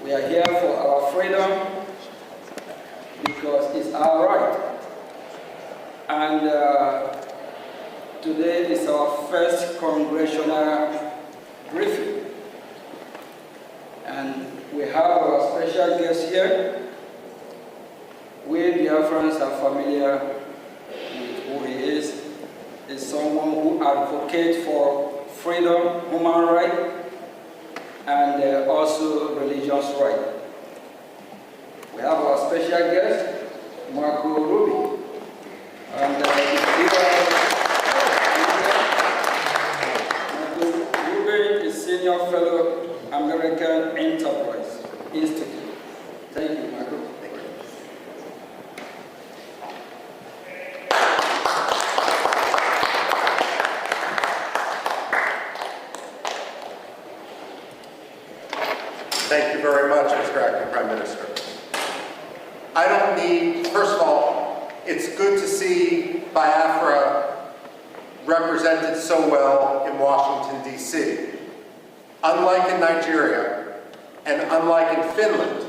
We are here for our freedom because it's our right. And today is our first congressional briefing. And we have our special guest here. We Biafrans are familiar with who he is. He's someone who advocates for freedom, human rights, and also religious rights. We have our special guest, Marco Ruby. And Marco Ruby is Senior Fellow, American Enterprise Institute. Thank you, Marco. Thank you very much, Mr. Acting Prime Minister. I don't need, first of all, it's good to see Biafra represented so well in Washington, D.C. Unlike in Nigeria, and unlike in Finland,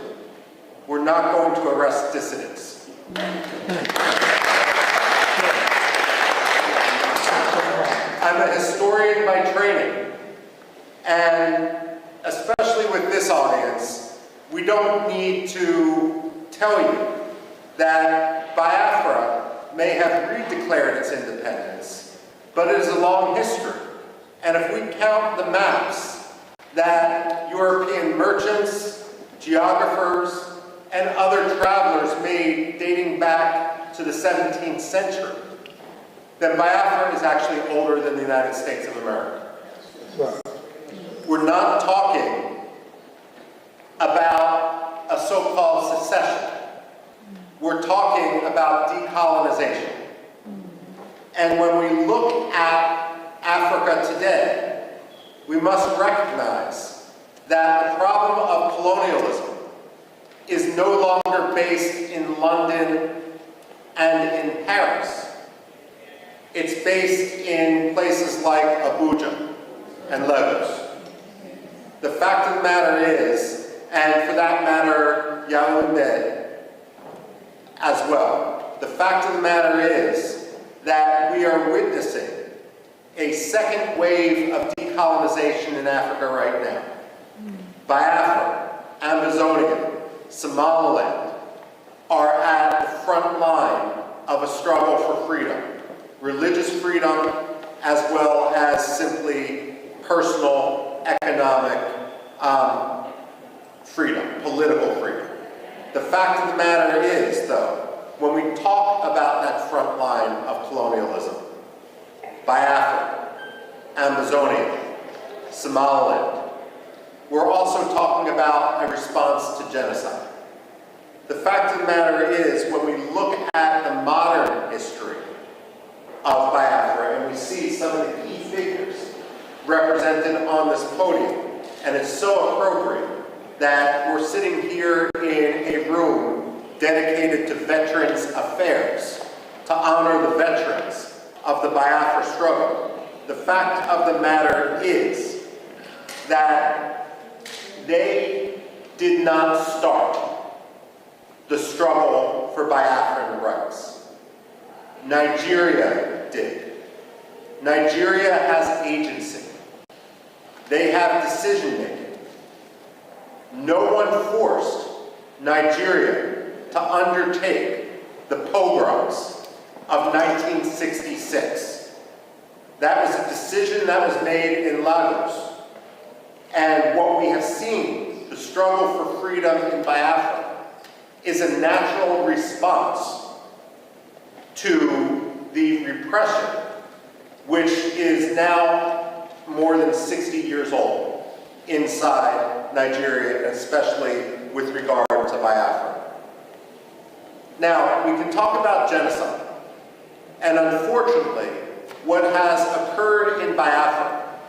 we're not going to arrest dissidents. I'm a historian by training, and especially with this audience, we don't need to tell you that Biafra may have redeclared its independence, but it is a long history. And if we count the maps that European merchants, geographers, and other travelers made dating back to the 17th century, then Biafra is actually older than the United States of America. We're not talking about a so-called secession. We're talking about decolonization. And when we look at Africa today, we must recognize that the problem of colonialism is no longer based in London and in Paris. It's based in places like Abuja and Lagos. The fact of the matter is, and for that matter, Yaoundé as well, the fact of the matter is that we are witnessing a second wave of decolonization in Africa right now. Biafra, Amazonia, Somaliland are at the front line of a struggle for freedom, religious freedom, as well as simply personal, economic freedom, political freedom. The fact of the matter is, though, when we talk about that front line of colonialism, Biafra, Amazonia, Somaliland, we're also talking about a response to genocide. The fact of the matter is, when we look at the modern history of Biafra and we see some of the key figures represented on this podium, and it's so appropriate that we're sitting here in a room dedicated to Veterans Affairs, to honor the veterans of the Biafra struggle. The fact of the matter is that they did not start the struggle for Biafran rights. Nigeria did. Nigeria has agency. They have decision-making. No one forced Nigeria to undertake the pogroms of 1966. That was a decision that was made in Lagos. And what we have seen, the struggle for freedom in Biafra, is a natural response to the repression, which is now more than 60 years old inside Nigeria, especially with regard to Biafra. Now, we can talk about genocide. And unfortunately, what has occurred in Biafra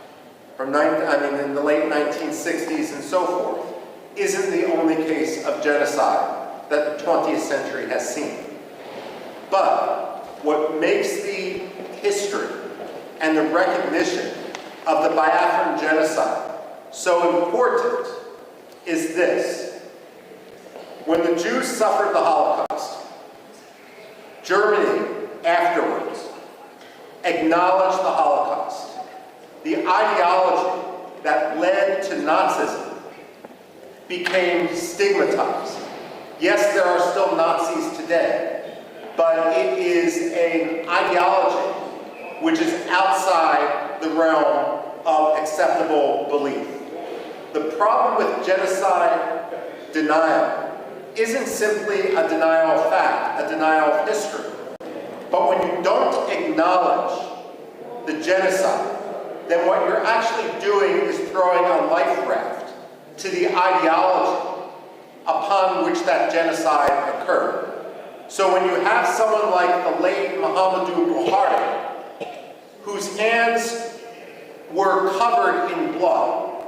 from in the late 1960s and so forth isn't the only case of genocide that the 20th century has seen. But what makes the history and the recognition of the Biafran genocide so important is this: When the Jews suffered the Holocaust, Germany afterwards acknowledged the Holocaust. The ideology that led to Nazism became stigmatized. Yes, there are still Nazis today, but it is an ideology which is outside the realm of acceptable belief. The problem with genocide denial isn't simply a denial of fact, a denial of history. But when you don't acknowledge the genocide, then what you're actually doing is throwing a life raft to the ideology upon which that genocide occurred. So when you have someone like the late Muhammadu Buhari, whose hands were covered in blood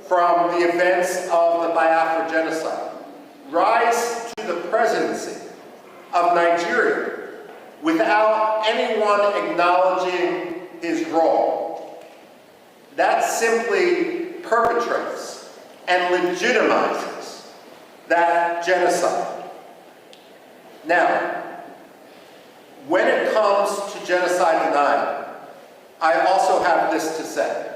from the events of the Biafra genocide, rise to the presidency of Nigeria without anyone acknowledging his role, that simply perpetrates and legitimizes that genocide. Now, when it comes to genocide denial, I also have this to say.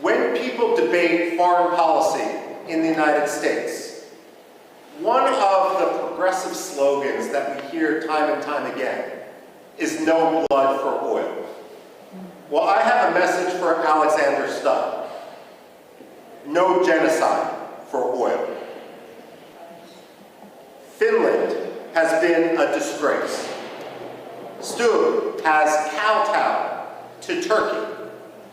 When people debate foreign policy in the United States, one of the progressive slogans that we hear time and time again is no blood for oil. Well, I have a message for Alexander Stubb. No genocide for oil. Finland has been a disgrace. Stubb has kowtowed to Turkey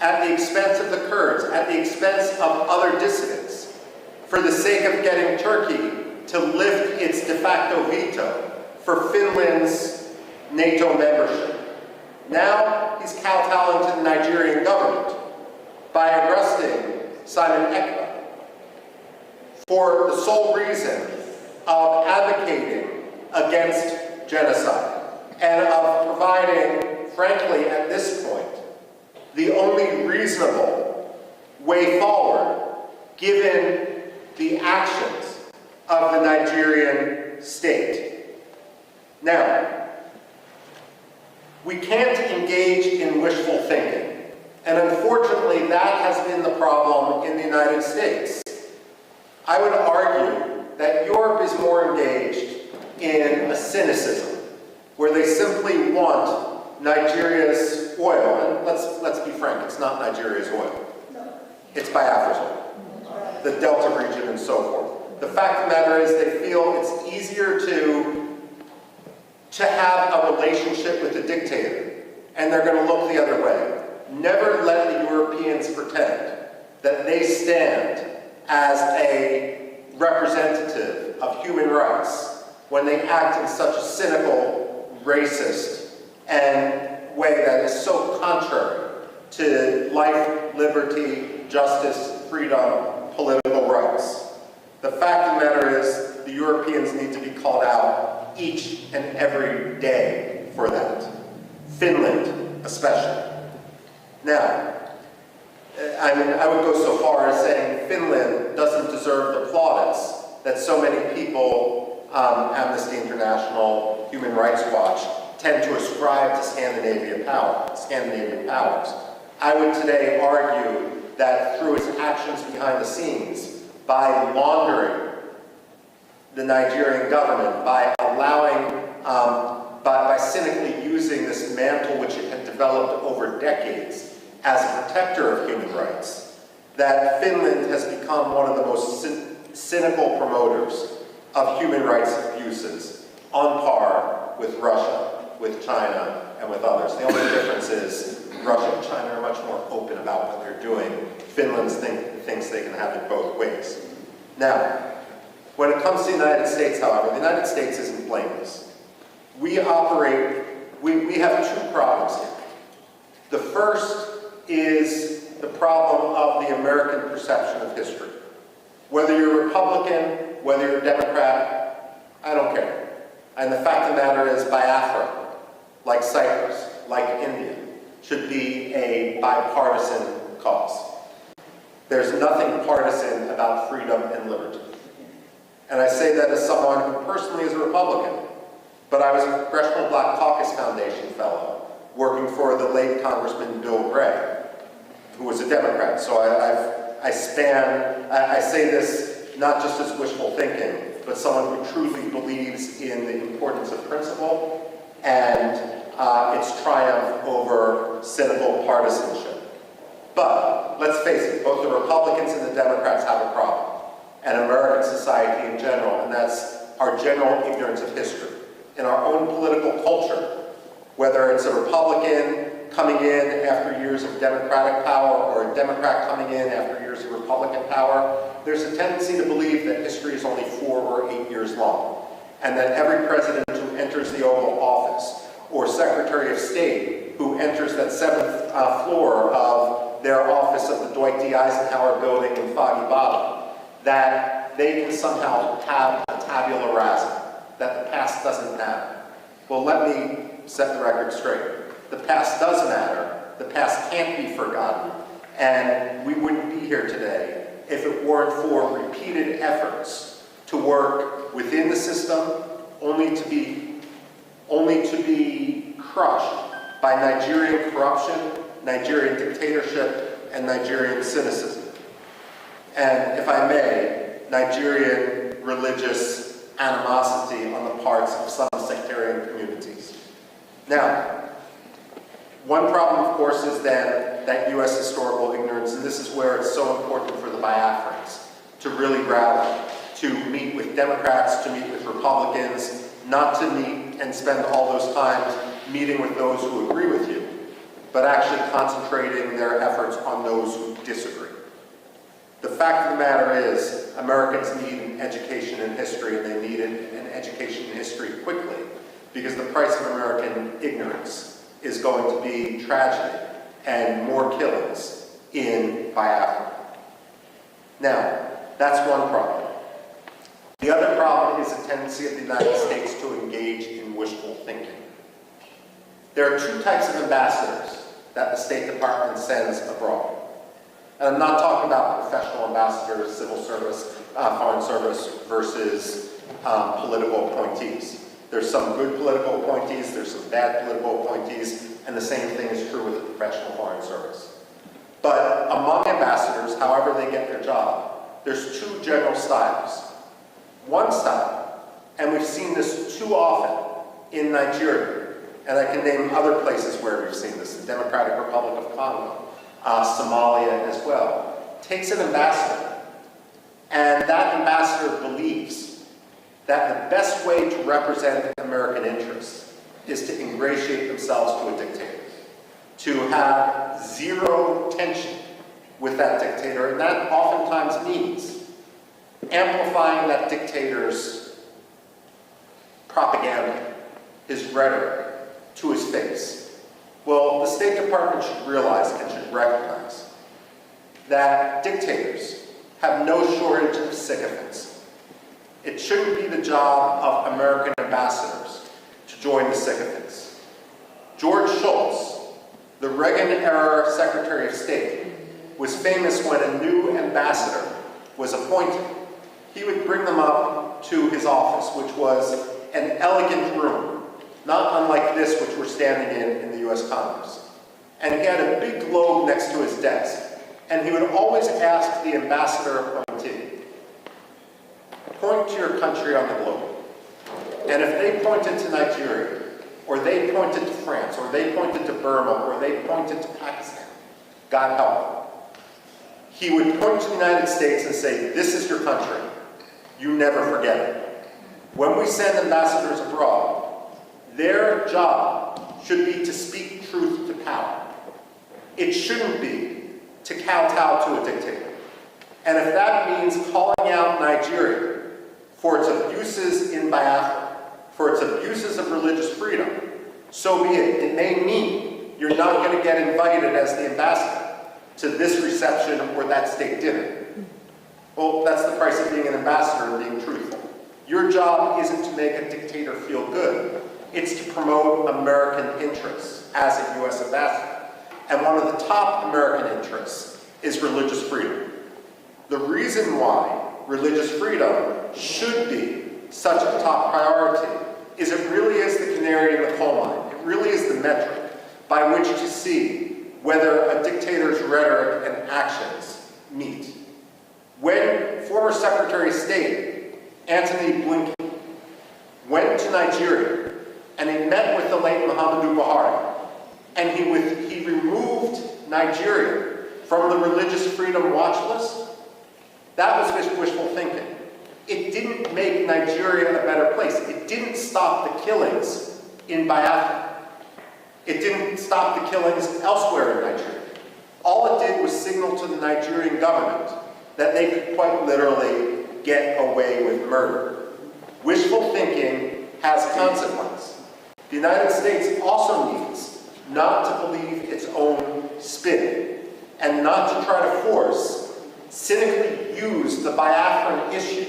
at the expense of the Kurds, at the expense of other dissidents, for the sake of getting Turkey to lift its de facto veto for Finland's NATO membership. Now he's kowtowing to the Nigerian government by arresting Simon Ekpa for the sole reason of advocating against genocide and of providing, frankly, at this point, the only reasonable way forward given the actions of the Nigerian state. Now, we can't engage in wishful thinking, and unfortunately that has been the problem in the United States. I would argue that Europe is more engaged in a cynicism, where they simply want Nigeria's oil, and let's be frank, it's not Nigeria's oil. It's Biafra's oil, the Delta region and so forth. The fact of the matter is they feel it's easier to have a relationship with a dictator, and they're going to look the other way. Never let the Europeans pretend that they stand as a representative of human rights when they act in such a cynical, racist, and way that is so contrary to life, liberty, justice, freedom, political rights. The fact of the matter is, the Europeans need to be called out each and every day for that. Finland, especially. Now, I would go so far as saying Finland doesn't deserve the plaudits that so many people, Amnesty International, Human Rights Watch, tend to ascribe to Scandinavian powers. I would today argue that through its actions behind the scenes, by laundering the Nigerian government, by allowing, by cynically using this mantle which it had developed over decades as a protector of human rights, that Finland has become one of the most cynical promoters of human rights abuses, on par with Russia, with China, and with others. The only difference is Russia and China are much more open about what they're doing. Finland thinks they can have it both ways. Now, when it comes to the United States, however, the United States isn't blameless. We have two problems here. The first is the problem of the American perception of history. Whether you're Republican, whether you're Democrat, I don't care. And the fact of the matter is, Biafra, like Cyprus, like India, should be a bipartisan cause. There's nothing partisan about freedom and liberty. And I say that as someone who personally is a Republican, but I was a Congressional Black Caucus Foundation fellow working for the late Congressman Bill Brgie, who was a Democrat. So I say this not just as wishful thinking, but someone who truly believes in the importance of principle and its triumph over cynical partisanship. But let's face it, both the Republicans and the Democrats have a problem, and American society in general, and that's our general ignorance of history. In our own political culture, whether it's a Republican coming in after years of Democratic power or a Democrat coming in after years of Republican power, there's a tendency to believe that history is only 4 or 8 years long, and that every president who enters the Oval Office or Secretary of State who enters that 7th floor of their office of the Dwight D. Eisenhower building in Foggy Bottom, that they can somehow have a tabula rasa, that the past doesn't matter. Well, let me set the record straight. The past does matter. The past can't be forgotten. And we wouldn't be here today if it weren't for repeated efforts to work within the system, only to be crushed by Nigerian corruption, Nigerian dictatorship, and Nigerian cynicism. And if I may, Nigerian religious animosity on the parts of some sectarian communities. Now, one problem, of course, is then that U.S. historical ignorance, and this is where it's so important for the Biafrans to really rally, to meet with Democrats, to meet with Republicans, not to meet and spend all those times meeting with those who agree with you, but actually concentrating their efforts on those who disagree. The fact of the matter is, Americans need an education in history, and they need an education in history quickly, because the price of American ignorance is going to be tragedy and more killings in Biafra. Now, that's one problem. The other problem is a tendency of the United States to engage in wishful thinking. There are 2 types of ambassadors that the State Department sends abroad. And I'm not talking about professional ambassadors, civil service, foreign service versus political appointees. There's some good political appointees, there's some bad political appointees, and the same thing is true with the professional foreign service. But among ambassadors, however they get their job, there's 2 general styles. One style, and we've seen this too often in Nigeria, and I can name other places where we've seen this, the Democratic Republic of Congo, Somalia as well, takes an ambassador, and that ambassador believes that the best way to represent American interests is to ingratiate themselves to a dictator, to have zero tension with that dictator, and that oftentimes means amplifying that dictator's propaganda, his rhetoric, to his face. Well, the State Department should realize and should recognize that dictators have no shortage of sycophants. It shouldn't be the job of American ambassadors to join the sycophants. George Shultz, the Reagan-era Secretary of State, was famous when a new ambassador was appointed. He would bring them up to his office, which was an elegant room, not unlike this which we're standing in the U.S. Congress. And he had a big globe next to his desk. And he would always ask the ambassador appointee, point to your country on the globe. And if they pointed to Nigeria, or they pointed to France, or they pointed to Burma, or they pointed to Pakistan, God help them, he would point to the United States and say, this is your country. You never forget it. When we send ambassadors abroad, their job should be to speak truth to power. It shouldn't be to kowtow to a dictator. And if that means calling out Nigeria for its abuses in Biafra, for its abuses of religious freedom, so be it. It may mean you're not going to get invited as the ambassador to this reception or that state dinner. Well, that's the price of being an ambassador and being truthful. Your job isn't to make a dictator feel good. It's to promote American interests as a U.S. ambassador. And one of the top American interests is religious freedom. The reason why religious freedom should be such a top priority is it really is the canary in the coal mine. It really is the metric by which to see whether a dictator's rhetoric and actions meet. When former Secretary of State Antony Blinken went to Nigeria and he met with the late Muhammadu Buhari, and he removed Nigeria from the religious freedom watch list, that was wishful thinking. It didn't make Nigeria a better place. It didn't stop the killings in Biafra. It didn't stop the killings elsewhere in Nigeria. All it did was signal to the Nigerian government that they could quite literally get away with murder. Wishful thinking has consequence. The United States also needs not to believe its own spin and not to try to force, cynically use the Biafran issue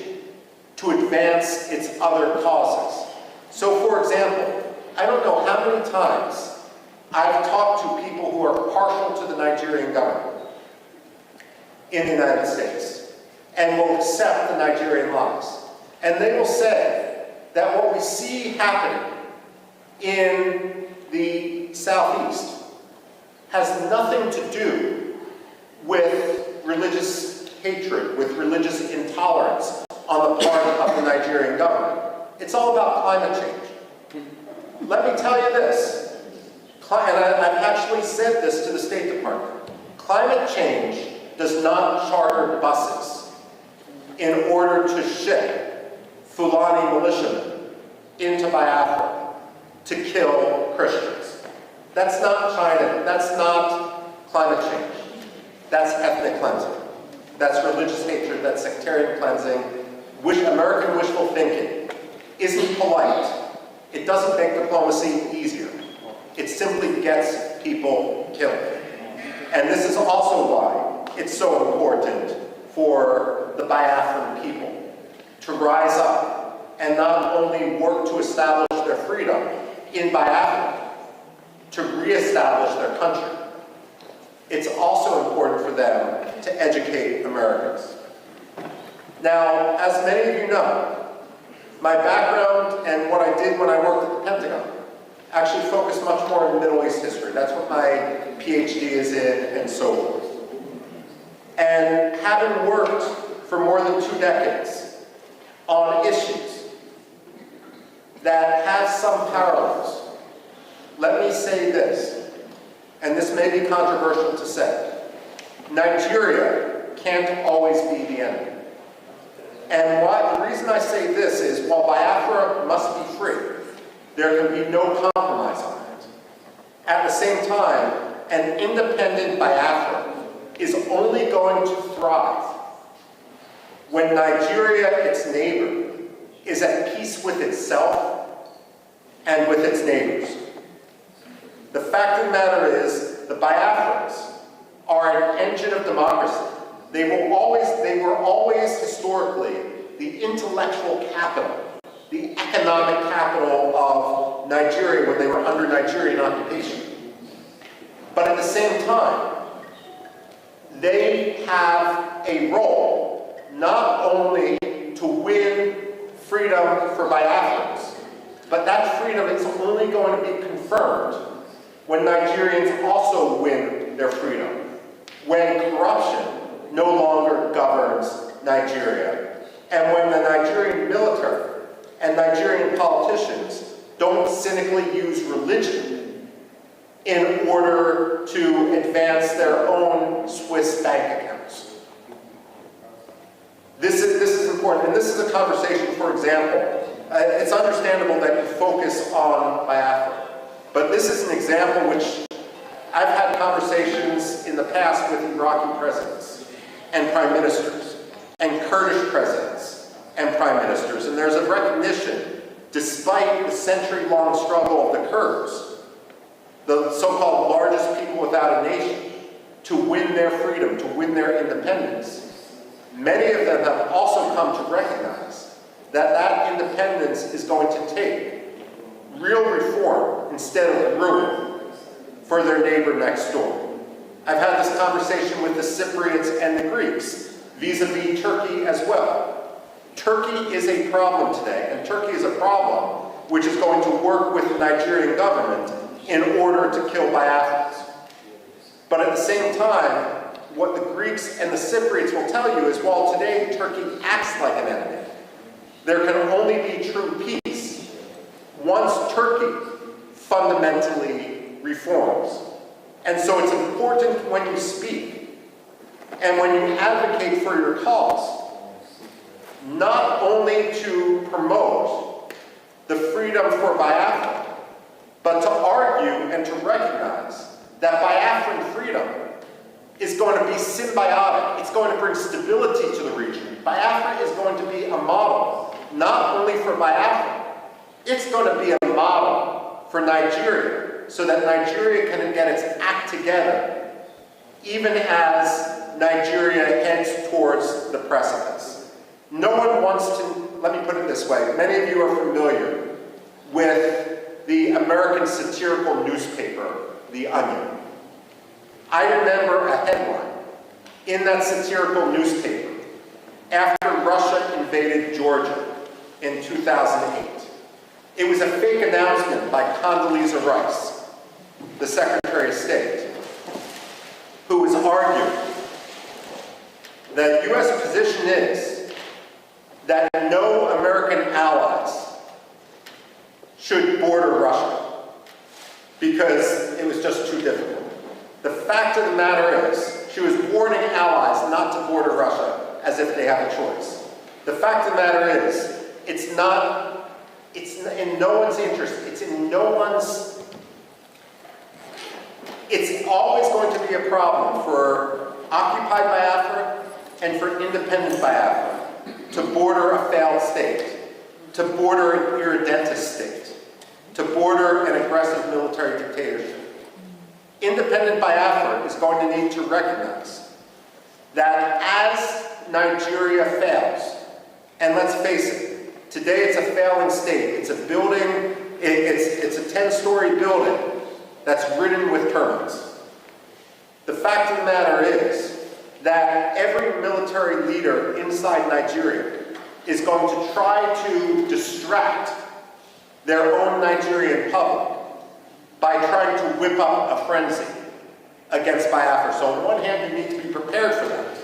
to advance its other causes. So, for example, I don't know how many times I've talked to people who are partial to the Nigerian government in the United States and will accept the Nigerian lies. And they will say that what we see happening in the Southeast has nothing to do with religious hatred, with religious intolerance on the part of the Nigerian government. It's all about climate change. Let me tell you this, and I've actually said this to the State Department. Climate change does not charter buses in order to ship Fulani militiamen into Biafra to kill Christians. That's not China. That's not climate change. That's ethnic cleansing. That's religious hatred. That's sectarian cleansing. American wishful thinking isn't polite. It doesn't make diplomacy easier. It simply gets people killed. And this is also why it's so important for the Biafran people to rise up and not only work to establish their freedom in Biafra, to reestablish their country. It's also important for them to educate Americans. Now, as many of you know, my background and what I did when I worked at the Pentagon actually focused much more on Middle East history. That's what my PhD is in, and so forth. And having worked for more than 2 decades on issues that have some parallels, let me say this, and this may be controversial to say. Nigeria can't always be the enemy. And the reason I say this is, while Biafra must be free, there can be no compromise on it. At the same time, an independent Biafra is only going to thrive when Nigeria, its neighbor, is at peace with itself and with its neighbors. The fact of the matter is, the Biafrans are an engine of democracy. They were always historically the intellectual capital, the economic capital of Nigeria when they were under Nigerian occupation. But at the same time, they have a role not only to win freedom for Biafrans, but that freedom is only going to be confirmed when Nigerians also win their freedom, when corruption no longer governs Nigeria, and when the Nigerian military and Nigerian politicians don't cynically use religion in order to advance their own Swiss bank accounts. This is important, and this is a conversation, for example, it's understandable that you focus on Biafra, but this is an example which I've had conversations in the past with Iraqi presidents and prime ministers, and Kurdish presidents and prime ministers, and there's a recognition, despite the century-long struggle of the Kurds, the so-called largest people without a nation, to win their freedom, to win their independence. Many of them have also come to recognize that that independence is going to take real reform instead of ruin for their neighbor next door. I've had this conversation with the Cypriots and the Greeks, vis-a-vis Turkey as well. Turkey is a problem today, and Turkey is a problem which is going to work with the Nigerian government in order to kill Biafrans. But at the same time, what the Greeks and the Cypriots will tell you is, while today Turkey acts like an enemy, there can only be true peace once Turkey fundamentally reforms. And so it's important when you speak and when you advocate for your cause, not only to promote the freedom for Biafra, but to argue and to recognize that Biafran freedom is going to be symbiotic. It's going to bring stability to the region. Biafra is going to be a model, not only for Biafra, it's going to be a model for Nigeria, so that Nigeria can get its act together, even as Nigeria heads towards the precipice. No one wants to, let me put it this way, many of you are familiar with the American satirical newspaper, The Onion. I remember a headline in that satirical newspaper after Russia invaded Georgia in 2008. It was a fake announcement by Condoleezza Rice, the Secretary of State, who was arguing that the U.S. position is that no American allies should border Russia because it was just too difficult. The fact of the matter is, she was warning allies not to border Russia as if they have a choice. The fact of the matter is, it's in no one's interest. It's always going to be a problem for occupied Biafra and for independent Biafra to border a failed state, to border an irredentist state, to border an aggressive military dictatorship. Independent Biafra is going to need to recognize that as Nigeria fails, and let's face it, today it's a failing state. It's a building, it's a 10-story building that's ridden with termites. The fact of the matter is that every military leader inside Nigeria is going to try to distract their own Nigerian public by trying to whip up a frenzy against Biafra. So on one hand, you need to be prepared for that.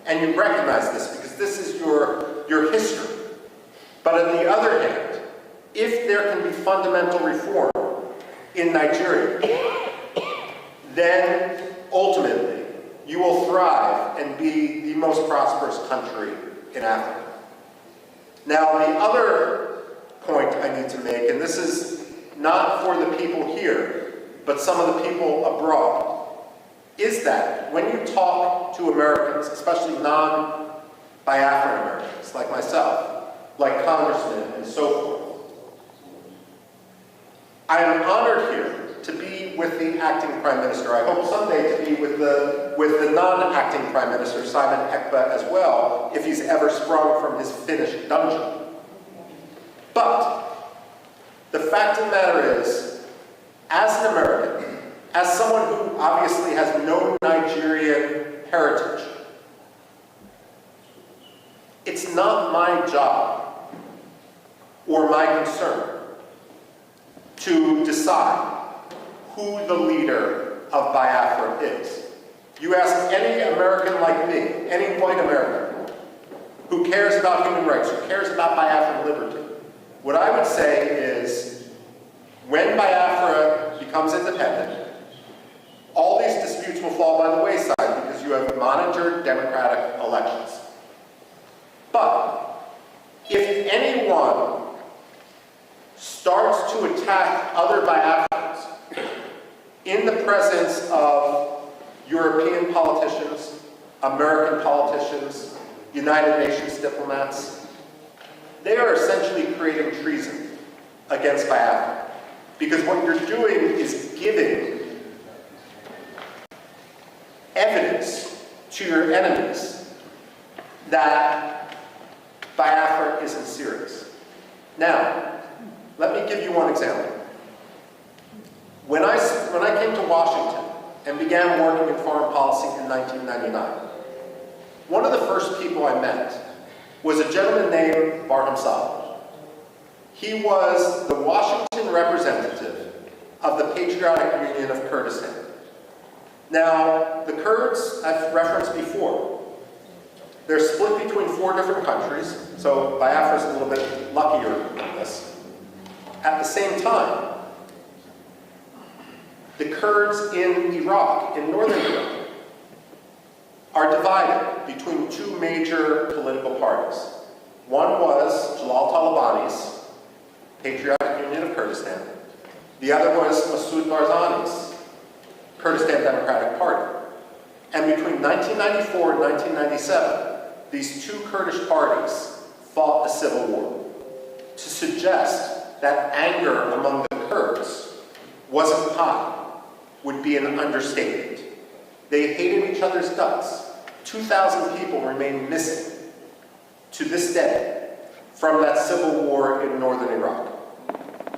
And you recognize this because this is your history. But on the other hand, if there can be fundamental reform in Nigeria, then ultimately you will thrive and be the most prosperous country in Africa. Now, the other point I need to make, and this is not for the people here, but some of the people abroad, is that when you talk to Americans, especially non-Biafran Americans like myself, like congressmen and so forth, I am honored here to be with the acting Prime Minister. I hope someday to be with the non-acting Prime Minister, Simon Ekpa, as well, if he's ever sprung from his Finnish dungeon. But the fact of the matter is, as an American, as someone who obviously has no Nigerian heritage, it's not my job or my concern to decide who the leader of Biafra is. You ask any American like me, any white American, who cares about human rights, who cares about Biafran liberty, what I would say is, when Biafra becomes independent, all these disputes will fall by the wayside because you have monitored democratic elections. But if anyone starts to attack other Biafrans in the presence of European politicians, American politicians, United Nations diplomats, they are essentially creating treason against Biafra. Because what you're doing is giving evidence to your enemies that Biafra isn't serious. Now, let me give you one example. When I came to Washington and began working in foreign policy in 1999, one of the first people I met was a gentleman named Barham Saleh. He was the Washington representative of the Patriotic Union of Kurdistan. Now, the Kurds, I've referenced before, they're split between 4 different countries, so Biafra's a little bit luckier than this. At the same time, the Kurds in Iraq, in northern Iraq, are divided between 2 major political parties. One was Jalal Talabani's Patriotic Union of Kurdistan. The other was Masoud Barzani's Kurdistan Democratic Party. And between 1994 and 1997, these 2 Kurdish parties fought a civil war. To suggest that anger among the Kurds wasn't high would be an understatement. They hated each other's guts. 2,000 people remain missing to this day from that civil war in northern Iraq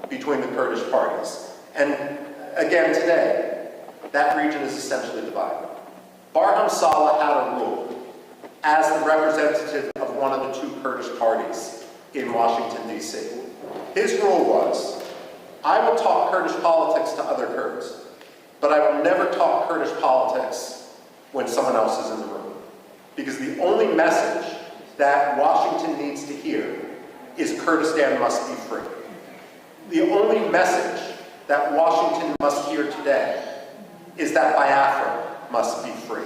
between the Kurdish parties. And again today, that region is essentially divided. Barham Saleh had a rule as the representative of one of the 2 Kurdish parties in Washington, D.C. His rule was, I will talk Kurdish politics to other Kurds, but I will never talk Kurdish politics when someone else is in the room. Because the only message that Washington needs to hear is Kurdistan must be free. The only message that Washington must hear today is that Biafra must be free.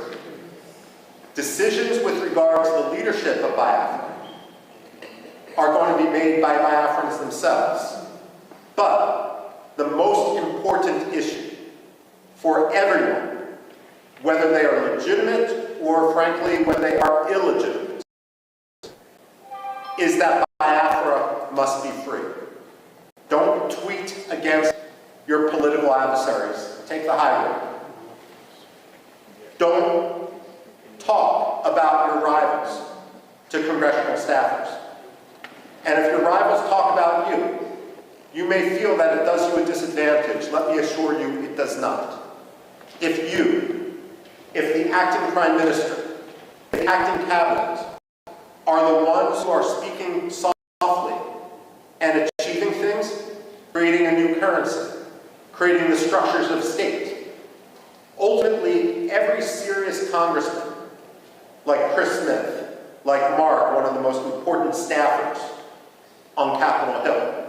Decisions with regard to the leadership of Biafra are going to be made by Biafrans themselves. But the most important issue for everyone, whether they are legitimate or, frankly, when they are illegitimate, is that Biafra must be free. Don't tweet against your political adversaries. Take the high road. Don't talk about your rivals to congressional staffers. And if your rivals talk about you, you may feel that it does you a disadvantage. Let me assure you, it does not. If the acting prime minister, the acting cabinet, are the ones who are speaking softly and achieving things, creating a new currency, creating the structures of state, ultimately, every serious congressman, like Chris Smith, like Mark, one of the most important staffers on Capitol Hill,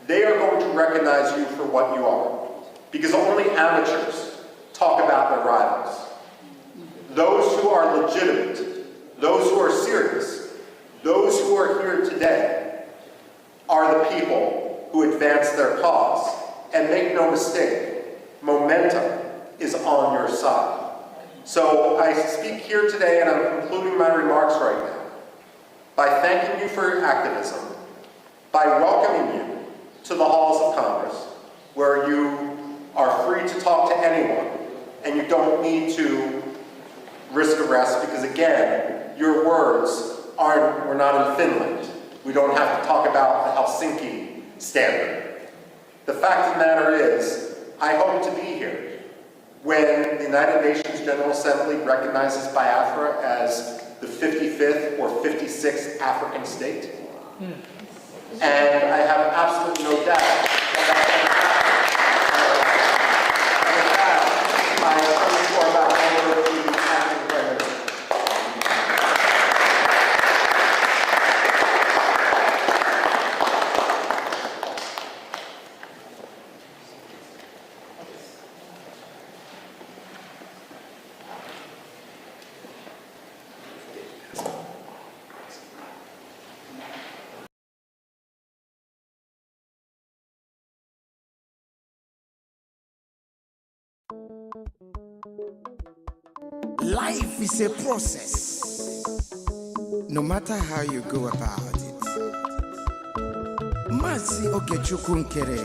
they are going to recognize you for what you are. Because only amateurs talk about their rivals. Those who are legitimate, those who are serious, those who are here today are the people who advance their cause. And make no mistake, momentum is on your side. So I speak here today, and I'm concluding my remarks right now, by thanking you for your activism, by welcoming you to the halls of Congress, where you are free to talk to anyone, and you don't need to risk arrest, because again, your words we're not in Finland. We don't have to talk about the Helsinki standard. The fact of the matter is, I hope to be here when the United Nations General Assembly recognizes Biafra as the 55th or 56th African state. And I have absolutely no doubt that that's going to happen. And with that, I turn the floor back over to the acting prime minister. Life is a process, no matter how you go about it. Mazi Okechukwu Nkere,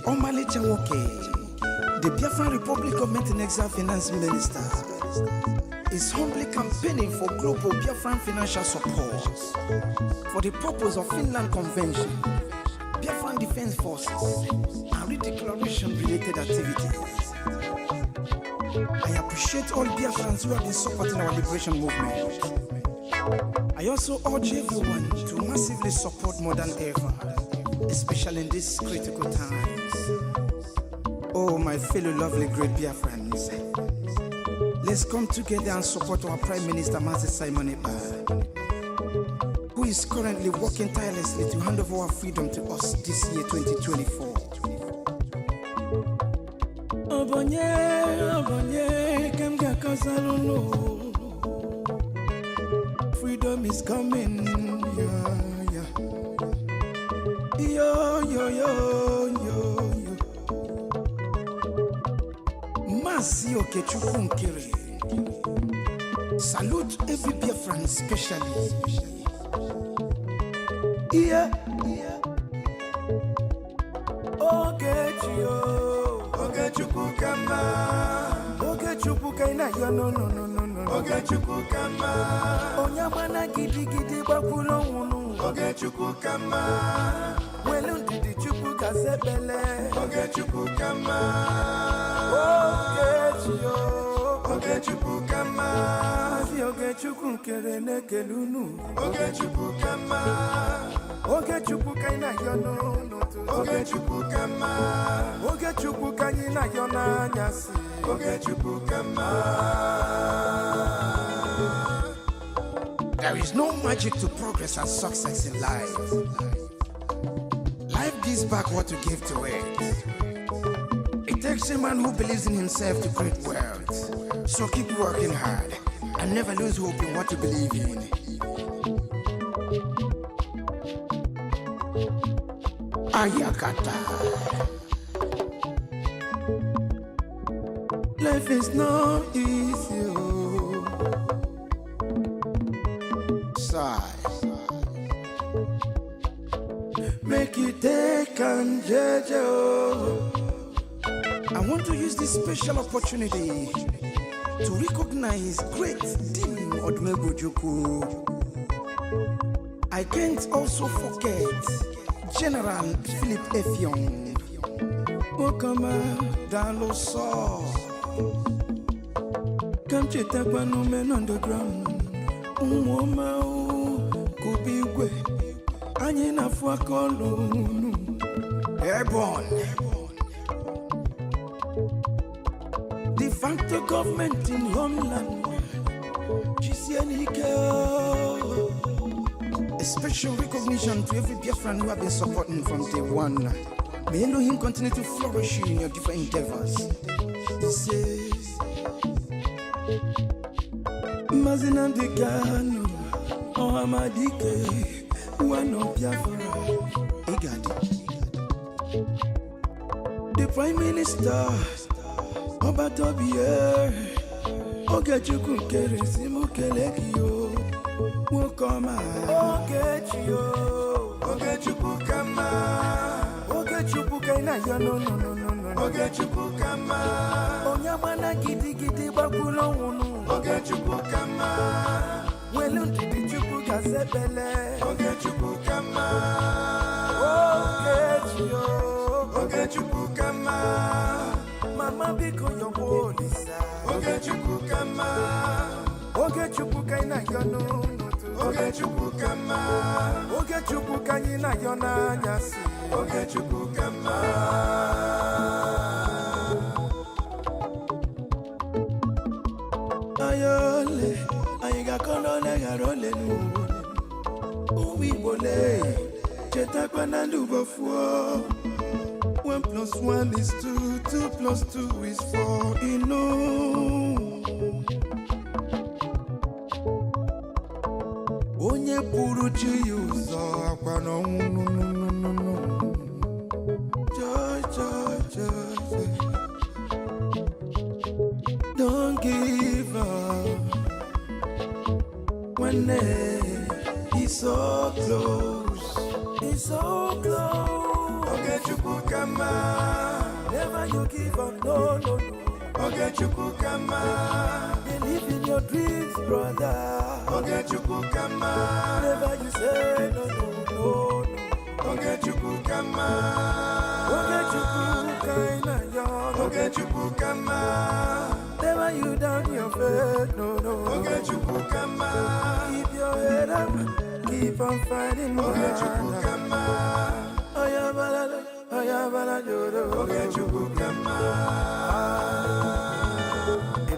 Omalicha Nwoke, the Biafran Republic Government and Exile Finance Minister, is humbly campaigning for global Biafran financial support for the purpose of Finland Convention, Biafran Defense Forces, and redeclaration-related activities. I appreciate all Biafrans who have been supporting our liberation movement. I also urge everyone to massively support more than ever, especially in these critical times. Oh, my fellow lovely great Biafrans, let's come together and support our Prime Minister, Mazi Simon Ekpa, who is currently working tirelessly to hand over our freedom to us this year, 2024. Freedom is coming, yeah, yeah. Yo, yo, yo, yo, yo. Masi Okechukwu. Salute every Biafran especially. Yeah, yeah. Okechukwu kama. Okechukwu kaina yo no. Okechukwu kama. Onyamana gidi bakulo unu. Okechukwu kama. Welu ndidi chukwu kazebele. Okechukwu kama. Okechukwu kama. Asi Okechukwu kere nekelunu. Okechukwu kama. Okechukwu kaina yo no. Okechukwu kama. Okechukwu kaina yo na nyasi. Okechukwu kama. There is no magic to progress and success in life. Life gives back what you give to it. It takes a man who believes in himself to create wealth. So keep working hard and never lose hope in what you believe in. Ayakata. Life is not easy. Make you take and judge. I want to use this special opportunity to recognize great Dim Odumegbojuku. I can't also forget General Philip Effiong. Okama Daloso. Come Chetakwa men on the ground. Umoma Kubigwe. Anyina Fuakolunu. Airborne. De facto government in homeland. A special recognition to every Biafran who have been supporting from day one. May Elohim continue to flourish in your different endeavors. He says, Mazina de Gano, Ohamadike, one of Biafra, Egadi. The Prime Minister, Obatobie, Okechukwu Keresimu Kelekio, Wokoma, Okechukwu Kama, Okechukwu Kaina yo no. Okechukwu Kama, Onyamana gidi bakulo unu. Okechukwu Kama, Welu ndidi chukwu kazebele. Okechukwu Kama, Okechukwu Kama, Mama biko yobo lisa. Okechukwu Kama, Okechukwu kaina yo no. Okechukwu Kama, Okechukwu kaina yo na nyasi. Okechukwu Kama. Ayole, ayiga kolone garole nu. Uwi bole, chetakwa na ndubofuo. 1 + 1 is 2, 2 + 2 is 4. Onye puru chi uzo akwa no. Joy. Don't give up when he's so close. Okechukwu Kama, never you give up, no. Okechukwu Kama, believe in your dreams, brother. Okechukwu Kama, never you say no. Okechukwu Kama, Okechukwu kaina yon. Okechukwu Kama, never you down your faith, no. Okechukwu Kama, keep your Keep on fighting, A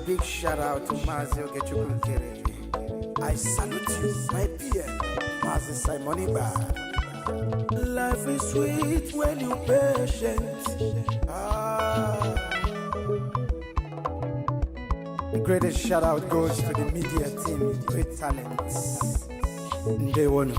big shout out to Mazio Gechukunkere. I salute you, my PM, Mazi Simoni Bar. Life is sweet when you patient. The greatest shout out goes to the media team, great talents. They won.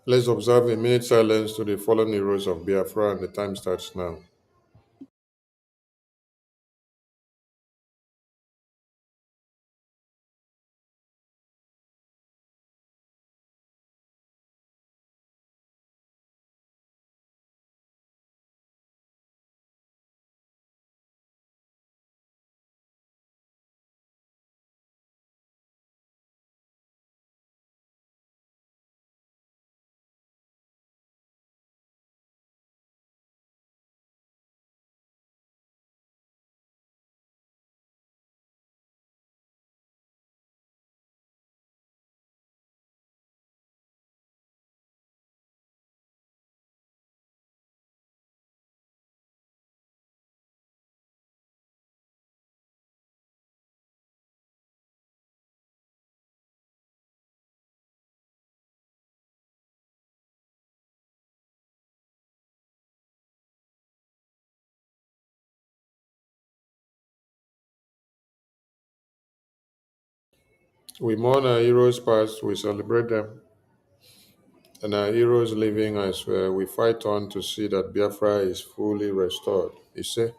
Let's observe a minute silence to the fallen heroes of Biafra, and the time starts now. We mourn our heroes past, we celebrate them, and our heroes living as we fight on to see that Biafra is fully restored. He said,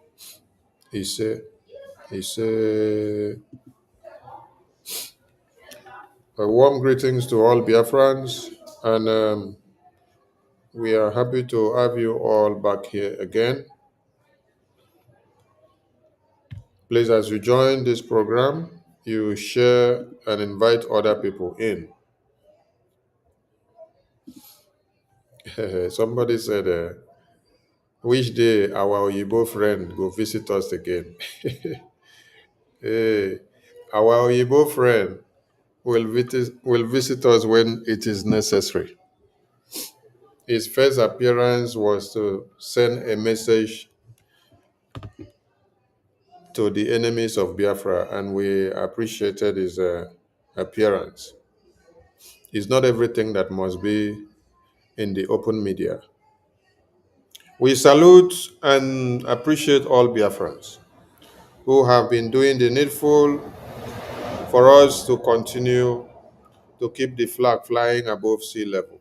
a warm greetings to all Biafrans, and we are happy to have you all back here again. Please, as you join this program, you share and invite other people in. Somebody said, which day our Oyibo friend go visit us again? Hey, our Oyibo friend will visit us when it is necessary. His first appearance was to send a message to the enemies of Biafra, and we appreciated his appearance. It's not everything that must be in the open media. We salute and appreciate all Biafrans who have been doing the needful for us to continue to keep the flag flying above sea level.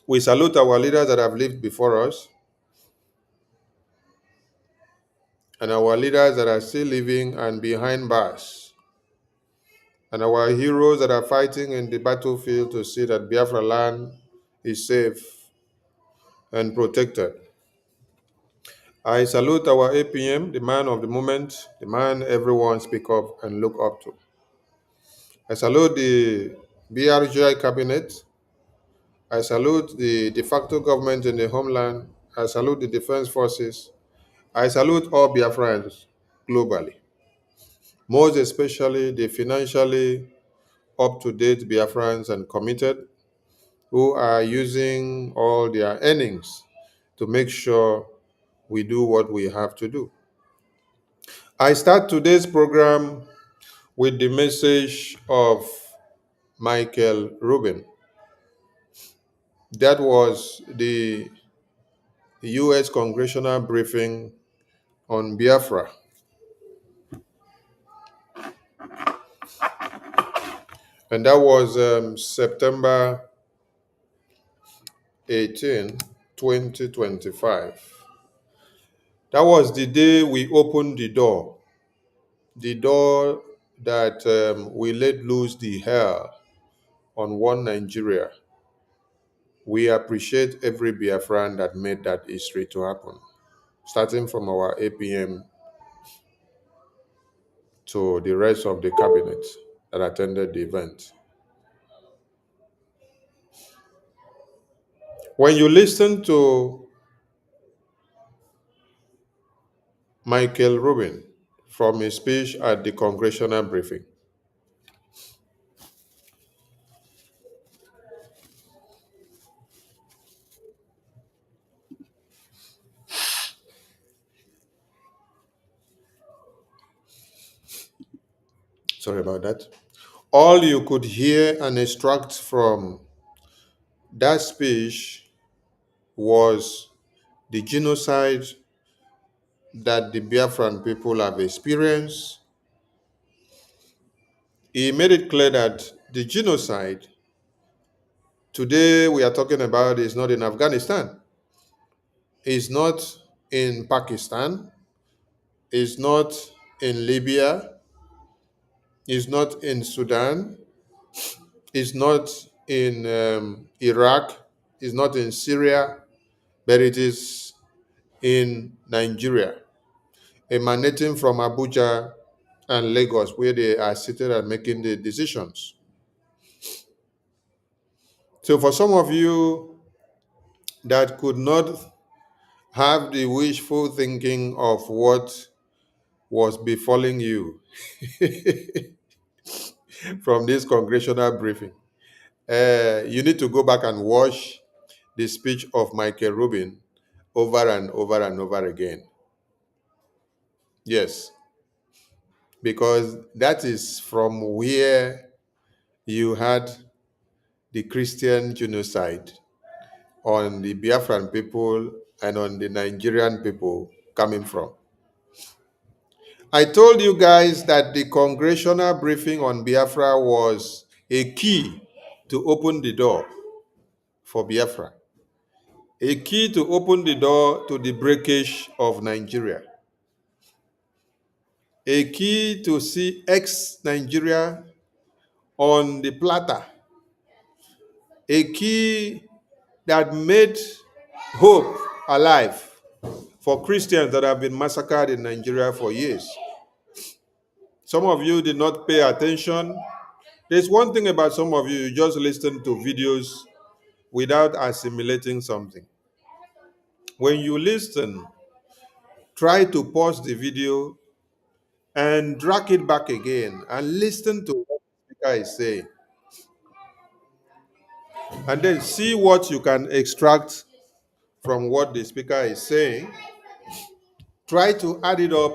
We salute our leaders that have lived before us and our leaders that are still living and behind bars, and our heroes that are fighting in the battlefield to see that Biafra land is safe and protected. I salute our APM, the man of the moment, the man everyone speak up and look up to. I salute the BRGI cabinet. I salute the de facto government in the homeland. I salute the defense forces. I salute all Biafrans globally, most especially the financially up-to-date Biafrans and committed who are using all their earnings to make sure we do what we have to do. I start today's program with the message of Michael Rubin. That was the U.S. congressional briefing on Biafra. And that was September 18, 2025. That was the day we opened the door that we let loose the hell on one Nigeria. We appreciate every Biafran that made that history to happen, starting from our APM to the rest of the cabinet that attended the event. When you listen to Michael Rubin from his speech at the congressional briefing, sorry about that, all you could hear and extract from that speech was the genocide that the Biafran people have experienced. He made it clear that the genocide today we are talking about is not in Afghanistan, is not in Pakistan, is not in Libya, is not in Sudan, is not in Iraq, is not in Syria, but it is in Nigeria, emanating from Abuja and Lagos, where they are seated and making the decisions. So for some of you that could not have the wishful thinking of what was befalling you from this congressional briefing, you need to go back and watch the speech of Michael Rubin over and over and over again. Yes, because that is from where you had the Christian genocide on the Biafran people and on the Nigerian people coming from. I told you guys that the congressional briefing on Biafra was a key to open the door for Biafra, a key to open the door to the breakage of Nigeria, a key to see ex-Nigeria on the platter, a key that made hope alive for Christians that have been massacred in Nigeria for years. Some of you did not pay attention. There's one thing about some of you, you just listen to videos without assimilating something. When you listen, try to pause the video and drag it back again and listen to what the speaker is saying. And then see what you can extract from what the speaker is saying. Try to add it up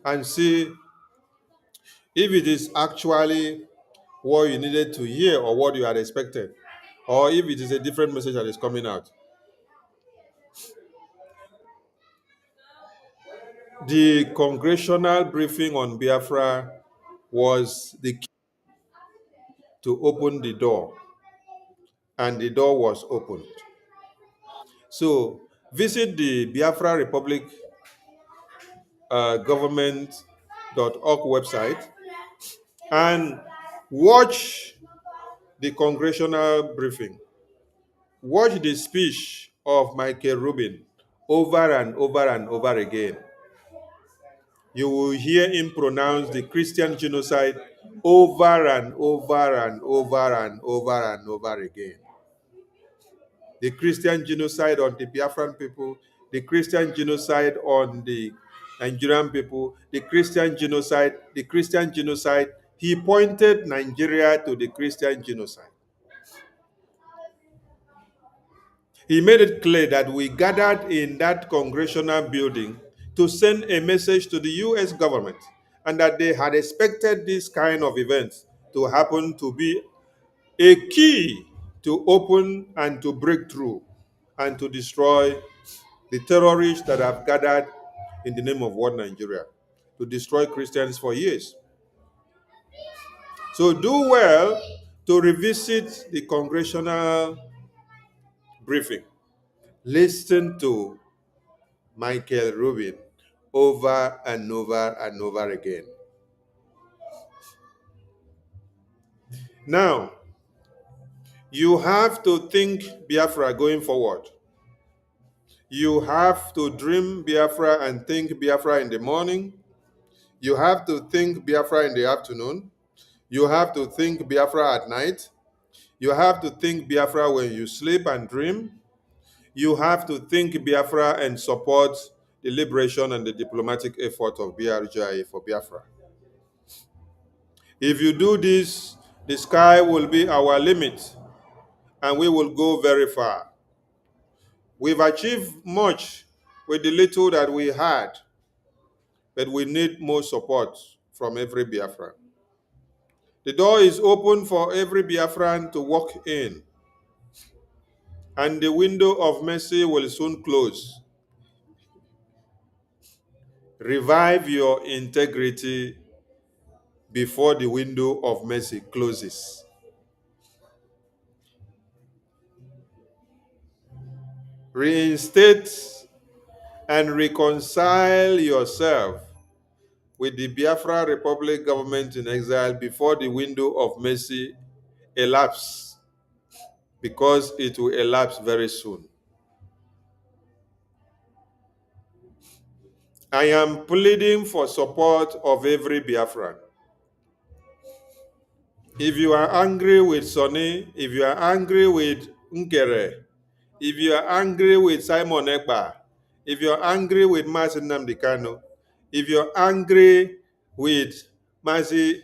and see if it is actually what you needed to hear or what you had expected, or if it is a different message that is coming out. The congressional briefing on Biafra was the key to open the door, and the door was opened. So visit the Biafra Republic government.org website and watch the congressional briefing. Watch the speech of Michael Rubin over and over and over again. You will hear him pronounce the Christian genocide over and over and over and over and over again. The Christian genocide on the Biafran people, the Christian genocide on the Nigerian people, the Christian genocide, the Christian genocide. He pointed Nigeria to the Christian genocide. He made it clear that we gathered in that congressional building to send a message to the US government and that they had expected this kind of event to happen, to be a key to open and to break through and to destroy the terrorists that have gathered in the name of one Nigeria, to destroy Christians for years. So do well to revisit the congressional briefing. Listen to Michael Rubin over and over and over again. Now, you have to think Biafra going forward. You have to dream Biafra and think Biafra in the morning. You have to think Biafra in the afternoon. You have to think Biafra at night. You have to think Biafra when you sleep and dream. You have to think Biafra and support the liberation and the diplomatic effort of BRGI for Biafra. If you do this, the sky will be our limit and we will go very far. We've achieved much with the little that we had, but we need more support from every Biafran. The door is open for every Biafran to walk in, and the window of mercy will soon close. Revive your integrity before the window of mercy closes. Reinstate and reconcile yourself with the Biafra Republic government in exile before the window of mercy elapses, because it will elapse very soon. I am pleading for support of every Biafran. If you are angry with Sonny, if you are angry with Nkere, if you are angry with Simon Ekpa, if you are angry with Mazi Nnamdi Kanu, if you are angry with Mazi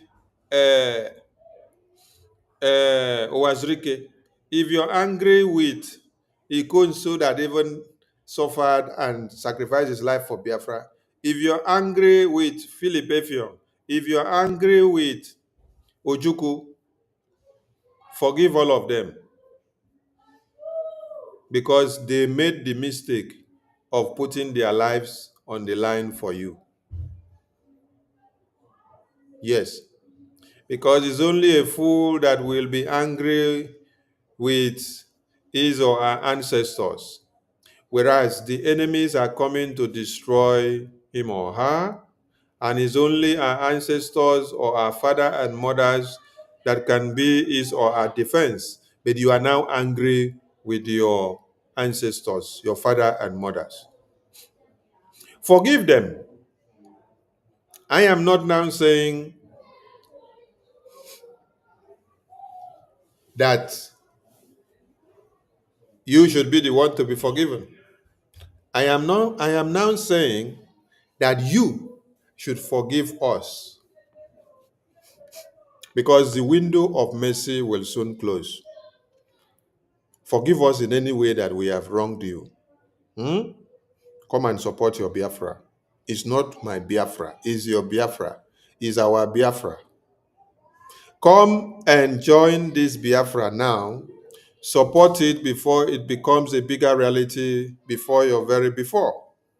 Owazrike, if you're angry with Ikonso that even suffered and sacrificed his life for Biafra, if you're angry with Philip Effiong, if you're angry with Ojukwu, forgive all of them, because they made the mistake of putting their lives on the line for you. Yes, because it's only a fool that will be angry with his or her ancestors, whereas the enemies are coming to destroy him or her, and it's only our ancestors or our father and mothers that can be his or her defense. But you are now angry with your ancestors, your father and mothers. Forgive them. I am not now saying that you should be the one to be forgiven. I am now saying that you should forgive us, because the window of mercy will soon close. Forgive us in any way that we have wronged you. Come and support your Biafra. It's not my Biafra, it's your Biafra. It's our Biafra. Come and join this Biafra now. Support it before it becomes a bigger reality before,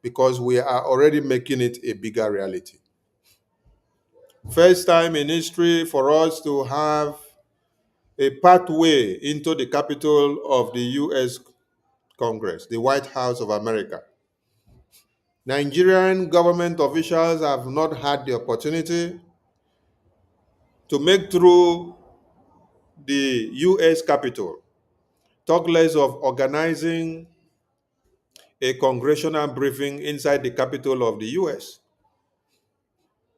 because we are already making it a bigger reality. First time in history for us to have a pathway into the capital of the U.S. Congress, the White House of America. Nigerian government officials have not had the opportunity to make through the U.S. Capitol, talk less of organizing a congressional briefing inside the capital of the U.S.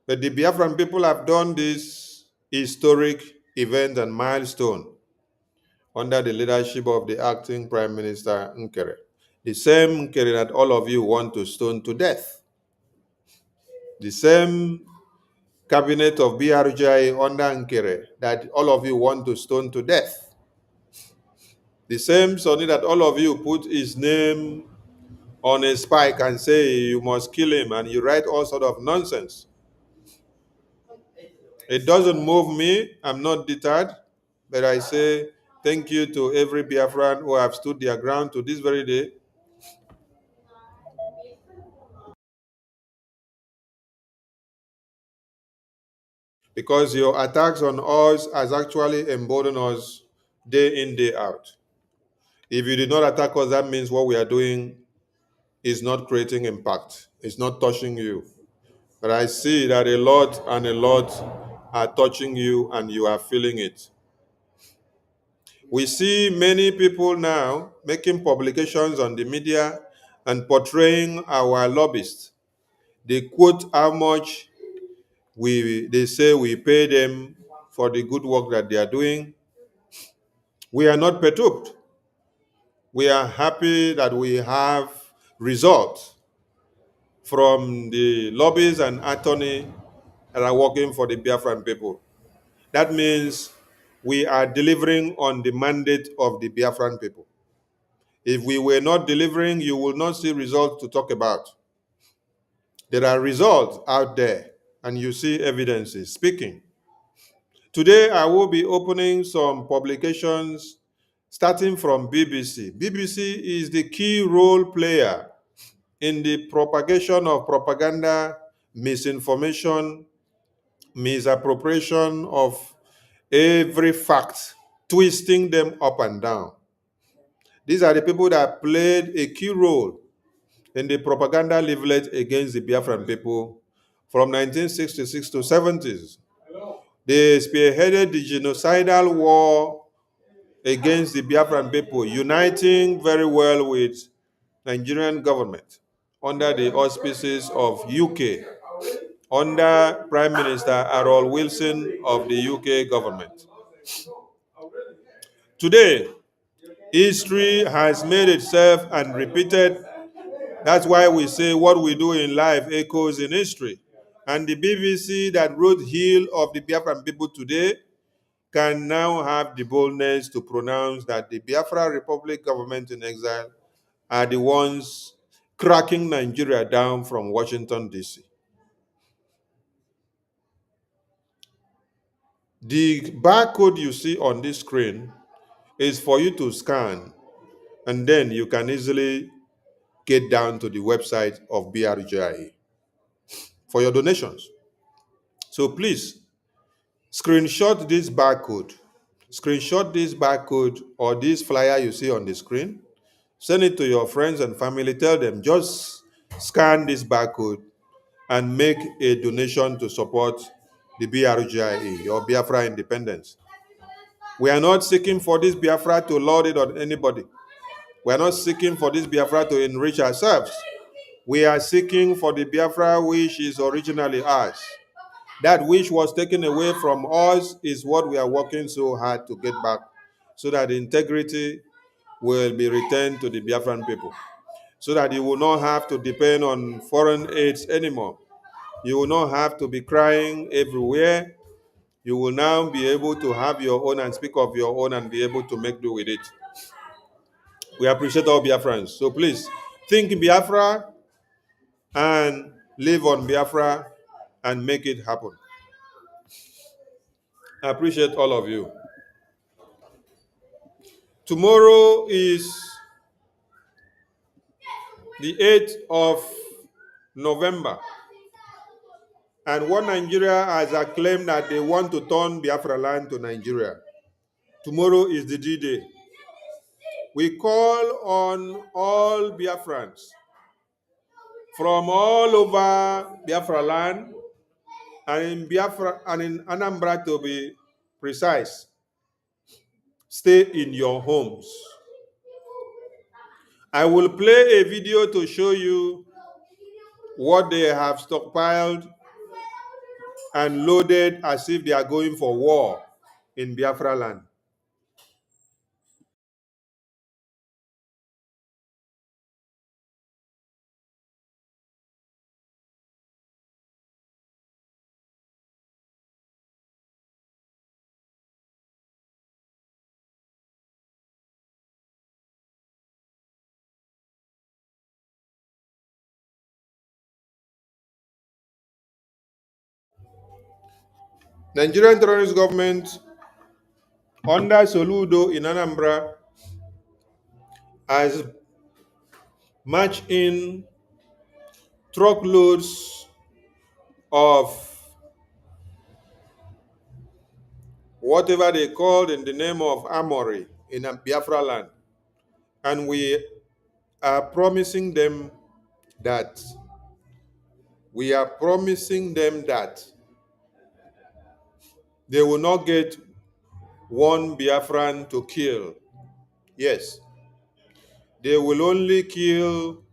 But the Biafran people have done this historic event and milestone under the leadership of the acting Prime Minister Nkere. The same Nkere that all of you want to stone to death. The same cabinet of BRGI under Nkere that all of you want to stone to death. The same Sonny that all of you put his name on a spike and say you must kill him, and you write all sort of nonsense. It doesn't move me. I'm not deterred, but I say thank you to every Biafran who have stood their ground to this very day. Because your attacks on us has actually emboldened us day in, day out. If you did not attack us, that means what we are doing is not creating impact. It's not touching you. But I see that a lot and a lot are touching you and you are feeling it. We see many people now making publications on the media and portraying our lobbyists. They quote how much they say we pay them for the good work that they are doing. We are not perturbed. We are happy that we have results from the lobbyists and attorney that are working for the Biafran people. That means we are delivering on the mandate of the Biafran people. If we were not delivering, you will not see results to talk about. There are results out there, and you see evidences speaking. Today, I will be opening some publications starting from BBC. BBC is the key role player in the propagation of propaganda, misinformation, misappropriation of every fact, twisting them up and down. These are the people that played a key role in the propaganda leaflet against the Biafran people from 1966 to 70s. They spearheaded the genocidal war against the Biafran people, uniting very well with Nigerian government under the auspices of UK, under Prime Minister Harold Wilson of the UK government. Today, history has made itself and repeated. That's why we say what we do in life echoes in history. And the BBC that wrote Hill of the Biafran people today can now have the boldness to pronounce that the Biafra Republic government in exile are the ones cracking Nigeria down from Washington, D.C. The barcode you see on this screen is for you to scan, and then you can easily get down to the website of BRGIA for your donations. So please, screenshot this barcode. Screenshot this barcode or this flyer you see on the screen. Send it to your friends and family. Tell them, just scan this barcode and make a donation to support the BRGIA or Biafra independence. We are not seeking for this Biafra to lord it on anybody. We are not seeking for this Biafra to enrich ourselves. We are seeking for the Biafra which is originally ours. That which was taken away from us is what we are working so hard to get back, so that integrity will be returned to the Biafran people, so that you will not have to depend on foreign aids anymore. You will not have to be crying everywhere. You will now be able to have your own and speak of your own and be able to make do with it. We appreciate all Biafrans. So please, think Biafra and live on Biafra and make it happen. I appreciate all of you. Tomorrow is the 8th of November. And One Nigeria has acclaimed that they want to turn Biafra land to Nigeria. Tomorrow is the D-Day. We call on all Biafrans from all over Biafra land and in Biafra and in Anambra, to be precise. Stay in your homes. I will play a video to show you what they have stockpiled and loaded as if they are going for war in Biafra land. Nigerian terrorist government under Soludo in Anambra has marched in truckloads of whatever they called in the name of armory in Biafra land. And we are promising them that they will not get one Biafran to kill. Yes, they will only kill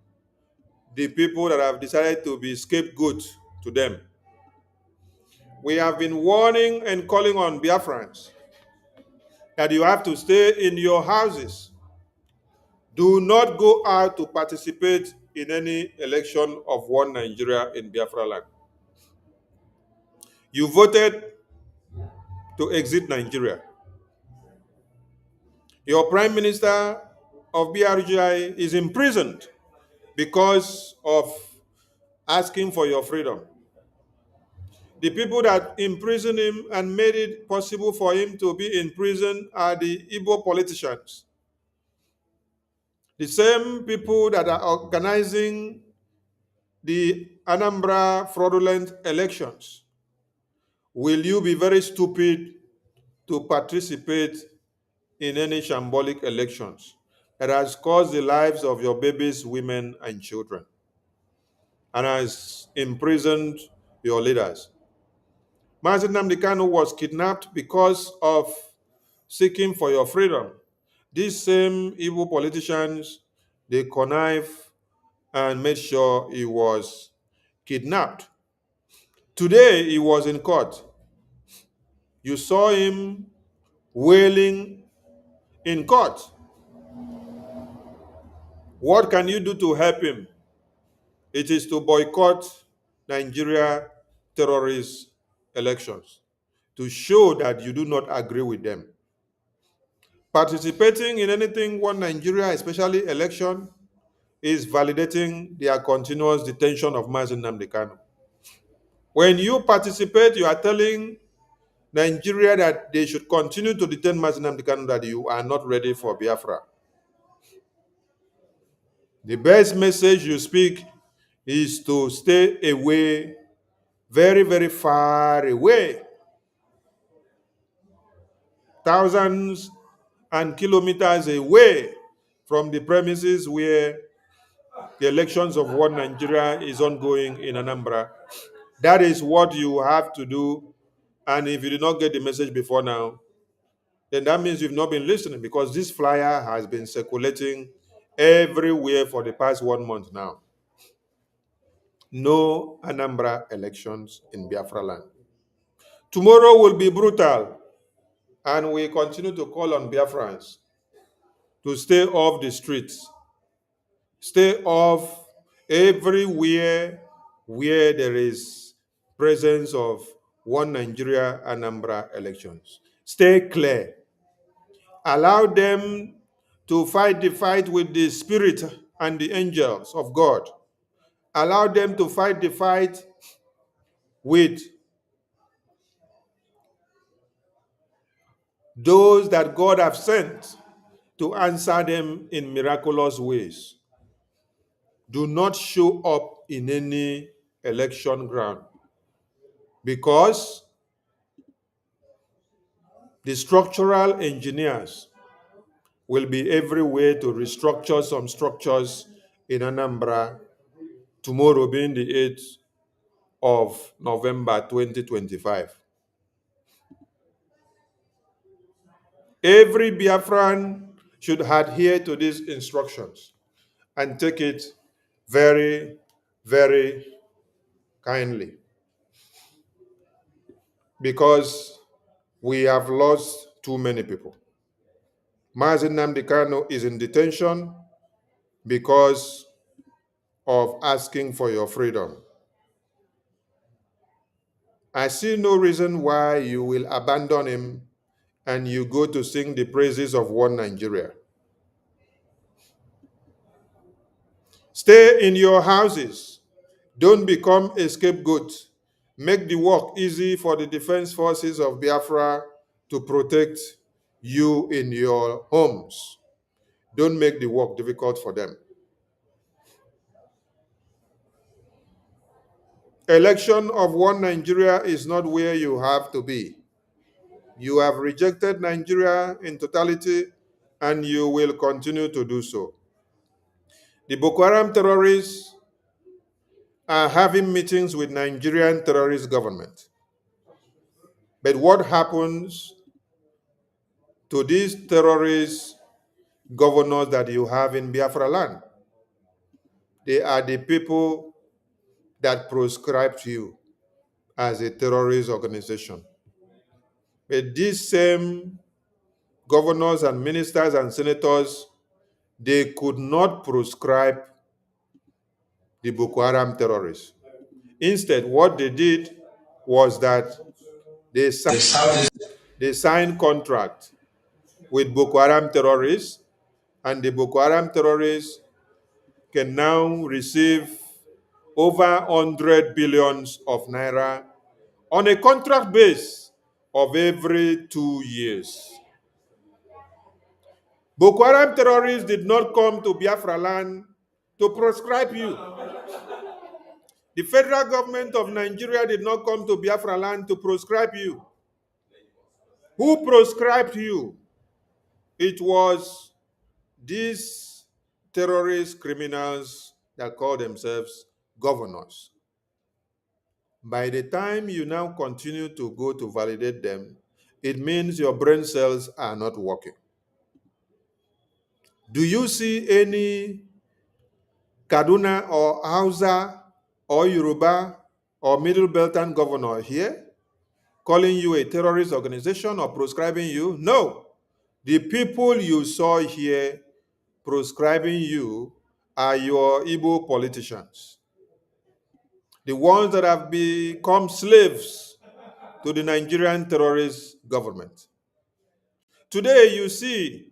the people that have decided to be scapegoats to them. We have been warning and calling on Biafrans that you have to stay in your houses. Do not go out to participate in any election of one Nigeria in Biafra land. You voted to exit Nigeria. Your Prime Minister of Brgie is imprisoned because of asking for your freedom. The people that imprisoned him and made it possible for him to be in prison are the Igbo politicians. The same people that are organizing the Anambra fraudulent elections. Will you be very stupid to participate in any shambolic elections that has caused the lives of your babies, women, and children, and has imprisoned your leaders? Mazi Nnamdi Kanu was kidnapped because of seeking for your freedom. These same evil politicians, they connive and made sure he was kidnapped. Today, he was in court. You saw him wailing in court. What can you do to help him? It is to boycott Nigeria terrorist elections, to show that you do not agree with them. Participating in anything one Nigeria, especially election, is validating their continuous detention of Mazi Nnamdi Kanu. When you participate, you are telling Nigeria that they should continue to detain Mazi Nnamdi Kanu, that you are not ready for Biafra. The best message you speak is to stay away, very, very far away, thousands and kilometers away from the premises where the elections of one Nigeria is ongoing in Anambra. That is what you have to do. And if you did not get the message before now, then that means you've not been listening, because this flyer has been circulating everywhere for the past 1 month now. No Anambra elections in Biafra land. Tomorrow will be brutal, and we continue to call on Biafrans to stay off the streets, stay off everywhere where there is presence of one Nigeria Anambra elections. Stay clear. Allow them to fight the fight with the spirit and the angels of God. Allow them to fight the fight with those that God have sent to answer them in miraculous ways. Do not show up in any election ground, because the structural engineers will be everywhere to restructure some structures in Anambra tomorrow, being the 8th of November 2025. Every Biafran should adhere to these instructions and take it very, very kindly, because we have lost too many people. Mazi Nnamdi Kanu is in detention because of asking for your freedom. I see no reason why you will abandon him and you go to sing the praises of one Nigeria. Stay in your houses. Don't become a scapegoat. Make the work easy for the defense forces of Biafra to protect you in your homes. Don't make the work difficult for them. Election of one Nigeria is not where you have to be. You have rejected Nigeria in totality, and you will continue to do so. The Boko Haram terrorists are having meetings with Nigerian terrorist government. But what happens to these terrorist governors that you have in Biafra land? They are the people that proscribe you as a terrorist organization. But these same governors and ministers and senators, they could not proscribe the Boko Haram terrorists. Instead, what they did was that they signed contract with Boko Haram terrorists, and the Boko Haram terrorists can now receive over 100 billions of naira on a contract base of every 2 years. Boko Haram terrorists did not come to Biafra land to proscribe you. The federal government of Nigeria did not come to Biafra land to proscribe you. Who proscribed you? It was these terrorist criminals that call themselves governors. By the time you now continue to go to validate them, it means your brain cells are not working. Do you see any Kaduna or Hausa or Yoruba or Middle Belton governor here calling you a terrorist organization or proscribing you? No. The people you saw here proscribing you are your Igbo politicians, the ones that have become slaves to the Nigerian terrorist government. Today, you see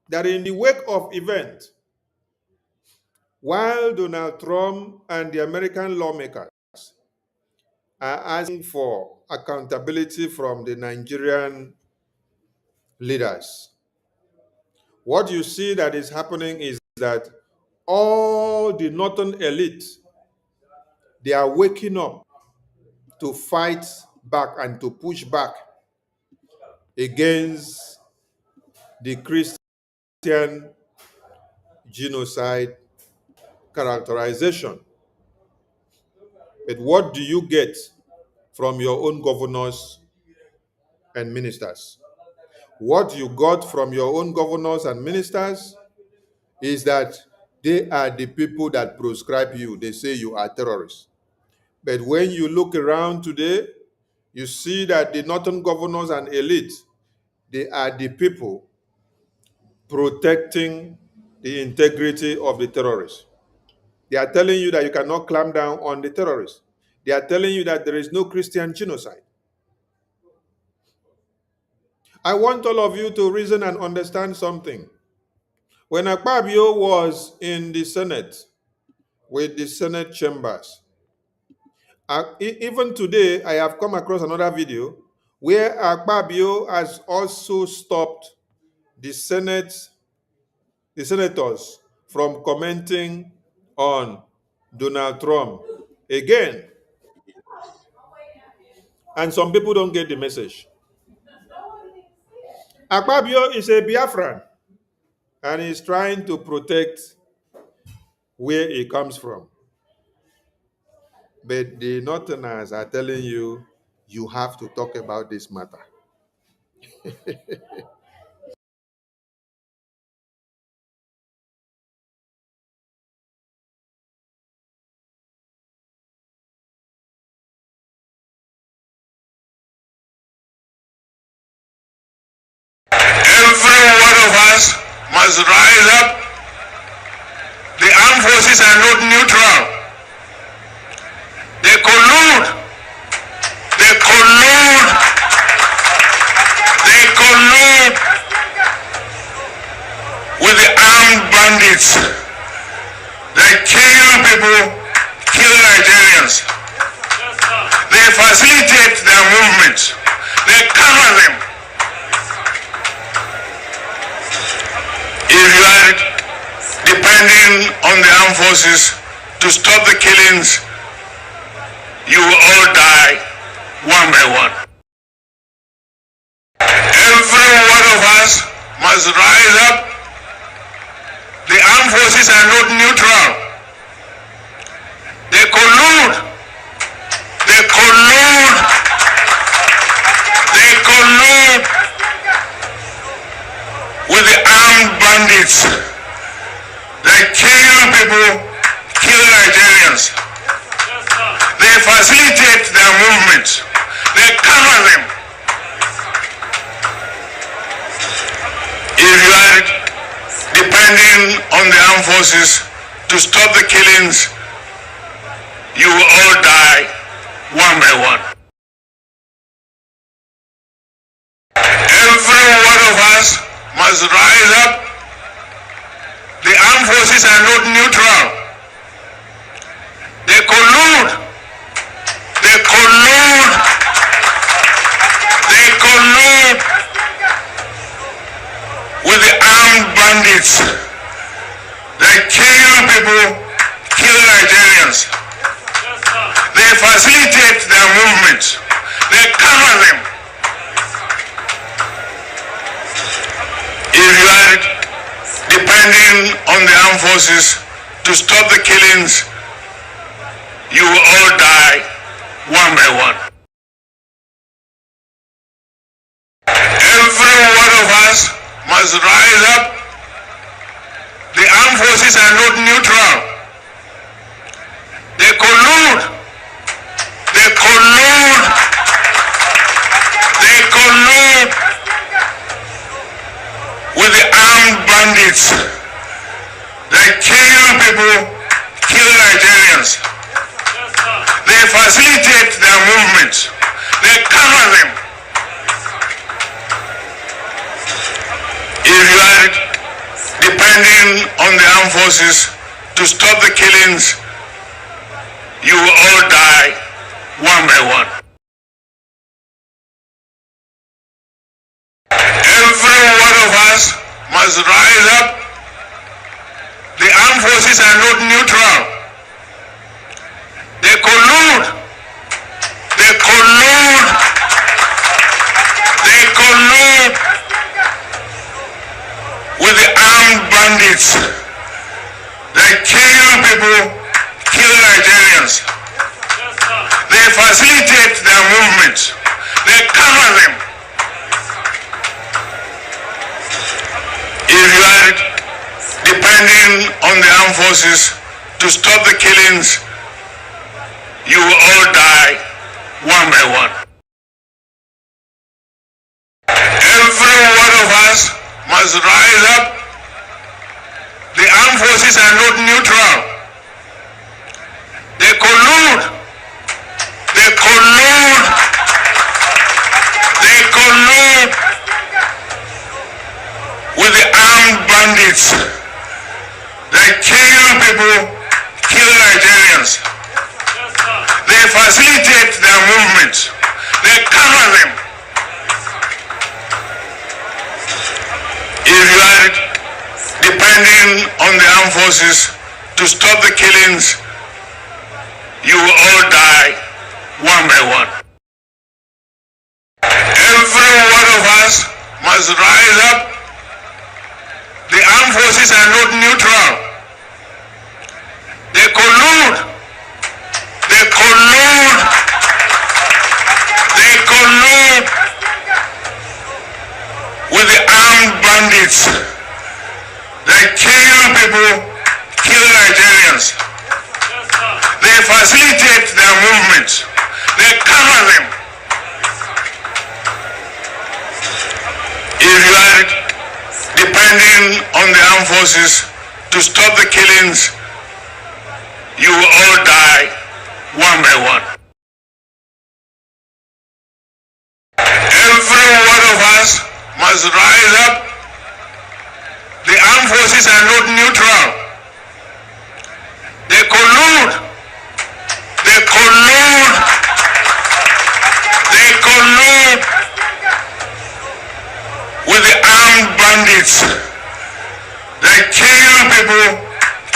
that in the wake of event, while Donald Trump and the American lawmakers are asking for accountability from the Nigerian leaders, what you see that is happening is that all the northern elite, they are waking up to fight back and to push back against the Christian genocide characterization. But what do you get from your own governors and ministers? What you got from your own governors and ministers is that they are the people that proscribe you. They say you are terrorists. But when you look around today, you see that the northern governors and elite, they are the people protecting the integrity of the terrorists. They are telling you that you cannot clamp down on the terrorists. They are telling you that there is no Christian genocide. I want all of you to reason and understand something. When Akpabio was in the Senate, with the Senate chambers, even today, I have come across another video where Akpabio has also stopped the senators from commenting on Donald Trump again. And some people don't get the message. Akpabio is a Biafran, and he's trying to protect where he comes from. But the Northerners are telling you, you have to talk about this matter. Every one of us must rise up. The armed forces are not neutral. They collude. They collude. They collude with the armed bandits. They kill people, kill Nigerians. They facilitate their movements. They cover them. If you are depending on the armed forces to stop the killings, you will all die one by one. Every one of us must rise up. The armed forces are not neutral. They collude. They collude. They collude with the armed bandits. They kill people, kill Nigerians. They facilitate their movements. They cover them. If you are depending on the armed forces to stop the killings, you will all die one by one. Every one of us must rise up. The armed forces are not neutral. They collude. They collude. They collude with the armed bandits. They kill people, kill Nigerians. They facilitate their movements. They cover them. If you are depending on the armed forces to stop the killings, you will all die one by one. Every one of us must rise up. The armed forces are not neutral. They collude. They collude. They collude with the armed bandits. They kill people, kill Nigerians. They facilitate their movements. They cover them. If you are depending on the armed forces to stop the killings, you will all die one by one. Every one of us must rise up. The armed forces are not neutral. They collude. They collude. They collude with the armed bandits. They kill people, kill Nigerians. They facilitate their movements. They cover them. If you are depending on the armed forces to stop the killings, you will all die one by one. Every one of us must rise up. The armed forces are not neutral. They collude. They collude. They collude with the armed bandits. They kill people, kill Nigerians. They facilitate their movements. They cover them. If you are depending on the armed forces to stop the killings, you will all die one by one. Every one of us must rise up. The armed forces are not neutral. They collude. They collude. They collude with the armed bandits. They kill people, kill Nigerians. They facilitate their movements. They cover them. If you are depending on the armed forces to stop the killings, you will all die one by one. Every one of us must rise up. The armed forces are not neutral. They collude. They collude. They collude with the armed bandits. They kill people,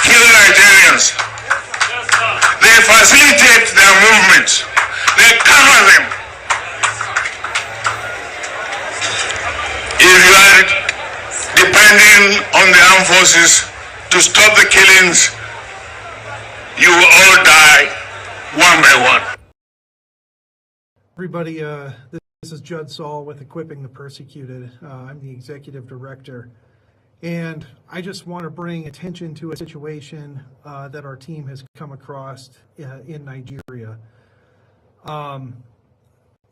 kill Nigerians. They facilitate their movements. They cover them. If you are depending on the armed forces to stop the killings, you will all die one by one. Everybody, this is Judd Saul with Equipping the Persecuted. I'm the executive director. And I just want to bring attention to a situation that our team has come across in Nigeria.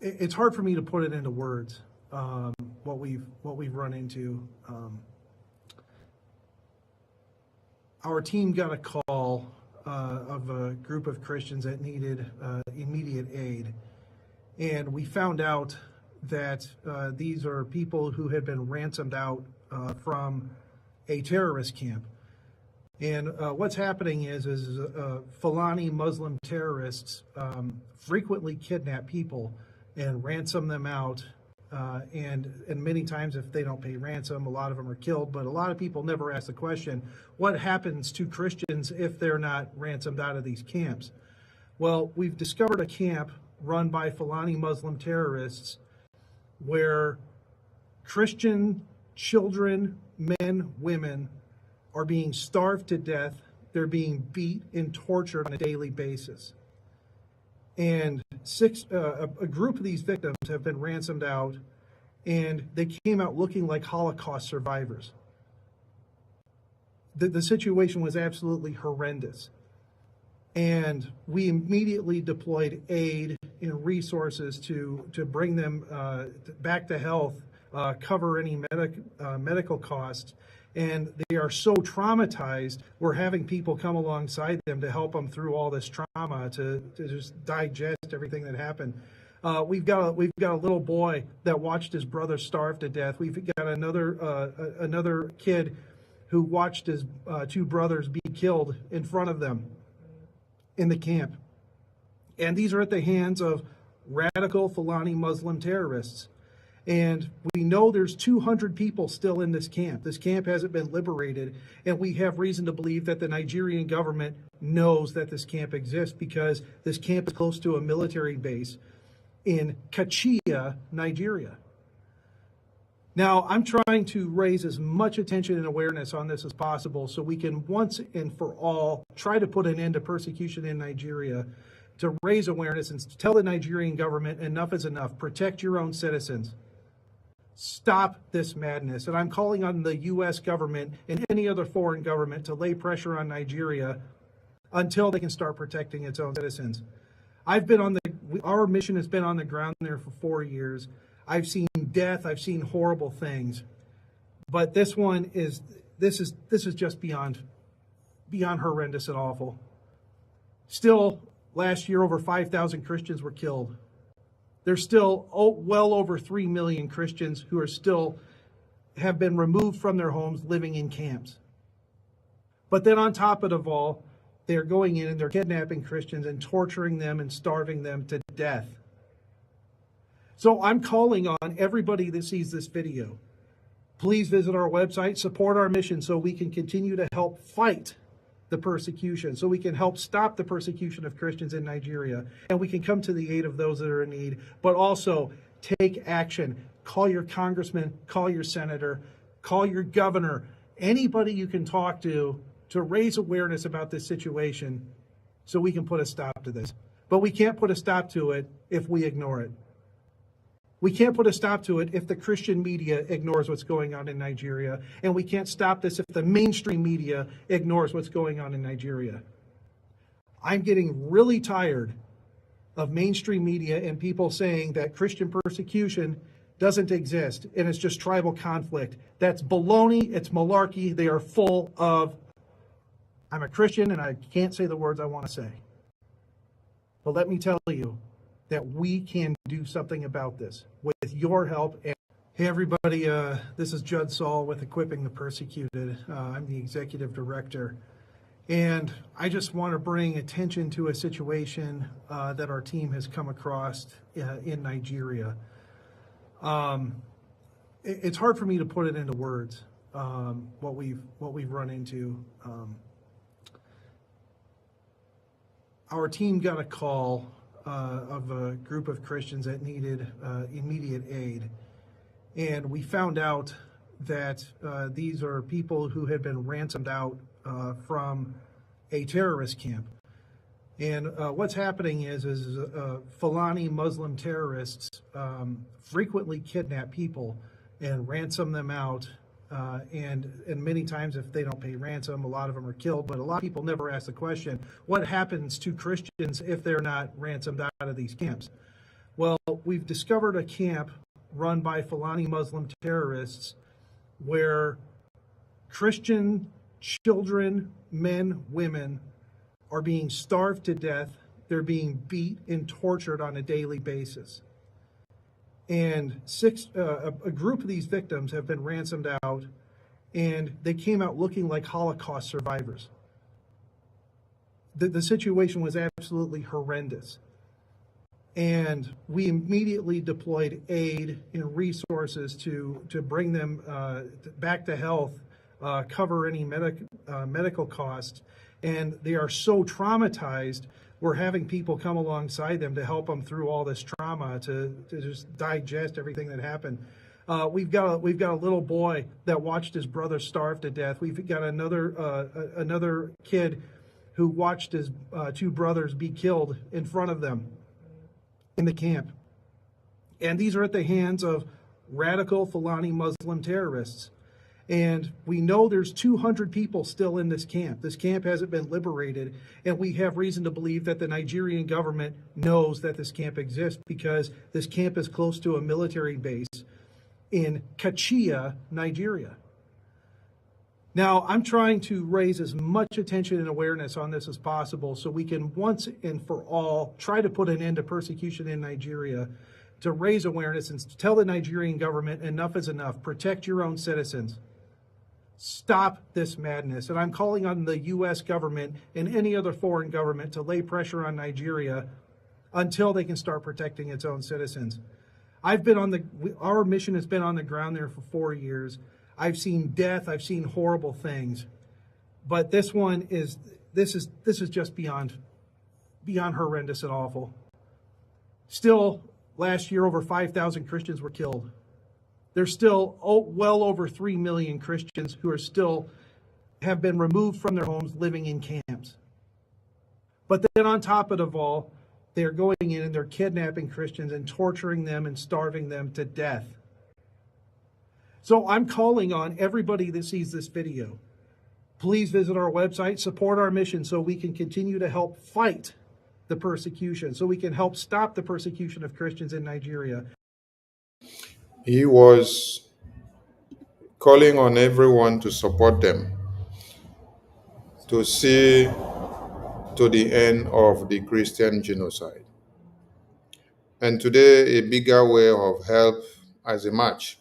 It's hard for me to put it into words, what we've run into. Our team got a call of a group of Christians that needed immediate aid. And we found out that these are people who had been ransomed out from a terrorist camp. And what's happening is Fulani Muslim terrorists frequently kidnap people and ransom them out. And many times if they don't pay ransom, a lot of them are killed. But a lot of people never ask the question, what happens to Christians if they're not ransomed out of these camps? Well, we've discovered a camp run by Fulani Muslim terrorists where Christian children, men, women are being starved to death. They're being beat and tortured on a daily basis. And a group of these victims have been ransomed out, and they came out looking like Holocaust survivors. The situation was absolutely horrendous. And we immediately deployed aid and resources to bring them back to health, cover any medical costs. And they are so traumatized, we're having people come alongside them to help them through all this trauma, to just digest everything that happened. We've got a little boy that watched his brother starve to death. We've got another kid who watched his two brothers be killed in front of them in the camp. And these are at the hands of radical Fulani Muslim terrorists. And we know there's 200 people still in this camp. This camp hasn't been liberated, and we have reason to believe that the Nigerian government knows that this camp exists because this camp is close to a military base in Kachia, Nigeria. Now, I'm trying to raise as much attention and awareness on this as possible so we can once and for all try to put an end to persecution in Nigeria, to raise awareness and tell the Nigerian government enough is enough. Protect your own citizens. Stop this madness. And I'm calling on the U.S. government and any other foreign government to lay pressure on Nigeria until they can start protecting its own citizens. Our mission has been on the ground there for 4 years. I've seen death. I've seen horrible things. But this is just beyond horrendous and awful. Still, last year, over 5,000 Christians were killed. There's still well over 3 million Christians who have been removed from their homes, living in camps. But then on top of it all, they're going in and they're kidnapping Christians and torturing them and starving them to death. So I'm calling on everybody that sees this video. Please visit our website, support our mission so we can continue to help fight the persecution, so we can help stop the persecution of Christians in Nigeria, and we can come to the aid of those that are in need, but also take action. Call your congressman, call your senator, call your governor, anybody you can talk to raise awareness about this situation so we can put a stop to this. But we can't put a stop to it if we ignore it. We can't put a stop to it if the Christian media ignores what's going on in Nigeria, and we can't stop this if the mainstream media ignores what's going on in Nigeria. I'm getting really tired of mainstream media and people saying that Christian persecution doesn't exist and it's just tribal conflict. That's baloney, it's malarkey. They are full of, I'm a Christian and I can't say the words I want to say. But let me tell you that we can do something about this with your help. Hey everybody, this is Judd Saul with Equipping the Persecuted. I'm the executive director. And I just want to bring attention to a situation that our team has come across in Nigeria. It's hard for me to put it into words, what we've run into. Our team got a call of a group of Christians that needed immediate aid. And we found out that these are people who had been ransomed out from a terrorist camp. And what's happening is Fulani Muslim terrorists frequently kidnap people and ransom them out. And many times if they don't pay ransom, a lot of them are killed. But a lot of people never ask the question, what happens to Christians if they're not ransomed out of these camps? Well, we've discovered a camp run by Fulani Muslim terrorists where Christian children, men, women are being starved to death. They're being beat and tortured on a daily basis. And a group of these victims have been ransomed out, and they came out looking like Holocaust survivors. The situation was absolutely horrendous. And we immediately deployed aid and resources to bring them back to health, cover any medical costs. And they are so traumatized, we're having people come alongside them to help them through all this trauma, to just digest everything that happened. We've got a little boy that watched his brother starve to death. We've got another kid who watched his two brothers be killed in front of them in the camp. And these are at the hands of radical Fulani Muslim terrorists. And we know there's 200 people still in this camp. This camp hasn't been liberated, and we have reason to believe that the Nigerian government knows that this camp exists because this camp is close to a military base in Kachia, Nigeria. Now, I'm trying to raise as much attention and awareness on this as possible so we can once and for all try to put an end to persecution in Nigeria, to raise awareness and to tell the Nigerian government enough is enough. Protect your own citizens. Stop this madness. And I'm calling on the U.S. government and any other foreign government to lay pressure on Nigeria until they can start protecting its own citizens. Our mission has been on the ground there for 4 years. I've seen death. I've seen horrible things. But this is just beyond horrendous and awful. Still, last year, over 5,000 Christians were killed. There's still well over 3 million Christians who have been removed from their homes living in camps. But then on top of it all, they're going in and they're kidnapping Christians and torturing them and starving them to death. So I'm calling on everybody that sees this video. Please visit our website, support our mission so we can continue to help fight the persecution, so we can help stop the persecution of Christians in Nigeria. He was calling on everyone to support them, to see to the end of the Christian genocide. And today, a bigger way of help as a match.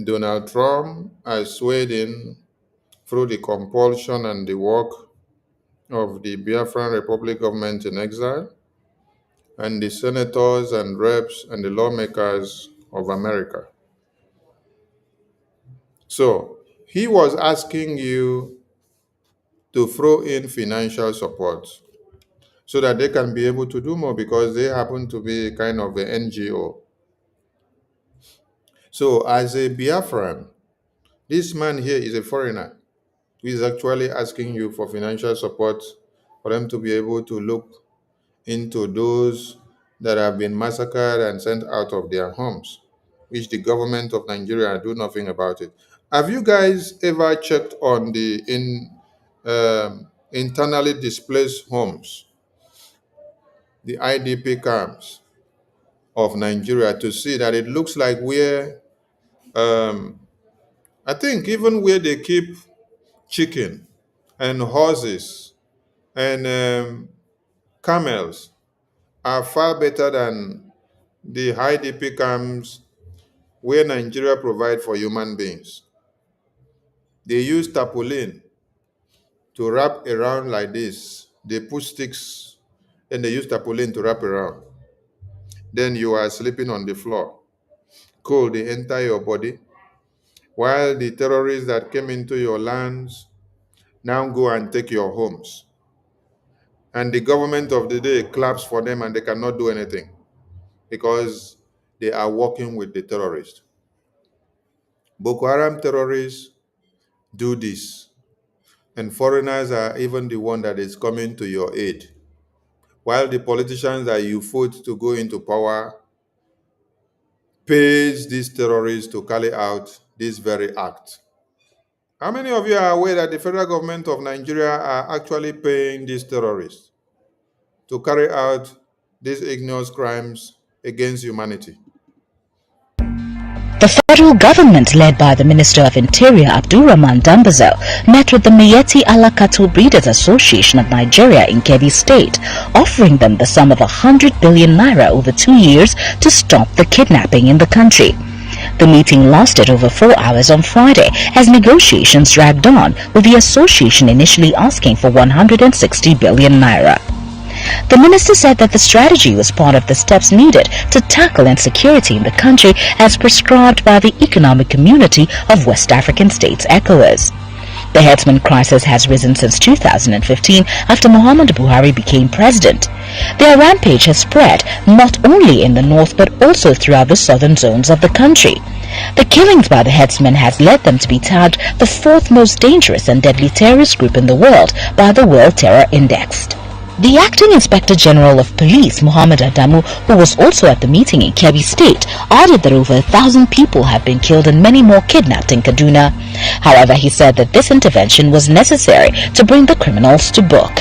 Donald Trump has swayed in through the compulsion and the work of the Biafran Republic government in exile and the senators and reps and the lawmakers of America. So he was asking you to throw in financial support so that they can be able to do more because they happen to be kind of an NGO. So as a Biafran, this man here is a foreigner who is actually asking you for financial support for them to be able to look into those that have been massacred and sent out of their homes, which the government of Nigeria do nothing about it. Have you guys ever checked on the internally displaced homes, the IDP camps of Nigeria, to see that it looks like I think even where they keep chicken and horses and camels are far better than the IDP camps where Nigeria provide for human beings. They use tarpaulin to wrap around like this. They put sticks and they use tarpaulin to wrap around. Then you are sleeping on the floor. Cold, they enter your body. While the terrorists that came into your lands now go and take your homes. And the government of the day claps for them and they cannot do anything because they are working with the terrorists. Boko Haram terrorists do this, and foreigners are even the one that is coming to your aid, while the politicians that you fought to go into power pays these terrorists to carry out this very act. How many of you are aware that the federal government of Nigeria are actually paying these terrorists to carry out these ignominious crimes against humanity? The federal government, led by the Minister of Interior Abdulrahman Dambazo, met with the Miyetti Allah Cattle Breeders Association of Nigeria in Kebbi State, offering them the sum of 100 billion naira over 2 years to stop the kidnapping in the country. The meeting lasted over 4 hours on Friday as negotiations dragged on, with the association initially asking for 160 billion naira. The minister said that the strategy was part of the steps needed to tackle insecurity in the country as prescribed by the Economic Community of West African States, ECOWAS. The herdsman crisis has risen since 2015 after Muhammad Buhari became president. Their rampage has spread not only in the north but also throughout the southern zones of the country. The killings by the herdsmen has led them to be tagged the fourth most dangerous and deadly terrorist group in the world by the World Terror Index. The acting Inspector General of Police, Muhammad Adamu, who was also at the meeting in Kebbi State, added that over 1,000 people have been killed and many more kidnapped in Kaduna. However, he said that this intervention was necessary to bring the criminals to book.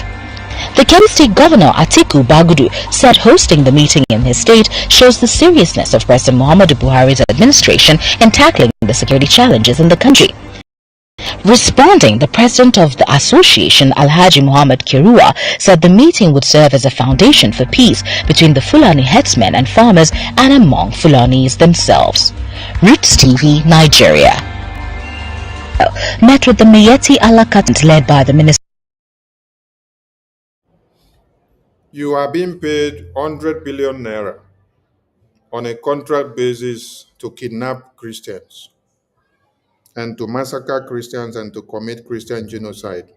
The Kebbi State Governor Atiku Bagudu said hosting the meeting in his state shows the seriousness of President Muhammadu Buhari's administration in tackling the security challenges in the country. Responding, the president of the association, Alhaji Muhammad Kirua, said the meeting would serve as a foundation for peace between the Fulani herdsmen and farmers and among Fulanis themselves. Roots TV, Nigeria. Met with the Miyetti Allah Cattle led by the minister. You are being paid 100 billion naira on a contract basis to kidnap Christians and to massacre Christians and to commit Christian genocide.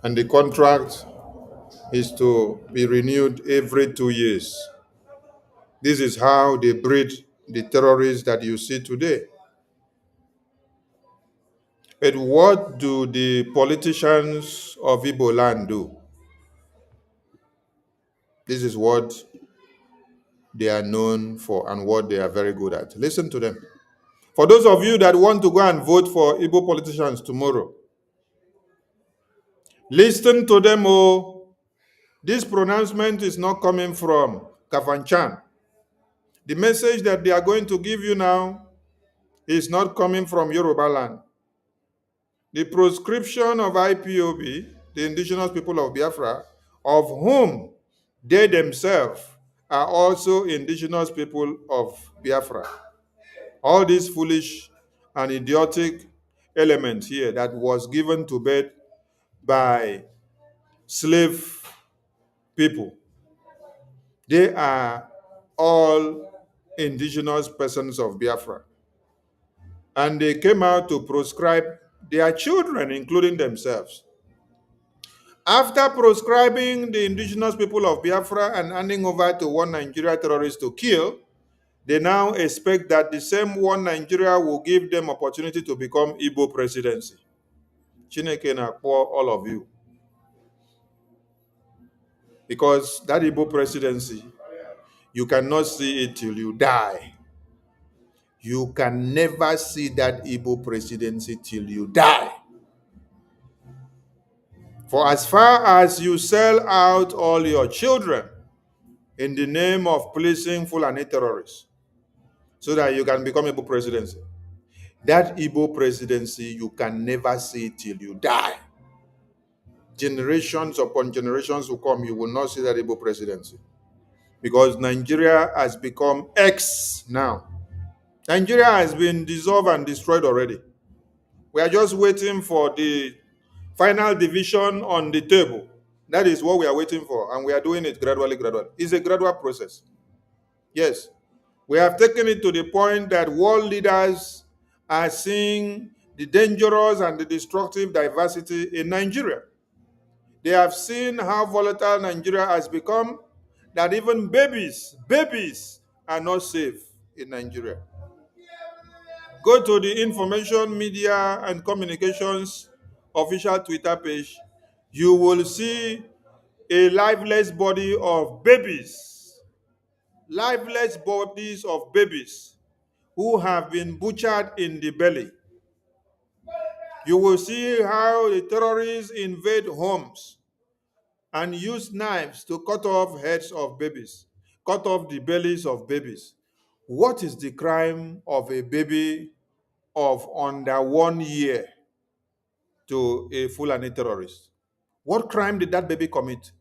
And the contract is to be renewed every 2 years. This is how they breed the terrorists that you see today. And what do the politicians of Igbo land do? This is what they are known for and what they are very good at. Listen to them. For those of you that want to go and vote for Igbo politicians tomorrow, listen to them. Oh, this pronouncement is not coming from Kafanchan. The message that they are going to give you now is not coming from Yoruba land. The proscription of IPOB, the indigenous people of Biafra, of whom they themselves are also indigenous people of Biafra. All these foolish and idiotic elements here that was given to bed by slave people, they are all indigenous persons of Biafra. And they came out to proscribe their children, including themselves. After proscribing the indigenous people of Biafra and handing over to one Nigeria terrorist to kill, they now expect that the same one Nigeria will give them opportunity to become Igbo presidency. Chineke na kpo all of you. Because that Igbo presidency, you cannot see it till you die. You can never see that Igbo presidency till you die. For as far as you sell out all your children in the name of pleasing Fulani terrorists so that you can become Igbo presidency, that Igbo presidency you can never see till you die. Generations upon generations will come, you will not see that Igbo presidency. Because Nigeria has become X now. Nigeria has been dissolved and destroyed already. We are just waiting for the final division on the table. That is what we are waiting for, and we are doing it gradually. It's a gradual process. Yes, we have taken it to the point that world leaders are seeing the dangerous and the destructive diversity in Nigeria. They have seen how volatile Nigeria has become, that even babies are not safe in Nigeria. Go to the Information Media and Communications official Twitter page. You will see a lifeless body of babies, lifeless bodies of babies who have been butchered in the belly. You will see how the terrorists invade homes and use knives to cut off heads of babies, cut off the bellies of babies. What is the crime of a baby of under 1 year to a Fulani terrorist? What crime did that baby commit?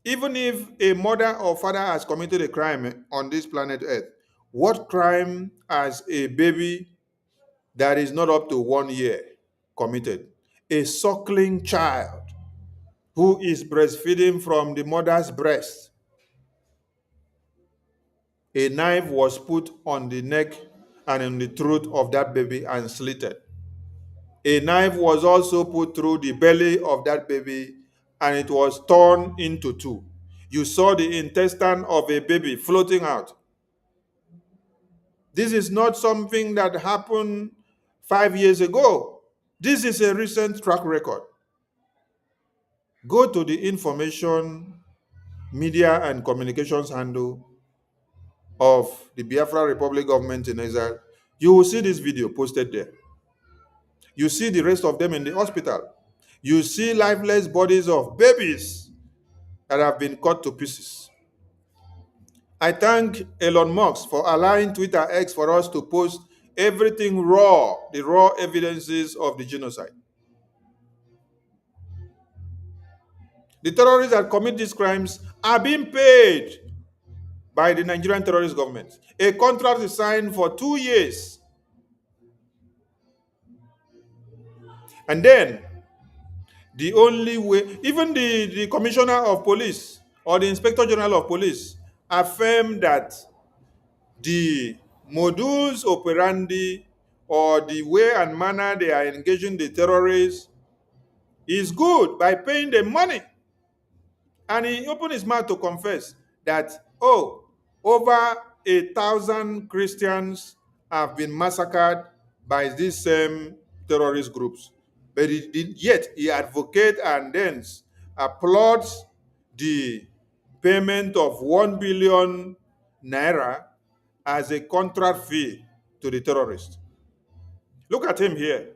Even if a mother or father has committed a crime on this planet Earth, what crime has a baby that is not up to 1 year committed? A suckling child who is breastfeeding from the mother's breast. A knife was put on the neck and in the throat of that baby and slitted. A knife was also put through the belly of that baby and it was torn into two. You saw the intestine of a baby floating out. This is not something that happened 5 years ago. This is a recent track record. Go to the Information Media and Communications handle of the Biafra Republic government in Exile. You will see this video posted there. You see the rest of them in the hospital. You see lifeless bodies of babies that have been cut to pieces. I thank Elon Musk for allowing Twitter X for us to post everything raw, the raw evidences of the genocide. The terrorists that commit these crimes are being paid by the Nigerian terrorist government. A contract is signed for 2 years. And then, the only way, even the commissioner of police or the inspector general of police affirmed that the modus operandi or the way and manner they are engaging the terrorists is good by paying them money. And he opened his mouth to confess that, oh, over 1,000 Christians have been massacred by these same terrorist groups. But yet he advocates and then applauds the payment of 1 billion naira as a contract fee to the terrorists. Look at him here.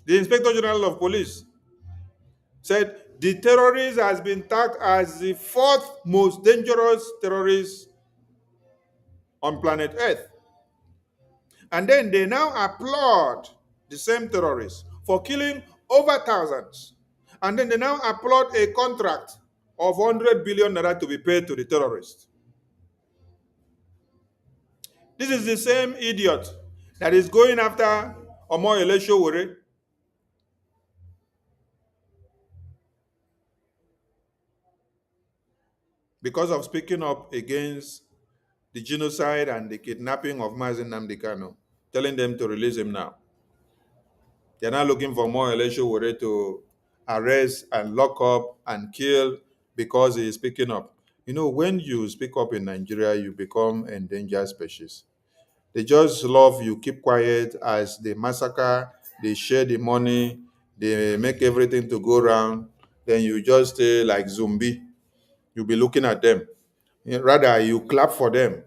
The Inspector General of Police said the terrorist has been tagged as the 4th most dangerous terrorist on planet Earth. And then they now applaud the same terrorists for killing over thousands. And then they now applaud a contract of 100 billion naira to be paid to the terrorists. This is the same idiot that is going after Omoyele Sowore because of speaking up against the genocide and the kidnapping of Mazi Nnamdi Kanu, telling them to release him now. They're now looking for Omoyele Sowore to arrest and lock up and kill because he is speaking up. You know, when you speak up in Nigeria, you become endangered species. They just love you, keep quiet as they massacre, they share the money, they make everything to go round. Then you just stay like zombie. You'll be looking at them. Rather, you clap for them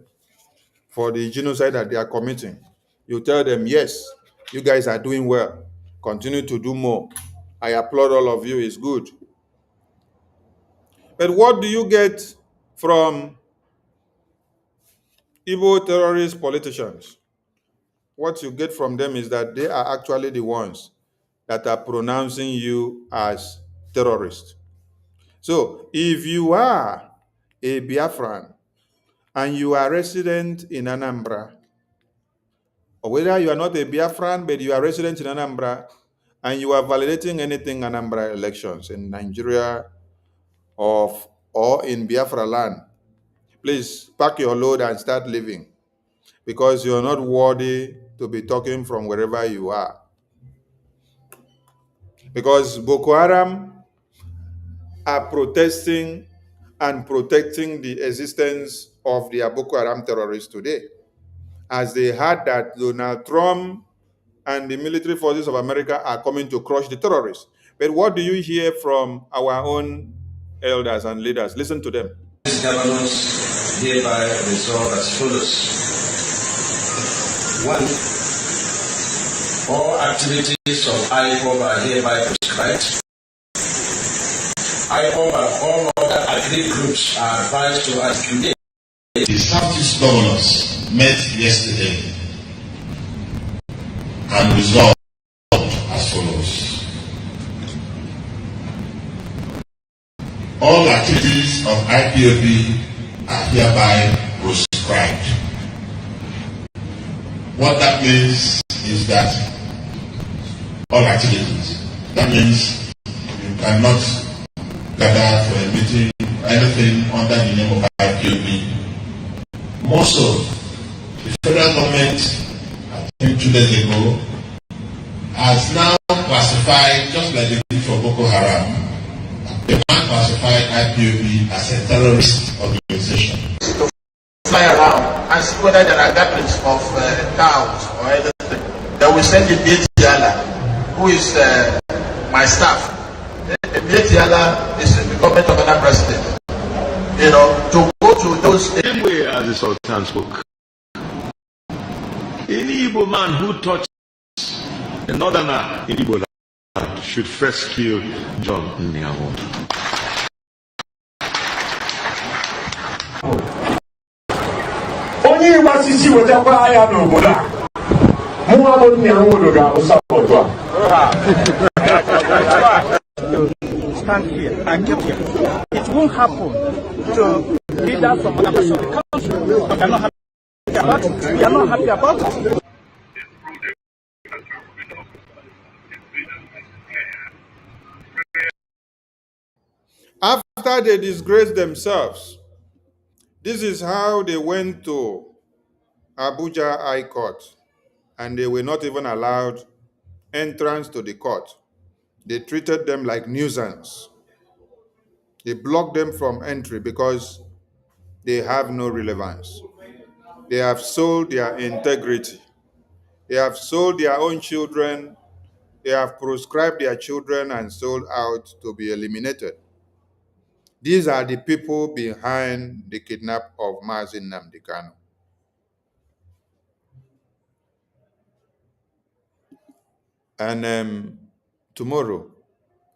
for the genocide that they are committing. You tell them, yes, you guys are doing well. Continue to do more. I applaud all of you. It's good. But what do you get from Igbo terrorist politicians? What you get from them is that they are actually the ones that are pronouncing you as terrorists. So if you are a Biafran and you are resident in Anambra, or whether you are not a Biafran but you are resident in Anambra and you are validating anything Anambra elections in Nigeria or in Biafra land, please pack your load and start living, because you're not worthy to be talking from wherever you are. Because Boko Haram are protesting and protecting the existence of the Boko Haram terrorists today. as they heard that Donald Trump and the military forces of America are coming to crush the terrorists. But what do you hear from our own elders and leaders? Listen to them. These governors hereby resolve as follows. 1. All activities of IPOB are hereby prescribed. IPOB and all other agreed groups are advised to articulate. The Southeast governors met yesterday and resolved as follows. All activities of IPOB are hereby proscribed. What that means is that all activities, that means you cannot gather for a meeting or anything under the name of IPOB. More so, the federal government, I think 2 days ago, has now classified, just like they did for Boko Haram, they now classified IPOB as a terrorist organization. To fly around and see whether there are gatherings of cows or anything. Then we send the Bdf, who is my staff. The Bdf is the government of another president. You know, to go to those. Same way as the Sultan spoke. Any Igbo man who touches a northerner in Igbo land should first kill John Nyawo. Onye wasisi wetakwa ya n'obodo a. Mụ abụ Nyawo ga-support a. Stand here and keep here. It won't happen to leaders from other parts of the country. We are not happy about it. We are not happy about it. After they disgraced themselves, this is how they went to Abuja High Court, and they were not even allowed entrance to the court. They treated them like nuisance. They blocked them from entry because they have no relevance. They have sold their integrity. They have sold their own children. They have proscribed their children and sold out to be eliminated. These are the people behind the kidnap of Mazi Nnamdi Kanu. And tomorrow,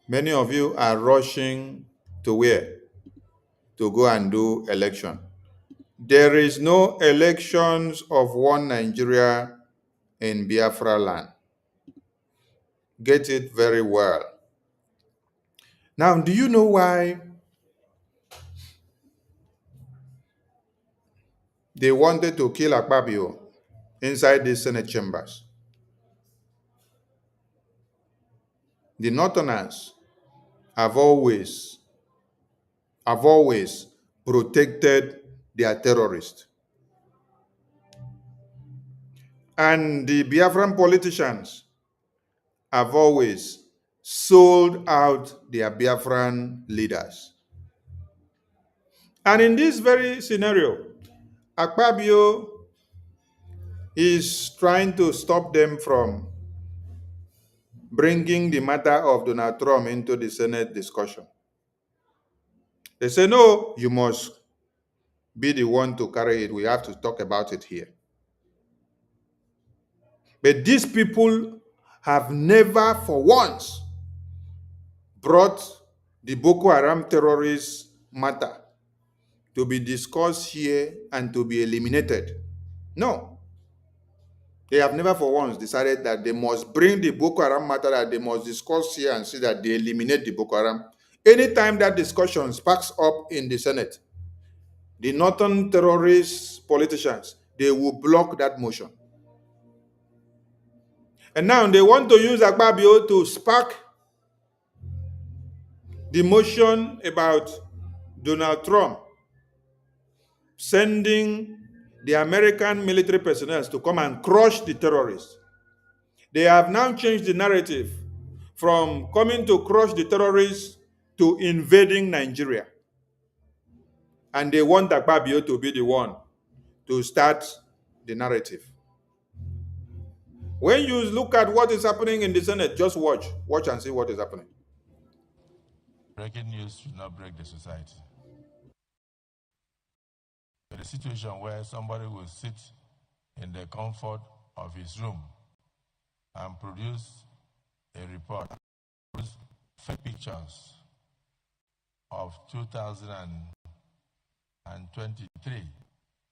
many of you are rushing to where? To go and do election. There is no elections of one Nigeria in Biafra land. Get it very well. Now, do you know why they wanted to kill Akpabio inside the Senate chambers? The Northerners have always protected their terrorists. And the Biafran politicians have always sold out their Biafran leaders. And in this very scenario, Akpabio is trying to stop them from bringing the matter of Donald Trump into the Senate discussion. They say, no, you must be the one to carry it. We have to talk about it here. But these people have never for once brought the Boko Haram terrorist matter to be discussed here and to be eliminated. No. They have never for once decided that they must bring the Boko Haram matter, that they must discuss here and see that they eliminate the Boko Haram. Anytime that discussion sparks up in the Senate, the northern terrorist politicians, they will block that motion. And now they want to use Akpabio to spark the motion about Donald Trump sending the American military personnel to come and crush the terrorists. They have now changed the narrative from coming to crush the terrorists to invading Nigeria. And they want Akpabio to be the one to start the narrative. When you look at what is happening in the Senate, just watch and see what is happening. Breaking news should not break the society. But a situation where somebody will sit in the comfort of his room and produce a report, produce fake pictures of 2023,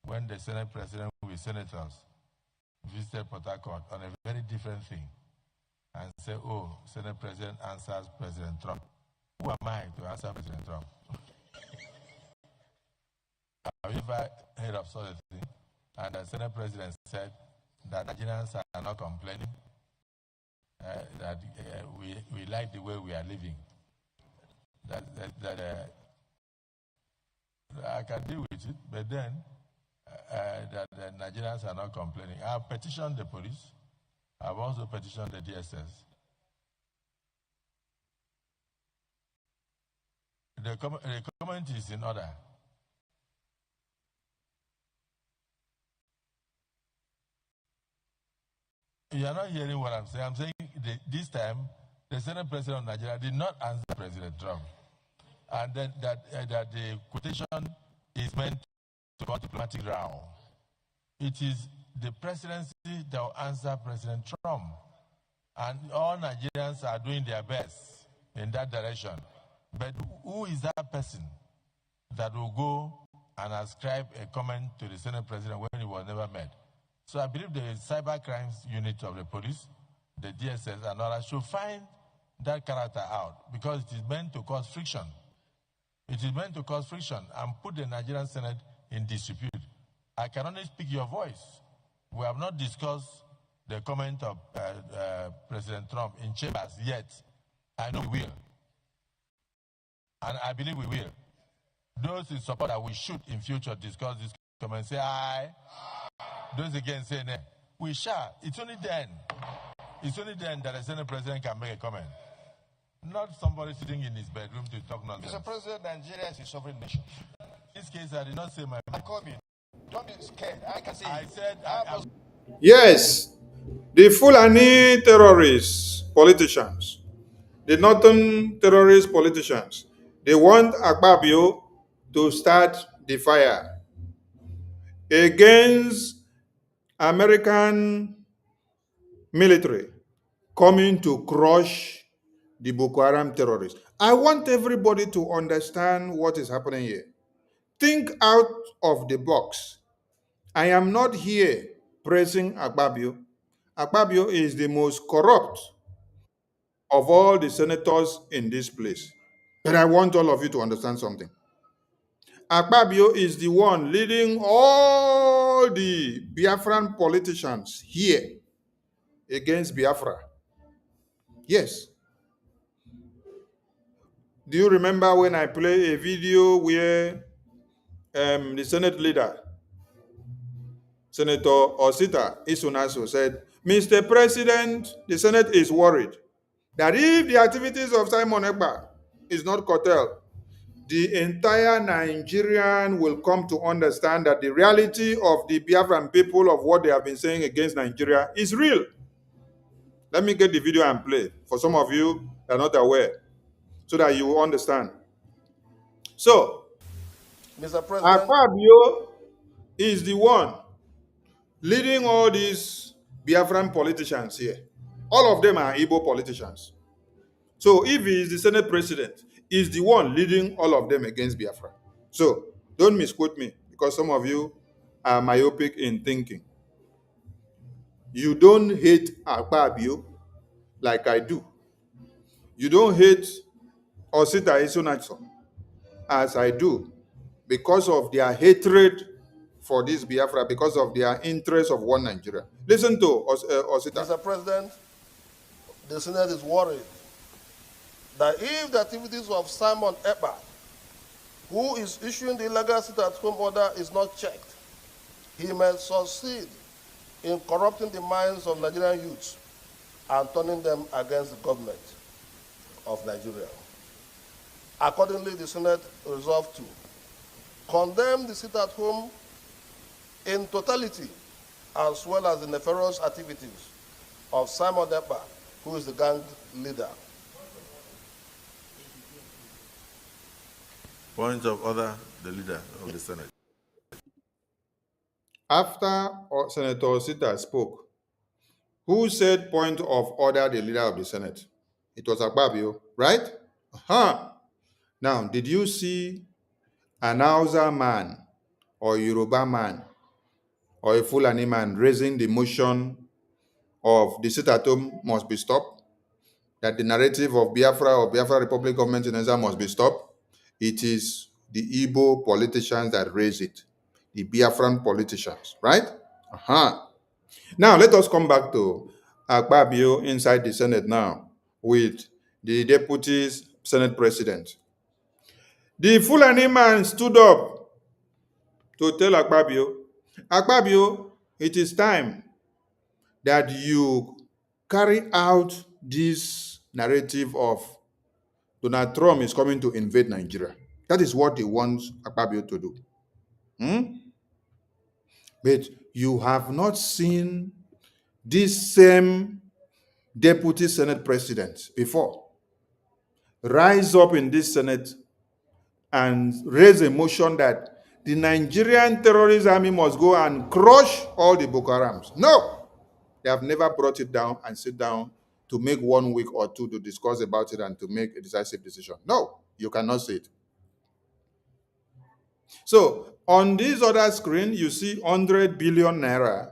when the Senate President with senators visited Port Harcourt on a very different thing, and say, oh, Senate President answers President Trump. Who am I to answer President Trump? Have you ever heard of such a thing? And the Senate President said that Nigerians are not complaining, that we like the way we are living. I can deal with it, but then that the Nigerians are not complaining. I have petitioned the police. I've also petitioned the DSS. The comment is in order. You are not hearing what I'm saying. I'm saying this time, the Senate President of Nigeria did not answer President Trump. And then that the quotation is meant to go diplomatic row. It is the presidency that will answer President Trump. And all Nigerians are doing their best in that direction. But who is that person that will go and ascribe a comment to the Senate President when he was never met? So I believe the cyber crimes unit of the police, the DSS and others should find that character out, because it is meant to cause friction. It is meant to cause friction and put the Nigerian Senate in disrepute. I can only speak your voice. We have not discussed the comment of President Trump in chambers yet. I know we will. And I believe we will. Those in support that we should in future discuss this comment, say aye. Those again say no. We shall. It's only then that the Senate President can make a comment. Not somebody sitting in his bedroom to talk nonsense. Mr. President, Nigeria is a sovereign nation. In this case, I did not say my mind. Don't be scared. I can say I said Yes, the Fulani terrorists, politicians, the northern terrorist politicians, they want Akpabio to start the fire against American military coming to crush the Boko Haram terrorists. I want everybody to understand what is happening here. Think out of the box. I am not here praising Akpabio. Akpabio is the most corrupt of all the senators in this place. But I want all of you to understand something. Akpabio is the one leading all the Biafran politicians here against Biafra. Yes. Do you remember when I played a video where the Senate leader, Senator Osita Isunaso, said, Mr. President, the Senate is worried that if the activities of Simon Ekpa is not curtailed, the entire Nigerian will come to understand that the reality of the Biafran people of what they have been saying against Nigeria is real. Let me get the video and play for some of you that are not aware, so that you will understand. So, Mr. President, Akpabio is the one leading all these Biafran politicians here. All of them are Igbo politicians. So if he is the Senate President, he's the one leading all of them against Biafra. So don't misquote me, because some of you are myopic in thinking. You don't hate Akpabio like I do. You don't hate Osita Isonacho as I do, because of their hatred for this Biafra, because of their interest of one Nigeria. Listen to Osita. Mr. President, the Senate is worried that if the activities of Simon Ekpa, who is issuing the illegal sit-at-home order, is not checked, he may succeed in corrupting the minds of Nigerian youths and turning them against the government of Nigeria. Accordingly, the Senate resolved to condemn the sit-at-home in totality as well as the nefarious activities of Simon Ekpa, who is the gang leader. Point of order, the leader of the Senate. After Senator Osita spoke, who said point of order, the leader of the Senate? It was Akpabio, right? Now, did you see an Hausa man or Yoruba man or a Fulani man raising the motion of the sit-at-home must be stopped? That the narrative of Biafra or Biafra Republic government in Nigeria must be stopped? It is the Igbo politicians that raise it, the Biafran politicians, right? Now, let us come back to Akpabio inside the Senate now with the deputy Senate president. The Fulani man stood up to tell Akpabio, it is time that you carry out this narrative of Donald Trump is coming to invade Nigeria. That is what he wants Akpabio to do. But you have not seen this same deputy Senate president before rise up in this Senate and raise a motion that the Nigerian terrorist army must go and crush all the Boko Harams. No, they have never brought it down and sit down to make 1 week or two to discuss about it and to make a decisive decision. No, you cannot say it. So on this other screen, you see 100 billion naira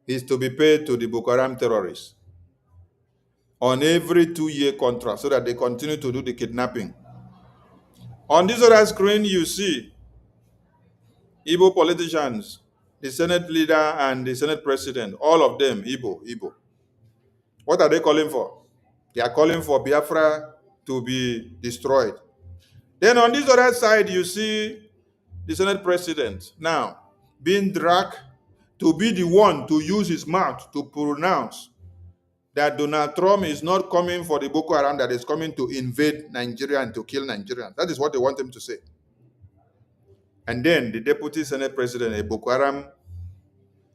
is to be paid to the Boko Haram terrorists on every 2-year contract so that they continue to do the kidnapping. On this other screen, you see Igbo politicians, the Senate leader and the Senate president, all of them Igbo. What are they calling for? They are calling for Biafra to be destroyed. Then on this other side, you see the Senate president now being dragged to be the one to use his mouth to pronounce that Donald Trump is not coming for the Boko Haram, that is coming to invade Nigeria and to kill Nigerians. That is what they want him to say. And then the deputy Senate president, a Boko Haram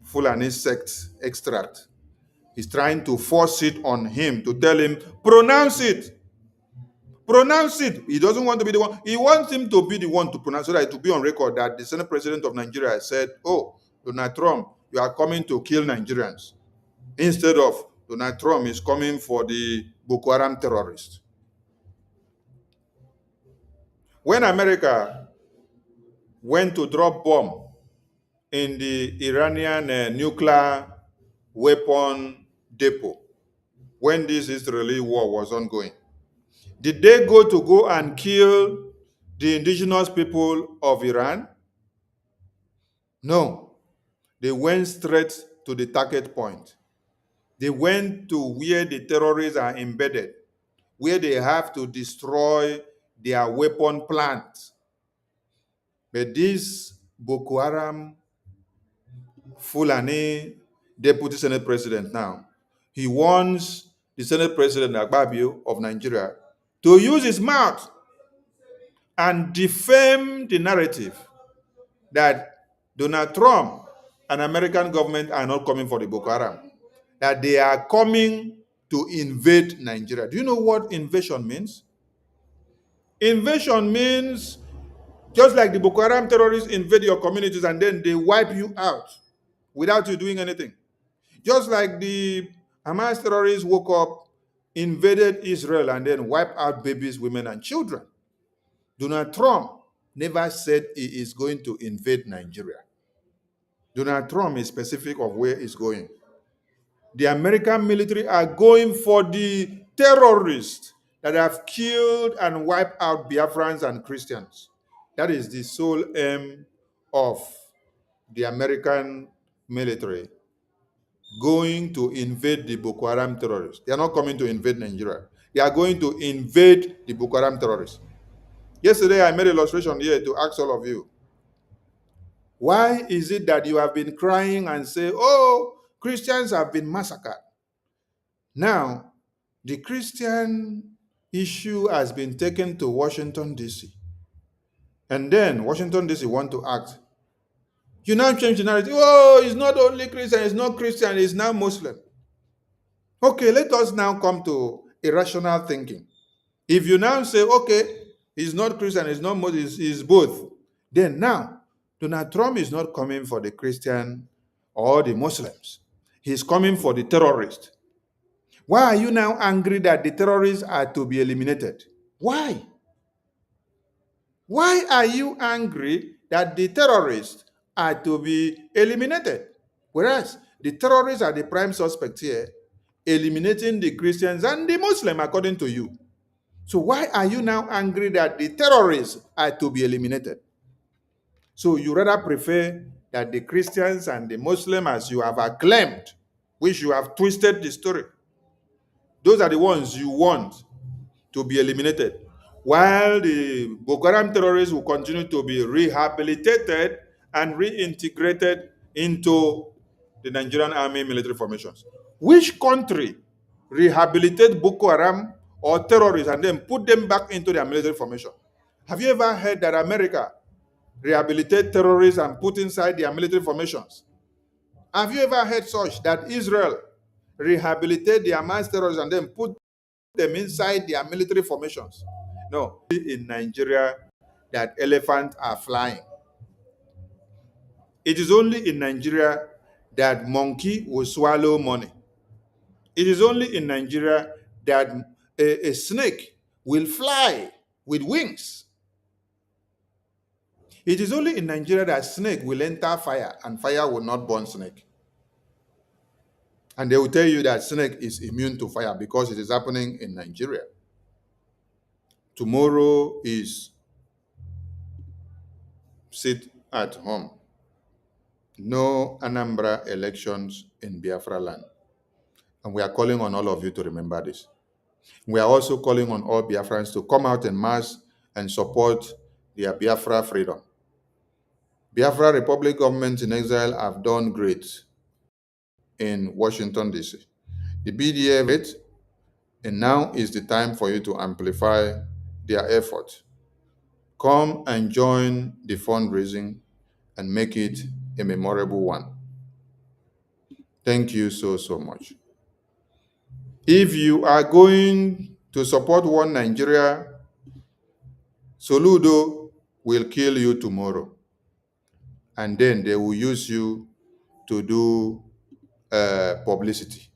Fulani sect extract, is trying to force it on him, to tell him, pronounce it. Pronounce it. He doesn't want to be the one. He wants him to be the one to pronounce it, so that it will be on record that the Senate president of Nigeria said, oh, Donald Trump, you are coming to kill Nigerians. Instead of Donald Trump is coming for the Boko Haram terrorists. When America went to drop bomb in the Iranian nuclear weapon depot, when this Israeli war was ongoing, did they go and kill the indigenous people of Iran? No. They went straight to the target point. They went to where the terrorists are embedded, where they have to destroy their weapon plant. But this Boko Haram Fulani deputy Senate president now, he wants the Senate president Akpabio of Nigeria to use his mouth and defame the narrative that Donald Trump and American government are not coming for the Boko Haram, that they are coming to invade Nigeria. Do you know what invasion means? Invasion means just like the Boko Haram terrorists invade your communities and then they wipe you out without you doing anything. Just like the Hamas terrorists woke up, invaded Israel, and then wiped out babies, women, and children. Donald Trump never said he is going to invade Nigeria. Donald Trump is specific of where he's going. The American military are going for the terrorists that have killed and wiped out Biafrans and Christians. That is the sole aim of the American military, going to invade the Boko Haram terrorists. They are not coming to invade Nigeria. They are going to invade the Boko Haram terrorists. Yesterday, I made an illustration here to ask all of you, why is it that you have been crying and say, oh, Christians have been massacred? Now, the Christian issue has been taken to Washington, D.C. And then Washington, D.C. want to act You now change the narrative. Oh, it's not only Christian, it's not Christian, it's now Muslim. Okay, let us now come to irrational thinking. If you now say, okay, he's not Christian, he's not Muslim, he's both, then now Donald Trump is not coming for the Christian or the Muslims. He's coming for the terrorists. Why are you now angry that the terrorists are to be eliminated? Why? Why are you angry that the terrorists are to be eliminated? Whereas the terrorists are the prime suspect here, eliminating the Christians and the Muslim, according to you. So why are you now angry that the terrorists are to be eliminated? So you rather prefer that the Christians and the Muslim, as you have acclaimed, which you have twisted the story, those are the ones you want to be eliminated, while the Boko Haram terrorists will continue to be rehabilitated and reintegrated into the Nigerian army military formations. Which country rehabilitate Boko Haram or terrorists and then put them back into their military formation? Have you ever heard that America rehabilitate terrorists and put inside their military formations? Have you ever heard such that Israel rehabilitate the Hamas terrorists and then put them inside their military formations? No. In Nigeria, that elephants are flying. It is only in Nigeria that monkey will swallow money. It is only in Nigeria that a snake will fly with wings. It is only in Nigeria that snake will enter fire and fire will not burn snake. And they will tell you that snake is immune to fire because it is happening in Nigeria. Tomorrow is sit at home. No Anambra elections in Biafra land. And we are calling on all of you to remember this. We are also calling on all Biafrans to come out en masse and support their Biafra freedom. Biafra Republic governments in exile have done great in Washington, D.C. The BDF it, and now is the time for you to amplify their effort. Come and join the fundraising and make it a memorable one. Thank you so much. If you are going to support One Nigeria, Soludo will kill you tomorrow. And then they will use you to do publicity.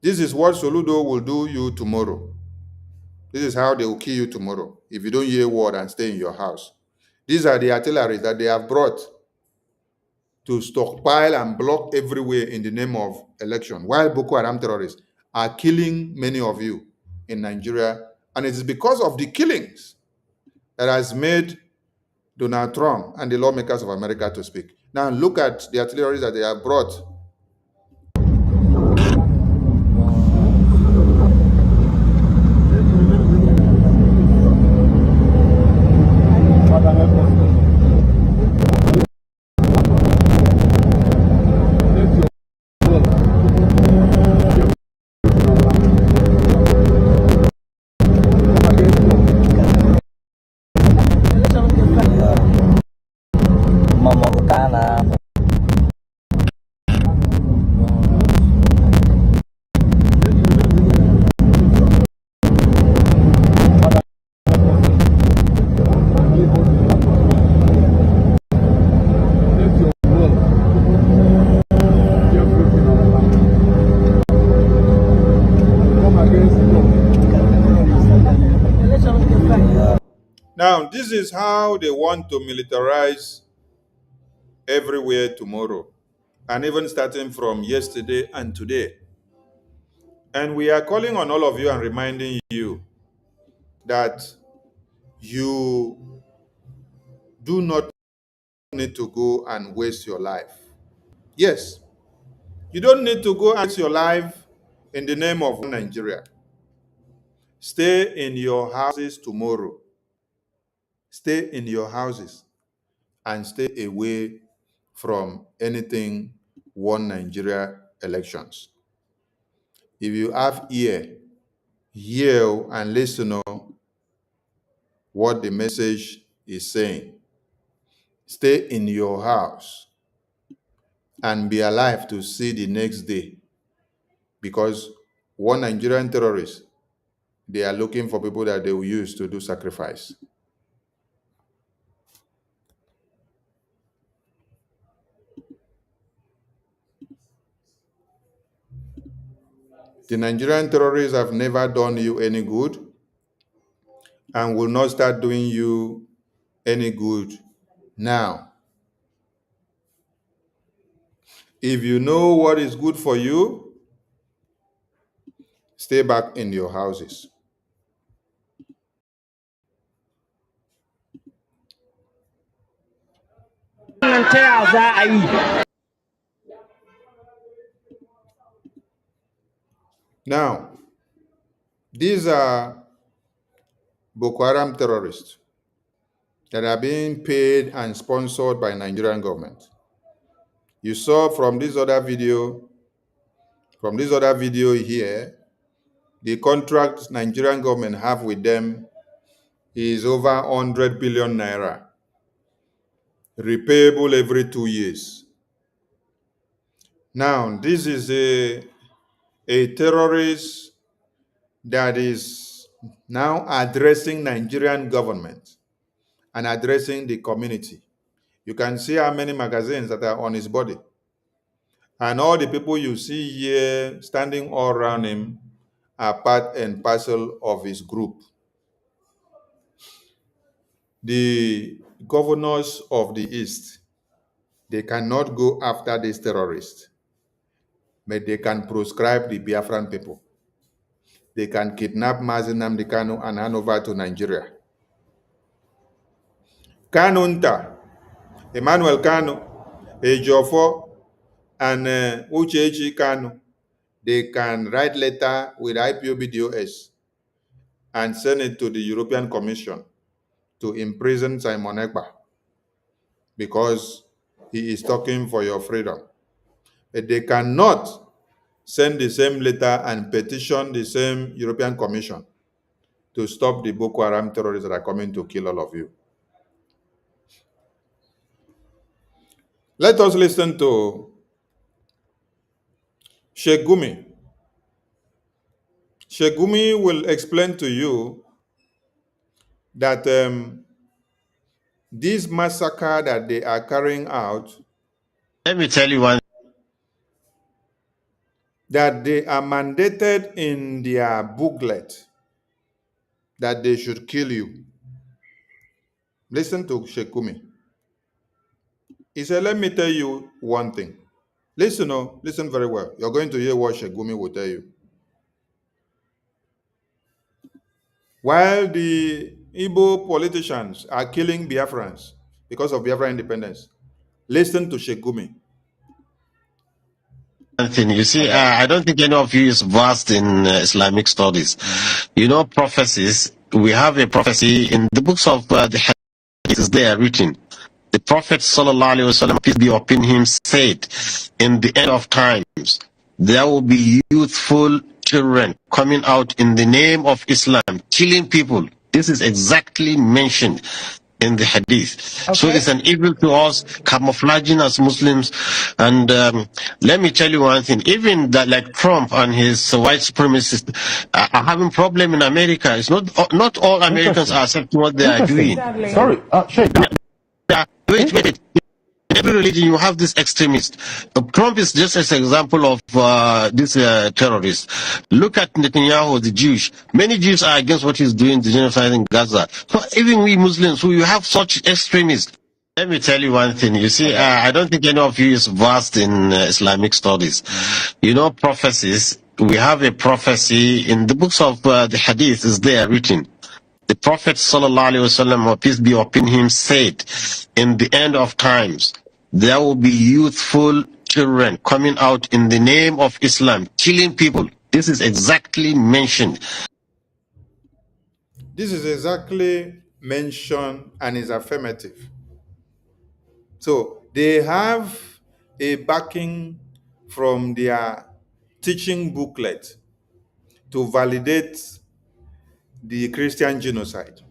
This is what Soludo will do you tomorrow. This is how they will kill you tomorrow if you don't hear word and stay in your house. These are the artillery that they have brought to stockpile and block everywhere in the name of election, while Boko Haram terrorists are killing many of you in Nigeria. And it is because of the killings that has made Donald Trump and the lawmakers of America to speak. Now look at the artillery that they have brought. Now, this is how they want to militarize everywhere tomorrow, and even starting from yesterday and today. And we are calling on all of you and reminding you that you do not need to go and waste your life. Yes, you don't need to go and waste your life in the name of Nigeria. Stay in your houses tomorrow. Stay in your houses and stay away from anything One Nigeria elections. If you have ear, hear and listen to what the message is saying. stay in your house and be alive to see the next day, because one Nigerian terrorist, they are looking for people that they will use to do sacrifice. The Nigerian terrorists have never done you any good and will not start doing you any good now. If you know what is good for you, stay back in your houses. Now, these are Boko Haram terrorists that are being paid and sponsored by Nigerian government. You saw from this other video here, the contract Nigerian government have with them is over 100 billion naira, repayable every 2 years. Now, this is a terrorist that is now addressing Nigerian government and addressing the community. You can see how many magazines that are on his body. And all the people you see here standing all around him are part and parcel of his group. The governors of the East, they cannot go after these terrorists, but they can proscribe the Biafran people. They can kidnap Mazi Nnamdi Kanu and hand over to Nigeria. Kanunta, Emmanuel Kanu, Ejiofor, and Uchechi Kanu, they can write letter with IPOBDOS and send it to the European Commission to imprison Simon Ekpa because he is talking for your freedom. But they cannot send the same letter and petition the same European Commission to stop the Boko Haram terrorists that are coming to kill all of you. Let us listen to Sheikh Gumi. Sheikh Gumi will explain to you that this massacre that they are carrying out, let me tell you one, that they are mandated in their booklet that they should kill you. Listen to Sheikh Gumi. He said, let me tell you one thing. Listen, listen very well. You're going to hear what Sheikh Gumi will tell you. While the Igbo politicians are killing Biafrans because of Biafra independence, listen to Sheikh Gumi. You see, I don't think any of you is versed in Islamic studies. You know, prophecies. We have a prophecy in the books of the Hadith. Is there written? The Prophet ﷺ, peace be upon him, said, in the end of times, there will be youthful children coming out in the name of Islam, killing people. This is exactly mentioned in the Hadith. Okay. So it's an evil to us, camouflaging as Muslims. And let me tell you one thing, even that like Trump and his white supremacists are having problem in America. It's not all Americans are accepting what they are doing. Sorry, Sheikh. Wait. Every religion you have this extremist. Trump is just an example of this terrorist. Look at Netanyahu, the Jewish. Many Jews are against what he's doing, the genocide in Gaza. So even we Muslims, who you have such extremists. Let me tell you one thing. You see, I don't think any of you is versed in Islamic studies. You know, prophecies. We have a prophecy in the books of the Hadith. Is there written? The Prophet ﷺ, peace be upon him, said, in the end of times, there will be youthful children coming out in the name of Islam, killing people. This is exactly mentioned. This is exactly mentioned and is affirmative. So they have a backing from their teaching booklet to validate the Christian genocide.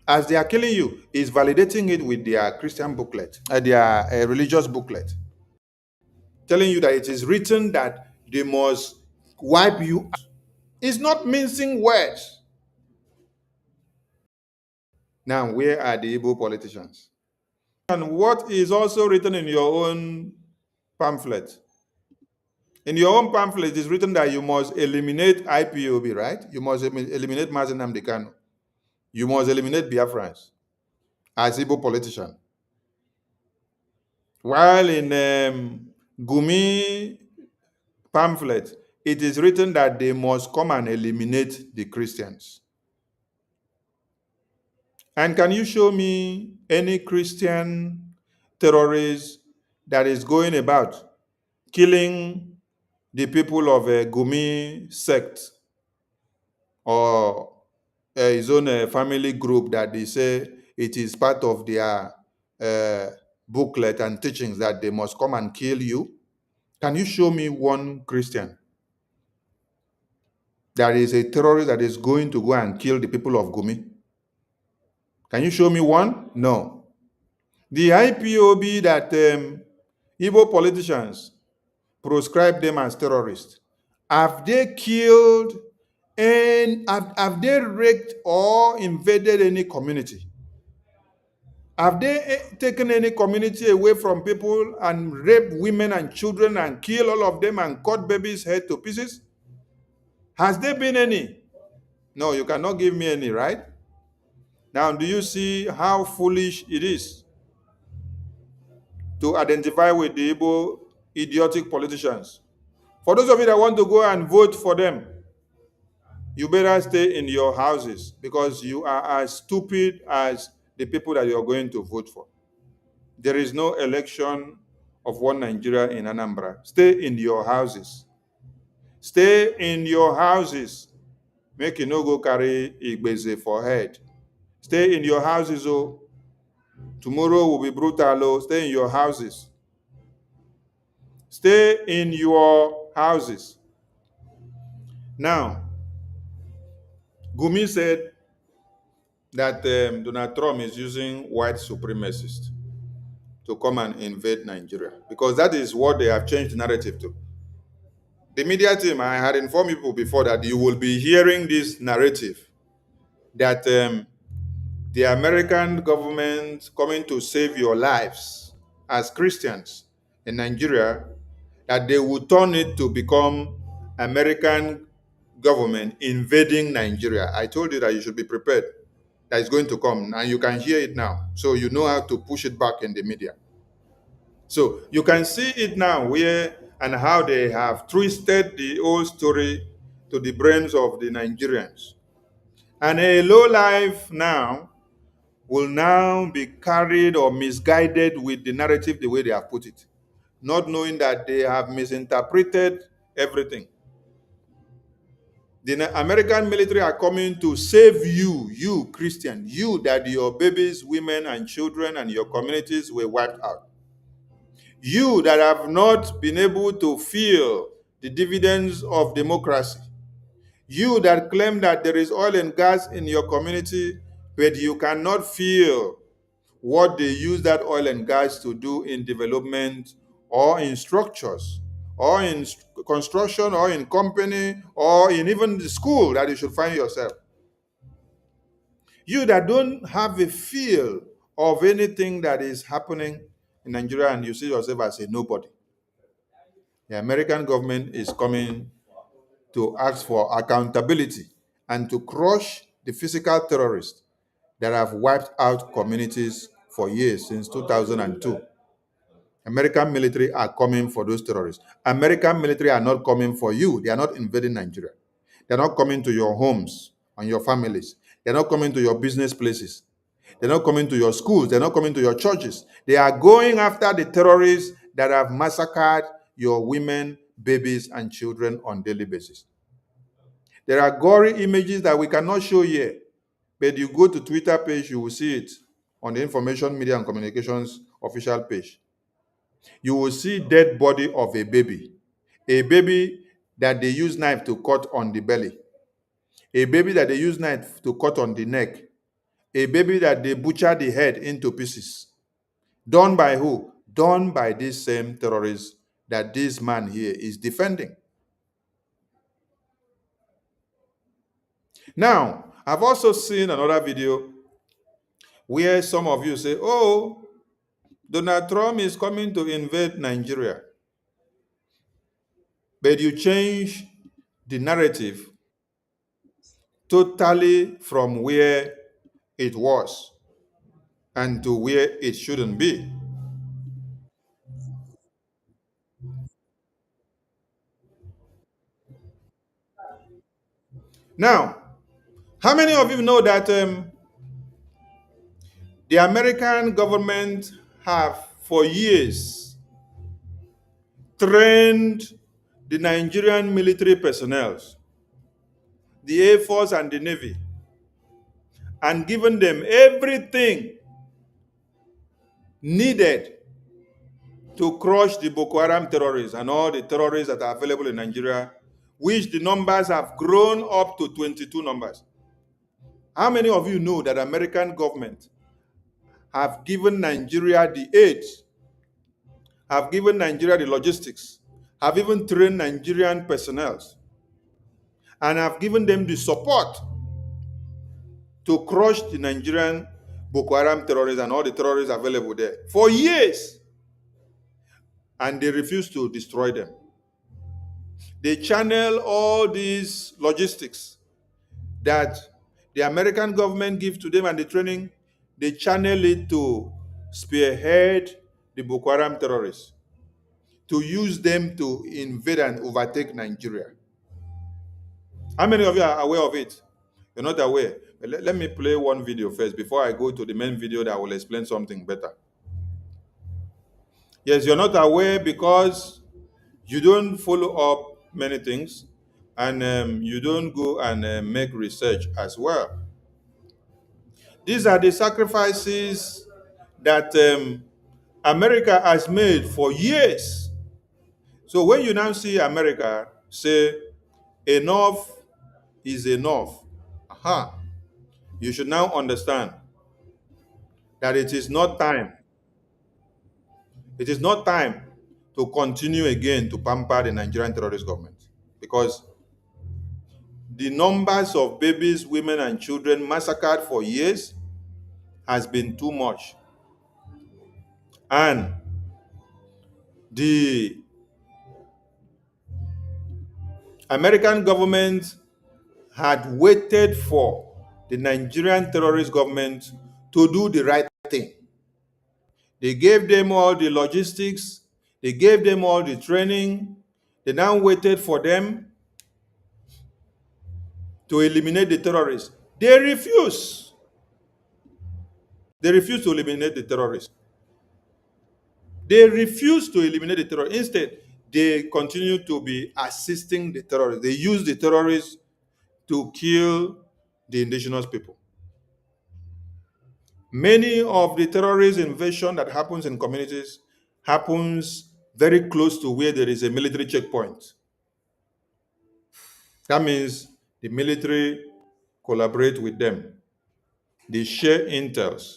as they are killing you, is validating it with their Christian booklet, their religious booklet, telling you that it is written that they must wipe you out. It's not mincing words. Now, where are the Igbo politicians? And what is also written in your own pamphlet? In your own pamphlet, it is written that you must eliminate IPOB, right? You must eliminate Mazen Nnamdi Kanu. You must eliminate Biafrans as Igbo politician. While in Gumi pamphlet, it is written that they must come and eliminate the Christians. And can you show me any Christian terrorist that is going about killing the people of a Gumi sect or his own family group that they say it is part of their booklet and teachings that they must come and kill you? Can you show me one Christian that is a terrorist that is going to go and kill the people of Gumi? Can you show me one? No. The IPOB that Igbo politicians proscribe them as terrorists, have they killed and have they raped or invaded any community? Have they taken any community away from people and raped women and children and killed all of them and cut babies' head to pieces? Has there been any? No, you cannot give me any, right? Now, do you see how foolish it is to identify with the Igbo idiotic politicians? For those of you that want to go and vote for them, you better stay in your houses because you are as stupid as the people that you are going to vote for. There is no election of one Nigeria in Anambra. Stay in your houses. Stay in your houses. Make you no go carry Igbeze for head. Stay in your houses, oh. Tomorrow will be brutal, oh. Stay in your houses. Stay in your houses. Now, Gumi said that Donald Trump is using white supremacists to come and invade Nigeria because that is what they have changed the narrative to. The media team, I had informed people before that you will be hearing this narrative that the American government coming to save your lives as Christians in Nigeria, that they will turn it to become American government invading Nigeria. I told you that you should be prepared. That is going to come, and you can hear it now. So you know how to push it back in the media. So you can see it now where and how they have twisted the old story to the brains of the Nigerians. And a low life now will now be carried or misguided with the narrative the way they have put it, not knowing that they have misinterpreted everything. The American military are coming to save you, you Christian, you that your babies, women, and children and your communities were wiped out. You that have not been able to feel the dividends of democracy. You that claim that there is oil and gas in your community, but you cannot feel what they use that oil and gas to do in development or in structures or in construction or in company or in even the school that you should find yourself. You that don't have a feel of anything that is happening in Nigeria and you see yourself as a nobody. The American government is coming to ask for accountability and to crush the physical terrorists that have wiped out communities for years since 2002. American military are coming for those terrorists. American military are not coming for you. They are not invading Nigeria. They're not coming to your homes and your families. They're not coming to your business places. They're not coming to your schools. They're not coming to your churches. They are going after the terrorists that have massacred your women, babies, and children on a daily basis. There are gory images that we cannot show here, but you go to Twitter page, you will see it on the Information Media and Communications official page. You will see dead body of a baby that they use knife to cut on the belly, a baby that they use knife to cut on the neck, A baby that they butchered the head into pieces. Done by who? Done by this same terrorist that this man here is defending. Now, I've also seen another video where some of you say, oh, Donald Trump is coming to invade Nigeria. But you change the narrative totally from where it was and to where it shouldn't be. Now, how many of you know that the American government have for years trained the Nigerian military personnel, the Air Force and the Navy, and given them everything needed to crush the Boko Haram terrorists and all the terrorists that are available in Nigeria, which the numbers have grown up to 22 numbers. How many of you know that American government have given Nigeria the aid, have given Nigeria the logistics, have even trained Nigerian personnel, and have given them the support to crush the Nigerian Boko Haram terrorists and all the terrorists available there for years? And they refuse to destroy them. They channel all these logistics that the American government gives to them and the training, they channel it to spearhead the Boko Haram terrorists, to use them to invade and overtake Nigeria. How many of you are aware of it? You're not aware. Let me play one video first before I go to the main video that will explain something better. Yes, you're not aware because you don't follow up many things, and you don't go and make research as well. These are the sacrifices that America has made for years. So when you now see America say, enough is enough, you should now understand that it is not time. It is not time to continue again to pamper the Nigerian terrorist government, because the numbers of babies, women, and children massacred for years has been too much. And the American government had waited for the Nigerian terrorist government to do the right thing. They gave them all the logistics, they gave them all the training, they now waited for them to eliminate the terrorists. They refuse. They refuse to eliminate the terrorists. They refuse to eliminate the terrorists. Instead, they continue to be assisting the terrorists. They use the terrorists to kill the indigenous people. Many of the terrorist invasion that happens in communities happens very close to where there is a military checkpoint. That means the military collaborate with them. They share intels.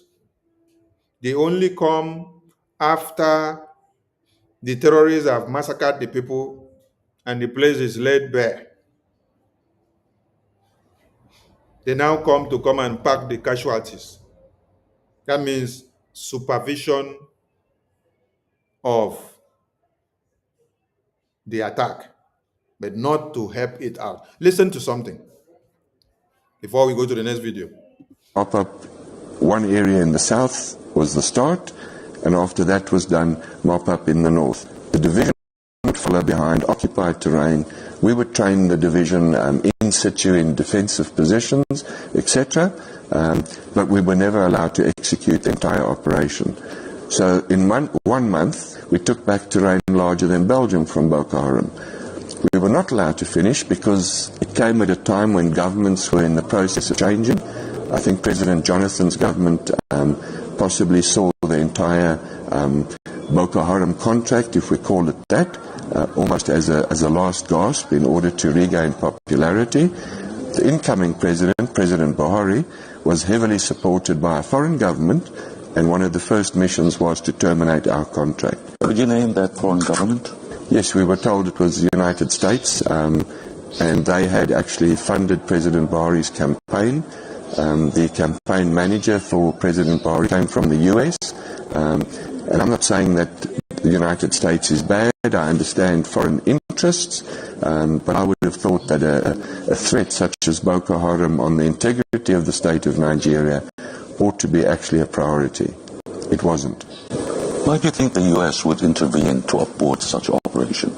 They only come after the terrorists have massacred the people and the place is laid bare. They now come and pack the casualties. That means supervision of the attack, but not to help it out. Listen to something before we go to the next video. Mop up one area in the south was the start, and after that was done, mop up in the north. The division would follow behind occupied terrain. We would train the division in situ in defensive positions, etc., but we were never allowed to execute the entire operation. So in 1 month, we took back terrain larger than Belgium from Boko Haram. We were not allowed to finish because it came at a time when governments were in the process of changing. I think President Jonathan's government possibly saw the entire Boko Haram contract, if we call it that, almost as a last gasp in order to regain popularity. The incoming president, President Buhari, was heavily supported by a foreign government, and one of the first missions was to terminate our contract. Could you name that foreign government? Yes, we were told it was the United States, and they had actually funded President Barry's campaign. The campaign manager for President Barry came from the US, and I'm not saying that the United States is bad. I understand foreign interests, but I would have thought that a threat such as Boko Haram on the integrity of the state of Nigeria ought to be actually a priority. It wasn't. Why do you think the US would intervene to abort such operation?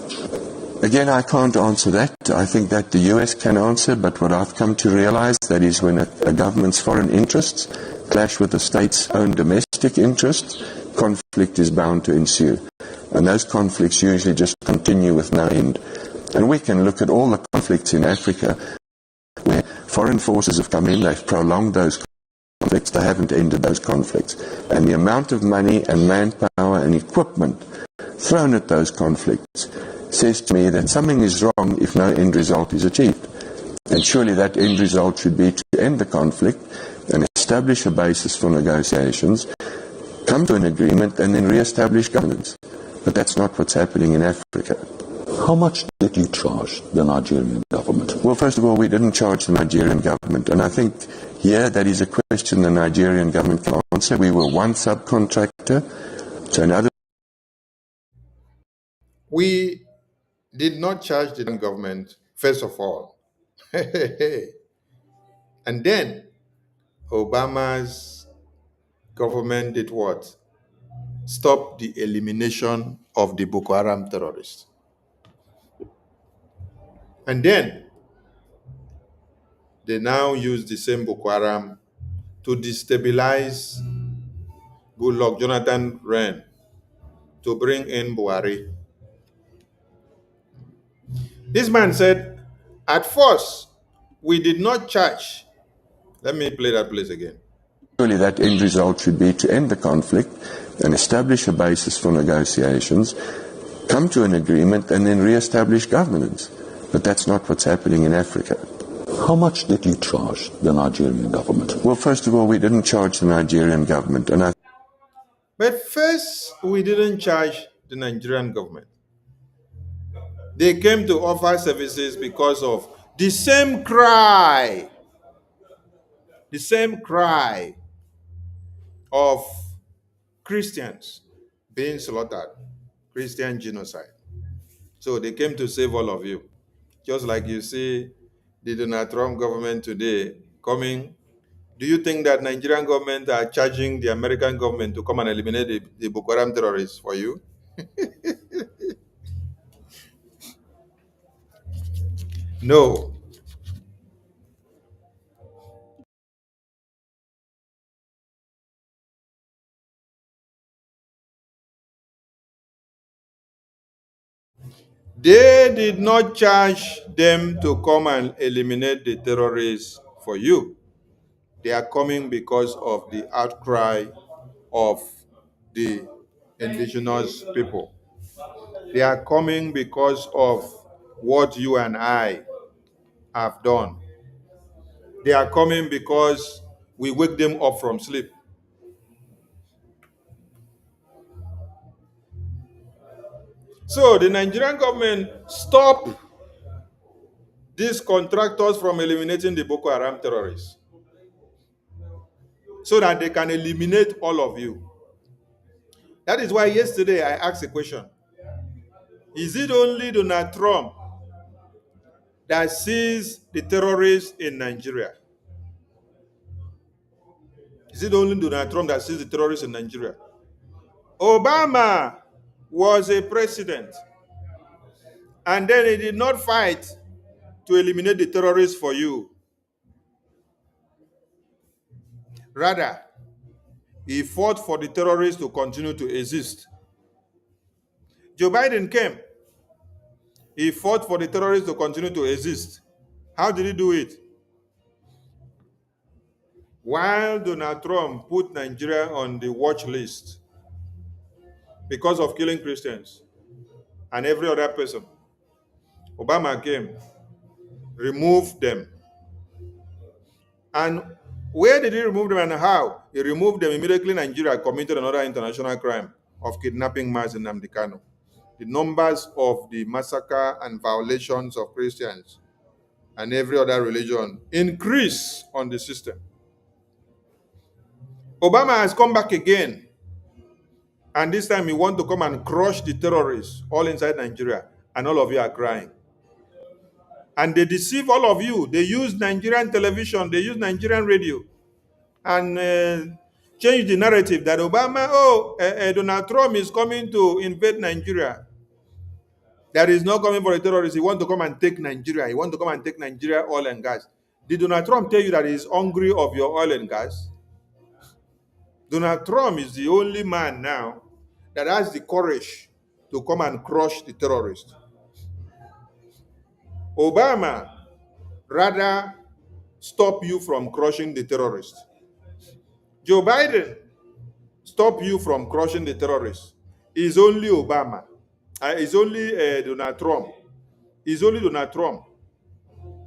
Again, I can't answer that. I think that the US can answer, but what I've come to realize, that is when a government's foreign interests clash with the state's own domestic interests, conflict is bound to ensue. And those conflicts usually just continue with no end. And we can look at all the conflicts in Africa where foreign forces have come in, they've prolonged those conflicts, they haven't ended those conflicts. And the amount of money and manpower and equipment thrown at those conflicts says to me that something is wrong if no end result is achieved. And surely that end result should be to end the conflict and establish a basis for negotiations, come to an agreement, and then re-establish governance. But that's not what's happening in Africa. How much did you charge the Nigerian government? Well, first of all, we didn't charge the Nigerian government. And I think here that is a question the Nigerian government can answer. We were one subcontractor to another. We did not charge the government, first of all. And then Obama's government did what? Stop the elimination of the Boko Haram terrorists. And then they now use the same Boko Haram to destabilize Goodluck Jonathan Ren to bring in Buhari. This man said, at first, we did not charge. Let me play that place again. Surely that end result should be to end the conflict and establish a basis for negotiations, come to an agreement, and then re-establish governance. But that's not what's happening in Africa. How much did you charge the Nigerian government? Well, first of all, we didn't charge the Nigerian government. But first, we didn't charge the Nigerian government. They came to offer services because of the same cry of Christians being slaughtered, Christian genocide. So they came to save all of you. Just like you see the Donald Trump government today coming. Do you think that Nigerian government are charging the American government to come and eliminate the Boko Haram terrorists for you? No. They did not charge them to come and eliminate the terrorists for you. They are coming because of the outcry of the indigenous people. They are coming because of what you and I have done. They are coming because we wake them up from sleep. So the Nigerian government stopped these contractors from eliminating the Boko Haram terrorists so that they can eliminate all of you. That is why yesterday I asked a question. Is it only Donald Trump that sees the terrorists in Nigeria? Is it only Donald Trump that sees the terrorists in Nigeria? Obama was a president, and then he did not fight to eliminate the terrorists for you. Rather, he fought for the terrorists to continue to exist. Joe Biden came. He fought for the terrorists to continue to exist. How did he do it? While Donald Trump put Nigeria on the watch list because of killing Christians and every other person, Obama came, removed them. And Where did he remove them and how? He removed them immediately. Nigeria committed another international crime of kidnapping mass in Nnamdi Kanu. The numbers of the massacre and violations of Christians and every other religion increase on the system. Obama has come back again, and this time he wants to come and crush the terrorists all inside Nigeria, and all of you are crying. And they deceive all of you. They use Nigerian television, they use Nigerian radio, and change the narrative that Donald Trump is coming to invade Nigeria. That is not coming for a terrorist. He wants to come and take Nigeria. He wants to come and take Nigeria oil and gas. Did Donald Trump tell you that he's hungry of your oil and gas? Donald Trump is the only man now that has the courage to come and crush the terrorists. Obama rather stop you from crushing the terrorists. Joe Biden stop you from crushing the terrorists. It's only Obama. It's only Donald Trump. It's only Donald Trump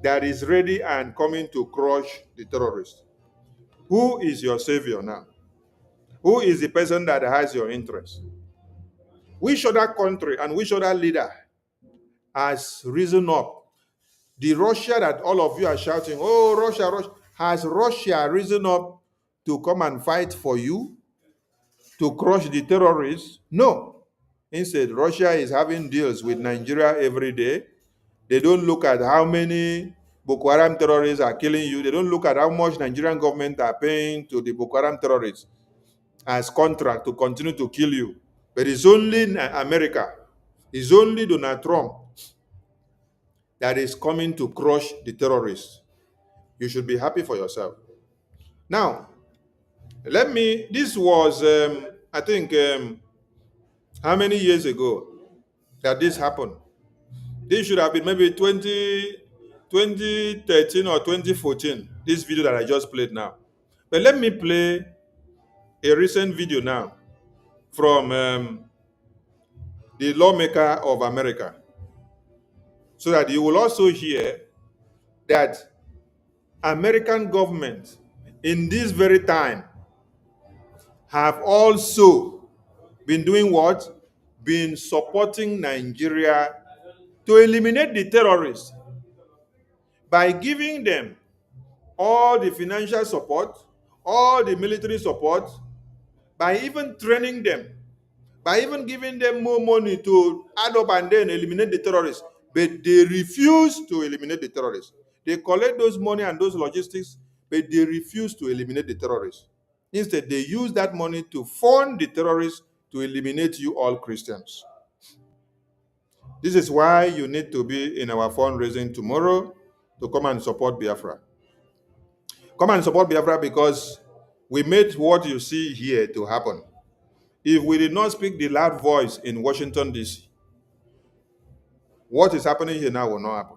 that is ready and coming to crush the terrorists. Who is your savior now? Who is the person that has your interest? Which other country and which other leader has risen up? The Russia that all of you are shouting, oh, Russia, Russia. Has Russia risen up to come and fight for you? To crush the terrorists? No. Instead, Russia is having deals with Nigeria every day. They don't look at how many Boko Haram terrorists are killing you. They don't look at how much Nigerian government are paying to the Boko Haram terrorists as contract to continue to kill you. But it's only America, it's only Donald Trump that is coming to crush the terrorists. You should be happy for yourself. Now, this was, I think, how many years ago that this happened? This should have been maybe 2013 or 2014, this video that I just played now. But let me play a recent video now from the lawmaker of America, so that you will also hear that American government in this very time have also been doing what? Been supporting Nigeria to eliminate the terrorists by giving them all the financial support, all the military support, by even training them, by even giving them more money to add up and then eliminate the terrorists. But they refuse to eliminate the terrorists. They collect those money and those logistics, but they refuse to eliminate the terrorists. Instead, they use that money to fund the terrorists to eliminate you all Christians. This is why you need to be in our fundraising tomorrow to come and support Biafra. Come and support Biafra because we made what you see here to happen. If we did not speak the loud voice in Washington, D.C., what is happening here now will not happen.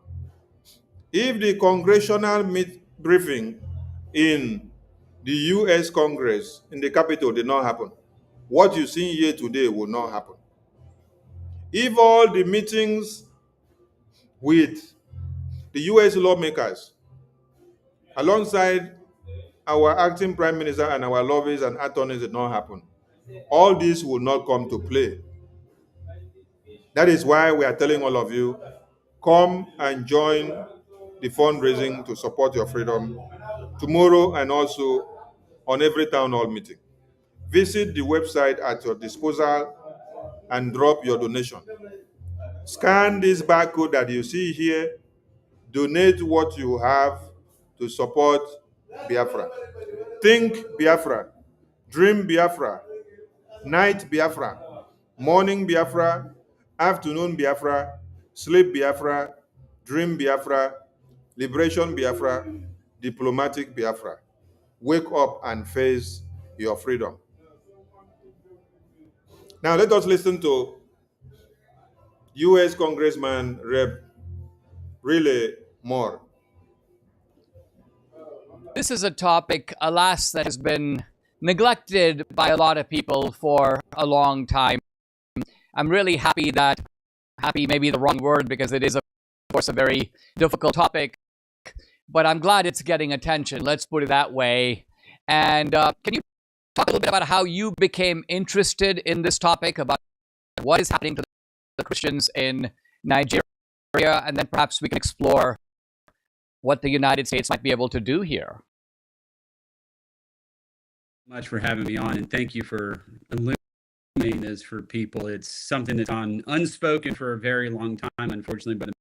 If the congressional briefing in the U.S. Congress, in the Capitol, did not happen, what you see here today will not happen. If all the meetings with the U.S. lawmakers, alongside our acting prime minister and our lobbyists and attorneys, did not happen, all this will not come to play. That is why we are telling all of you, come and join the fundraising to support your freedom tomorrow and also on every town hall meeting. Visit the website at your disposal and drop your donation. Scan this barcode that you see here. Donate what you have to support Biafra. Think Biafra. Dream Biafra. Night Biafra. Morning Biafra. Afternoon Biafra. Sleep Biafra. Dream Biafra. Liberation Biafra. Diplomatic Biafra. Wake up and face your freedom. Now let us listen to U.S. Congressman Rep. Riley Moore. This is a topic, alas, that has been neglected by a lot of people for a long time. I'm really happy may be the wrong word because it is, of course, a very difficult topic, but I'm glad it's getting attention. Let's put it that way. And can you talk a little bit about how you became interested in this topic, about what is happening to the Christians in Nigeria, and then perhaps we can explore what the United States might be able to do here? Much for having me on, and thank you for illuminating this for people. It's something that's on unspoken for a very long time, unfortunately, by the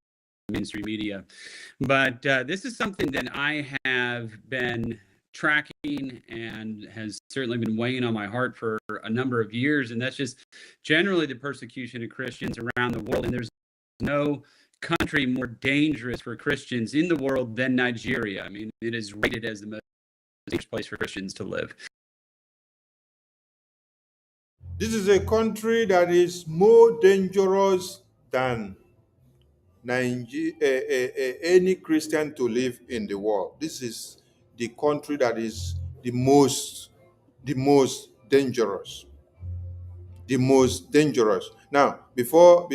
mainstream media. But this is something that I have been tracking and has certainly been weighing on my heart for a number of years, and that's just generally the persecution of Christians around the world. And there's no country more dangerous for Christians in the world than Nigeria. I mean, it is rated as the most dangerous place for Christians to live. This is a country that is more dangerous than any Christian to live in the world. This is the country that is the most dangerous. The most dangerous. Now, before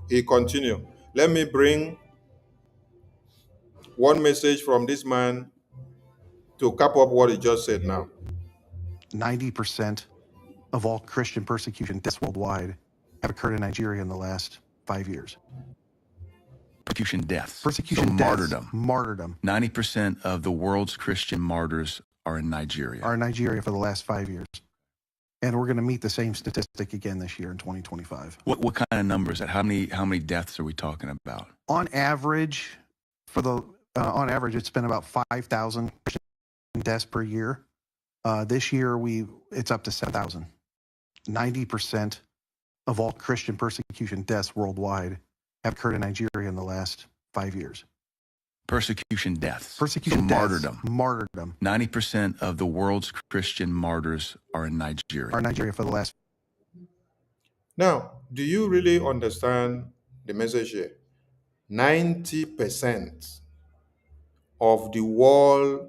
he continue, let me bring one message from this man to cap up what he just said now. 90% of all Christian persecution deaths worldwide have occurred in Nigeria in the last 5 years. Persecution deaths. Persecution So deaths. martyrdom. Martyrdom. 90% of the world's Christian martyrs are in Nigeria. Are in Nigeria for the last 5 years. And we're going to meet the same statistic again this year in 2025. What kind of numbers? How many deaths are we talking about? On average, on average, it's been about 5,000 deaths per year. This year, it's up to 7,000. 90% of all Christian persecution deaths worldwide have occurred in Nigeria in the last 5 years. Persecution deaths. Persecution so deaths. martyrdom. Martyrdom. 90% of the world's Christian martyrs are in Nigeria. Are in Nigeria for the last. Now, do you really understand the message here? 90% of the world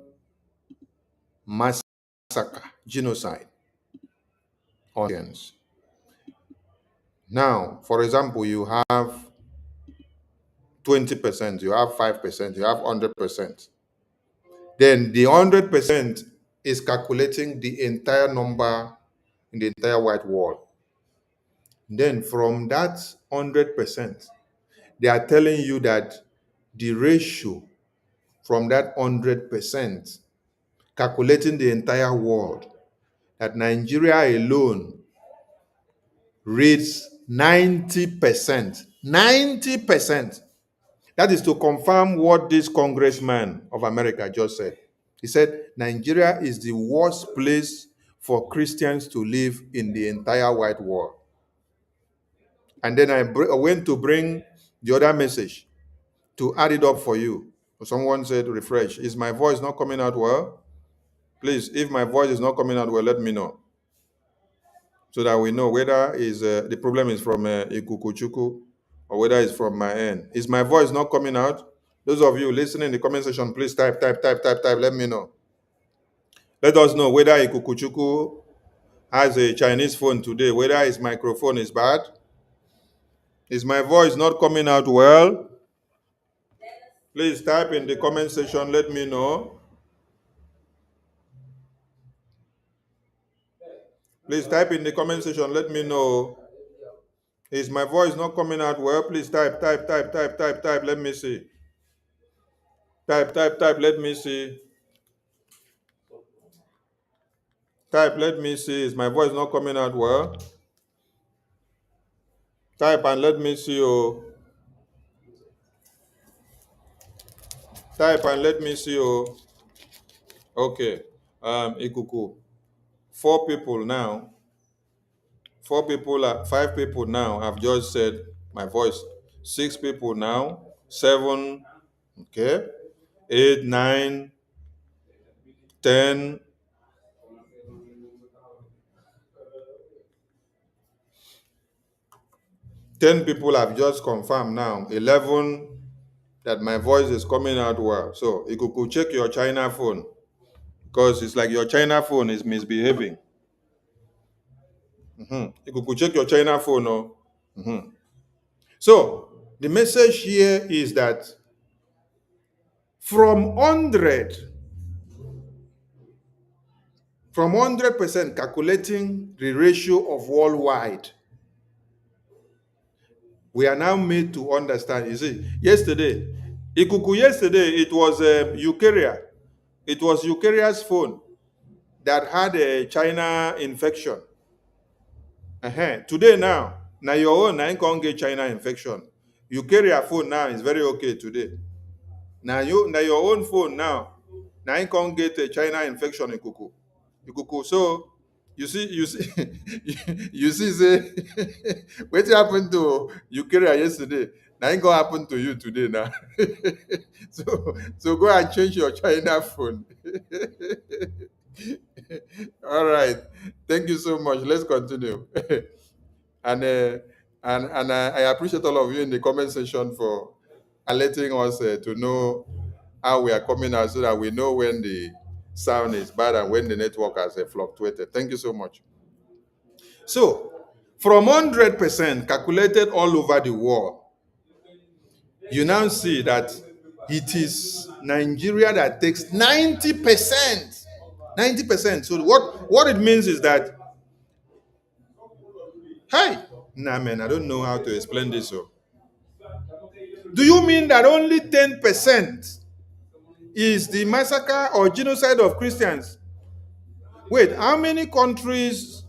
massacre, genocide, audience. Now, for example, you have 20%, you have 5%, you have 100%. Then the 100% is calculating the entire number in the entire white world. Then from that 100%, they are telling you that the ratio from that 100%, calculating the entire world, that Nigeria alone reads 90%. 90%. That is to confirm what this congressman of America just said. He said, Nigeria is the worst place for Christians to live in the entire white world. And then I went to bring the other message to add it up for you. Someone said, refresh. Is my voice not coming out well? Please, if my voice is not coming out well, let me know, so that we know whether the problem is from Ikukuchuku or whether it's from my end. Is my voice not coming out? Those of you listening in the comment section, please type. Let me know. Let us know whether Ikukuchuku has a Chinese phone today, whether his microphone is bad. Is my voice not coming out well? Please type in the comment section, let me know. Please type in the comment section, let me know. Is my voice not coming out well? Please type, let me see. Type, let me see. Type, let me see. Is my voice not coming out well? Type and let me see, oh. Type and let me see, oh. Okay. Ikuku. 4 people now. 5 people now have just said my voice. 6 people now. 7, okay. 8, 9, 10. 10 people have just confirmed now. 11 that my voice is coming out well. So you could check your China phone, because it's like your China phone is misbehaving. You could check your China phone. So the message here is that From 100% calculating the ratio of worldwide, we are now made to understand. You see, yesterday, Ikuku, yesterday, it was Eukarya. It was Eukarya's phone that had a China infection. Today now your own, now can't get China infection. Eukarya phone now is very okay today. Now your own phone now can't get a China infection in Ikuku. So you see, you see, say, what happened to Eukarya yesterday? Now ain't gonna happen to you today now. so go and change your China phone. All right. Thank you so much. Let's continue. and I appreciate all of you in the comment section for alerting us to know how we are coming out so that we know when the sound is bad and when the network has fluctuated. Thank you so much. So, from 100% calculated all over the world, you now see that it is Nigeria that takes 90%. 90%. So what it means is that, hey, nah man, I don't know how to explain this. So, do you mean that only 10% is the massacre or genocide of Christians? Wait, how many countries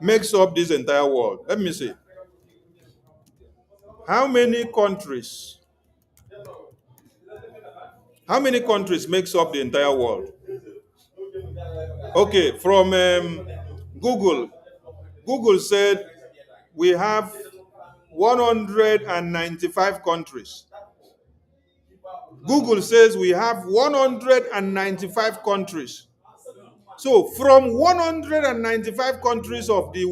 makes up this entire world? Let me see. How many countries? How many countries makes up the entire world? Okay, from Google. Google said we have 195 countries. Google says we have 195 countries. So from 195 countries of the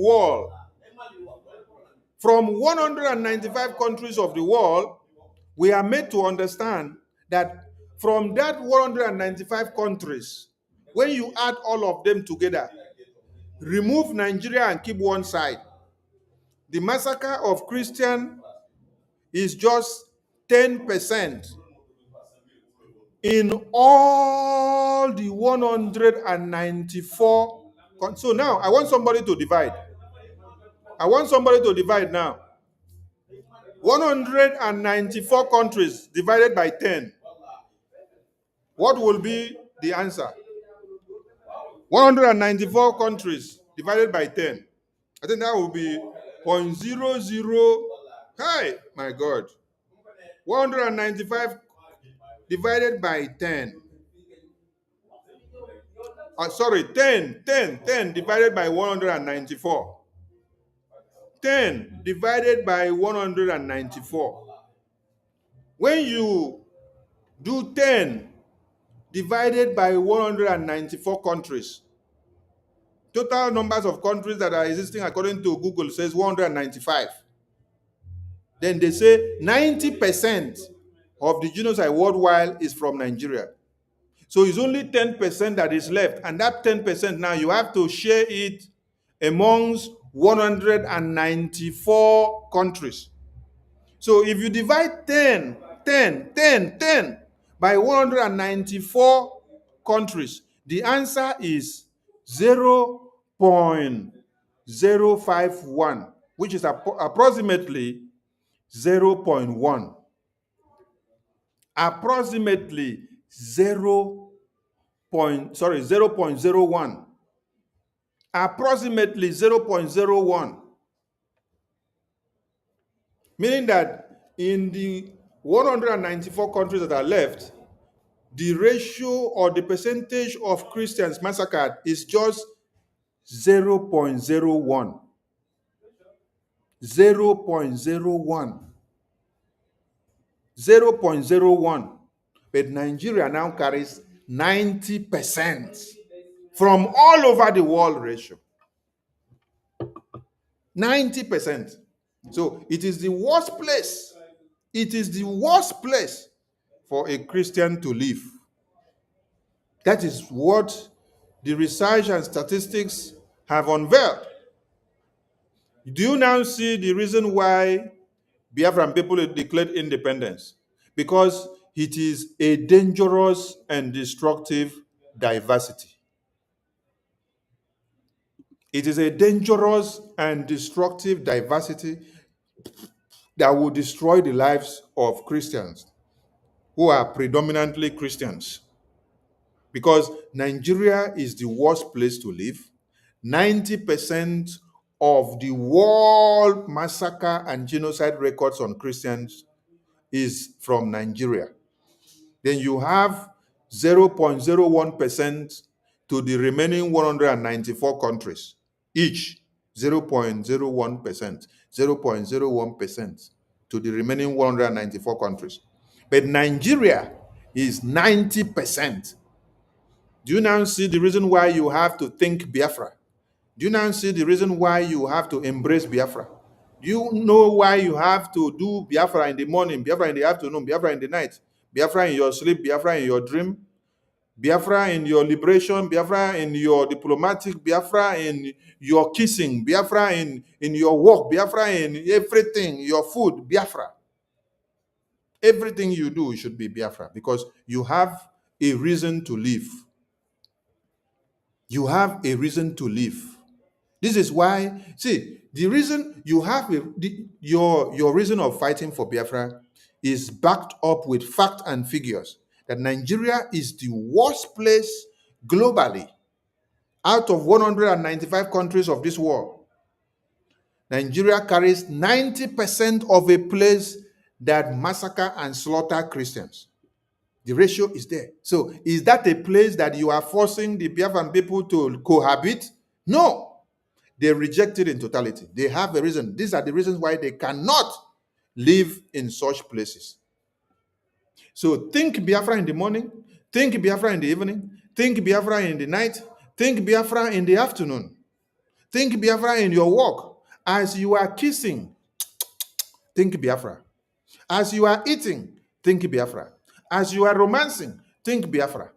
world, we are made to understand that from that 195 countries, when you add all of them together, remove Nigeria and keep one side, the massacre of Christians is just 10% in all the 194. So now I want somebody to divide. Now. 194 countries divided by 10. What will be the answer? 194 countries divided by 10. I think that will be 0.00. Hi, my God. 195 divided by 10. 10 divided by 194. 10 divided by 194. When you do 10 divided by 194 countries, total numbers of countries that are existing according to Google says 195. Then they say 90% of the genocide worldwide is from Nigeria. So it's only 10% that is left. And that 10% now you have to share it amongst 194 countries. So if you divide 10 by 194 countries, the answer is 0.051, which is approximately 0.1. Approximately 0.01. Approximately 0.01. Meaning that in the 194 countries that are left, the ratio or the percentage of Christians massacred is just 0.01. 0.01. 0.01. But Nigeria now carries 90% from all over the world ratio. 90%. So it is the worst place. It is the worst place for a Christian to live. That is what the research and statistics have unveiled. Do you now see the reason why Biafran people declared independence? Because It is a dangerous and destructive diversity. It is a dangerous and destructive diversity that will destroy the lives of Christians who are predominantly Christians. Because Nigeria is the worst place to live. 90% of the world massacre and genocide records on Christians is from Nigeria. Then you have 0.01% to the remaining 194 countries, each 0.01%, 0.01% to the remaining 194 countries. But Nigeria is 90%. Do you now see the reason why you have to think Biafra? Do you now see the reason why you have to embrace Biafra? Do you know why you have to do Biafra in the morning, Biafra in the afternoon, Biafra in the night, Biafra in your sleep, Biafra in your dream, Biafra in your liberation, Biafra in your diplomatic, Biafra in your kissing, Biafra in your work, Biafra in everything, your food, Biafra. Everything you do should be Biafra because you have a reason to live. You have a reason to live. This is why, see, the reason you have your reason of fighting for Biafra is backed up with fact and figures that Nigeria is the worst place globally out of 195 countries of this world. Nigeria carries 90% of a place that massacre and slaughter Christians. The ratio is there. So is that a place that you are forcing the Biafran people to cohabit? No. They reject it in totality. They have a reason. These are the reasons why they cannot live in such places. So think Biafra in the morning, think Biafra in the evening, think Biafra in the night, think Biafra in the afternoon, think Biafra in your work. As you are kissing, think Biafra. As you are eating, think Biafra. As you are romancing, think Biafra.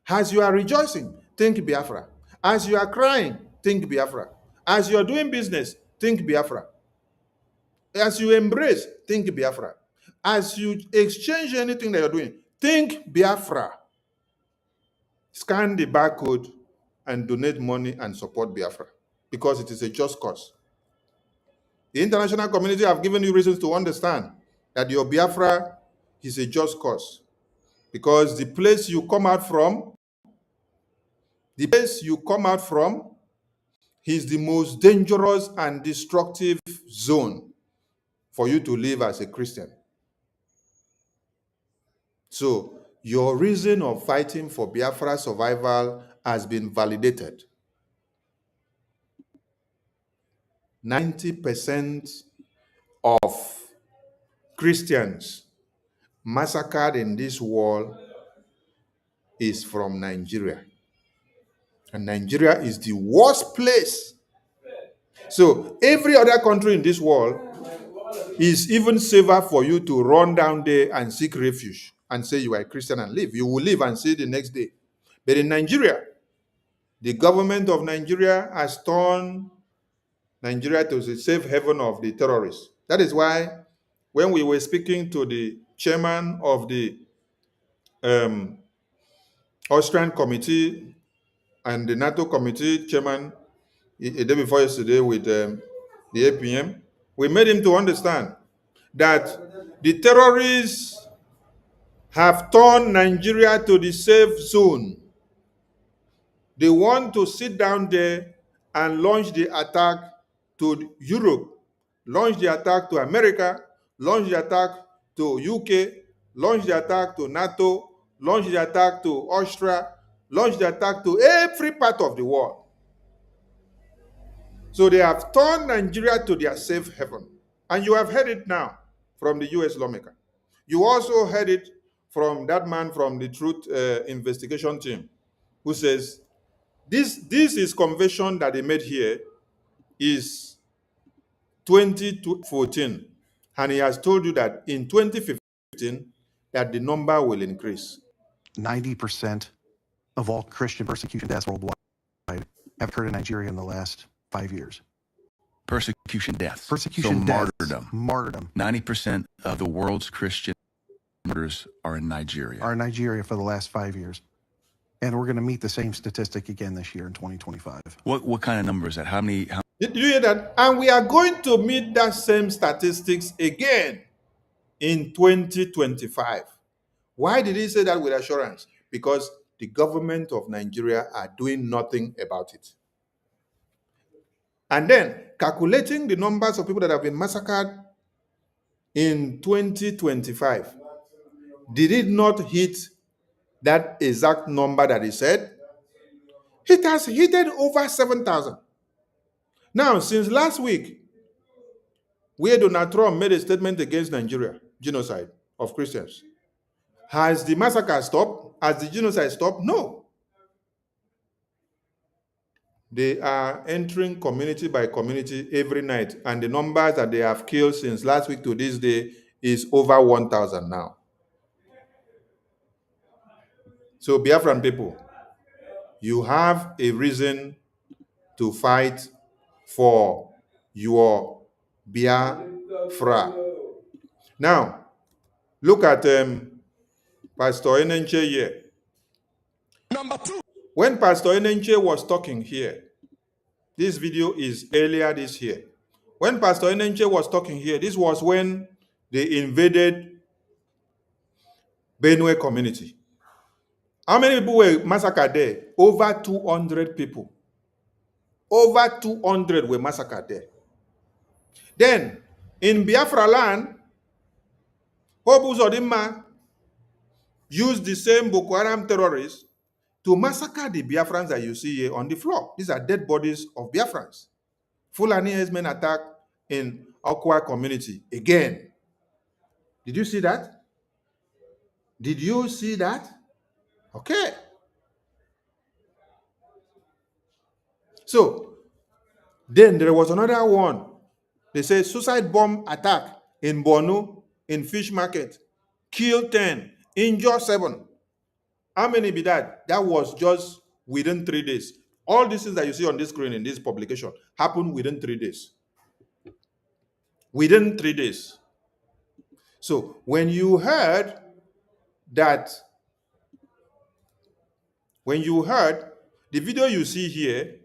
As you are rejoicing, think Biafra. As you are crying, think Biafra. As you are doing business, think Biafra. As you embrace, think Biafra. As you exchange anything that you're doing, think Biafra. Scan the barcode and donate money and support Biafra because it is a just cause. The international community have given you reasons to understand that your Biafra is a just cause because the place you come out from is the most dangerous and destructive zone for you to live as a Christian. So your reason of fighting for Biafra survival has been validated. 90% of Christians massacred in this war is from Nigeria. And Nigeria is the worst place. So every other country in this world is even safer for you to run down there and seek refuge and say you are a Christian and live. You will live and see the next day. But in Nigeria, the government of Nigeria has turned Nigeria to the safe haven of the terrorists. That is why when we were speaking to the chairman of the Austrian committee and the NATO committee chairman a day before yesterday with the APM, we made him to understand that the terrorists have turned Nigeria to the safe zone. They want to sit down there and launch the attack to Europe, launch the attack to America, launch the attack to UK, launch the attack to NATO, launch the attack to Austria, launch the attack to every part of the world. So they have turned Nigeria to their safe haven. And you have heard it now from the US lawmaker. You also heard it from that man from the Truth Investigation Team who says, this is conversion that they made here is 2014. And he has told you that in 2015, that the number will increase. 90% of all Christian persecution deaths worldwide have occurred in Nigeria in the last 5 years. Persecution deaths. Persecution so deaths. Martyrdom. Martyrdom. 90% of the world's Christian murders martyrs are in Nigeria. For the last 5 years. And we're going to meet the same statistic again this year in 2025. What kind of number is that? How many? Did you hear that? And we are going to meet that same statistics again in 2025. Why did he say that with assurance? Because the government of Nigeria are doing nothing about it. And then calculating the numbers of people that have been massacred in 2025, did it not hit that exact number that he said? It has hit over 7,000. Now, since last week, where Donald Trump made a statement against Nigeria, genocide of Christians, has the massacre stopped? Has the genocide stopped? No. They are entering community by community every night, and the numbers that they have killed since last week to this day is over 1,000 now. So, Biafran people, you have a reason to fight for your Biafra. Now, look at Pastor Enenche here. Number 2. When Pastor Enenche was talking here, this video is earlier this year. When Pastor Enenche was talking here, this was when they invaded Benue community. How many people were massacred there? Over 200 people. Over 200 were massacred there. Then, in Biafra land, Hobu Zodima used the same Boko Haram terrorists to massacre the Biafrans that you see here on the floor. These are dead bodies of Biafrans. Fulani herdsmen attack in Okwa community again. Did you see that? Did you see that? Okay. So, then there was another one. They say suicide bomb attack in Borno, in Fish Market. Killed 10, injured 7. How many be that? That was just within 3 days. All these things that you see on this screen in this publication happened within 3 days. Within 3 days. So when you heard that, the video you see here,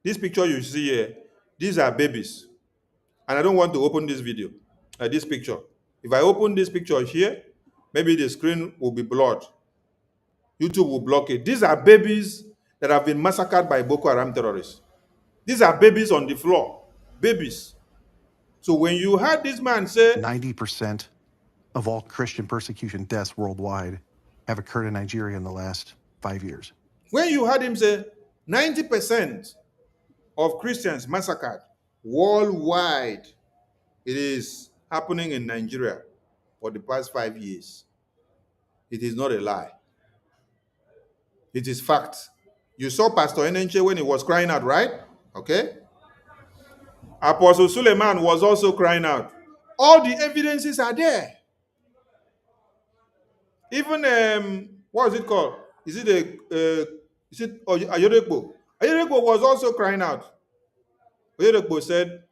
this picture you see here, these are babies. And I don't want to open this video, this picture. If I open this picture here, maybe the screen will be blurred. YouTube will block it. These are babies that have been massacred by Boko Haram terrorists. These are babies on the floor. Babies. So when you heard this man say 90% of all Christian persecution deaths worldwide have occurred in Nigeria in the last 5 years. When you heard him say 90% of Christians massacred worldwide, it is happening in Nigeria for the past 5 years. It is not a lie. It is fact. You saw Pastor Enenche when he was crying out, right? Okay. Apostle Suleiman was also crying out. All the evidences are there. Even what is it called? Is it Ayorekbo? Ayorekbo was also crying out. Ayorekbo said,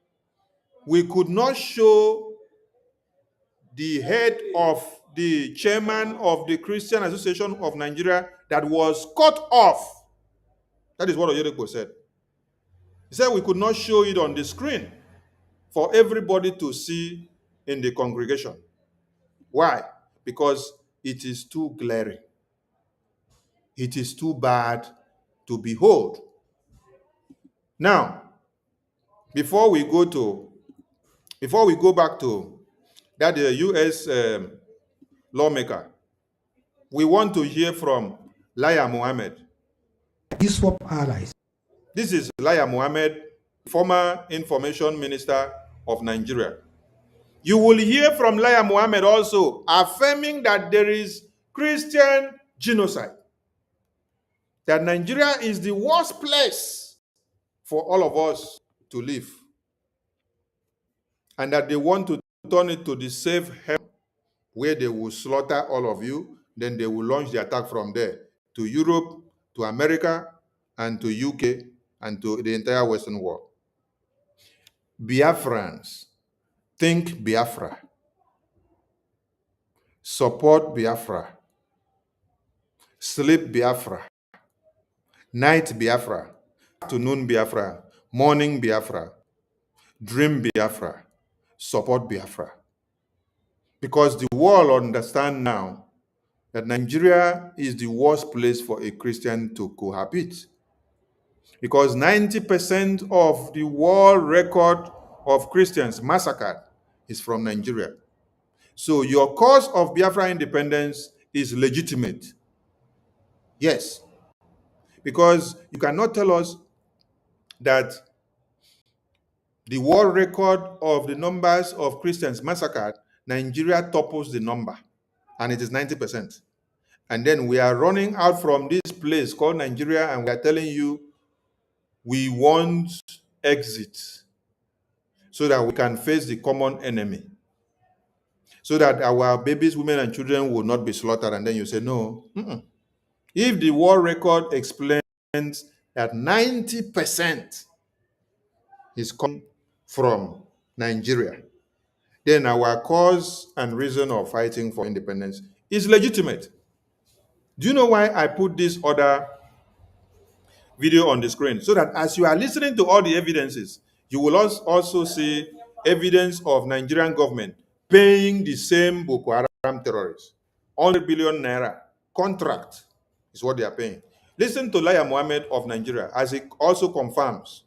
we could not show the head of the chairman of the Christian Association of Nigeria that was cut off. That is what Ayorekbo said. He said we could not show it on the screen for everybody to see in the congregation. Why? Because it is too glaring. It is too bad to behold. Now, before we go back to that U.S. lawmaker, we want to hear from Laya Mohammed. ISWAP allies. This is Laya Mohammed, former information minister of Nigeria. You will hear from Laya Mohammed also affirming that there is Christian genocide. That Nigeria is the worst place for all of us to live. And that they want to turn it to the safe haven where they will slaughter all of you. Then they will launch the attack from there to Europe, to America, and to UK, and to the entire Western world. Biafrans, think Biafra. support Biafra, sleep Biafra, night Biafra, afternoon Biafra, morning Biafra, dream Biafra, support Biafra. Because the world understand now that Nigeria is the worst place for a Christian to cohabit. Because 90% of the world record of Christians massacred is from Nigeria. So your cause of Biafra independence is legitimate. Yes. Because you cannot tell us that the world record of the numbers of Christians massacred, Nigeria topples the number, and it is 90%. And then we are running out from this place called Nigeria, and we are telling you we want exit so that we can face the common enemy, so that our babies, women, and children will not be slaughtered. And then you say, no. If the world record explains that 90% is coming from Nigeria, then our cause and reason of fighting for independence is legitimate. Do you know why I put this other video on the screen? So that as you are listening to all the evidences, you will also see evidence of Nigerian government paying the same Boko Haram terrorists. 100 billion naira contract is what they are paying. Listen to Laya Mohammed of Nigeria as he also confirms.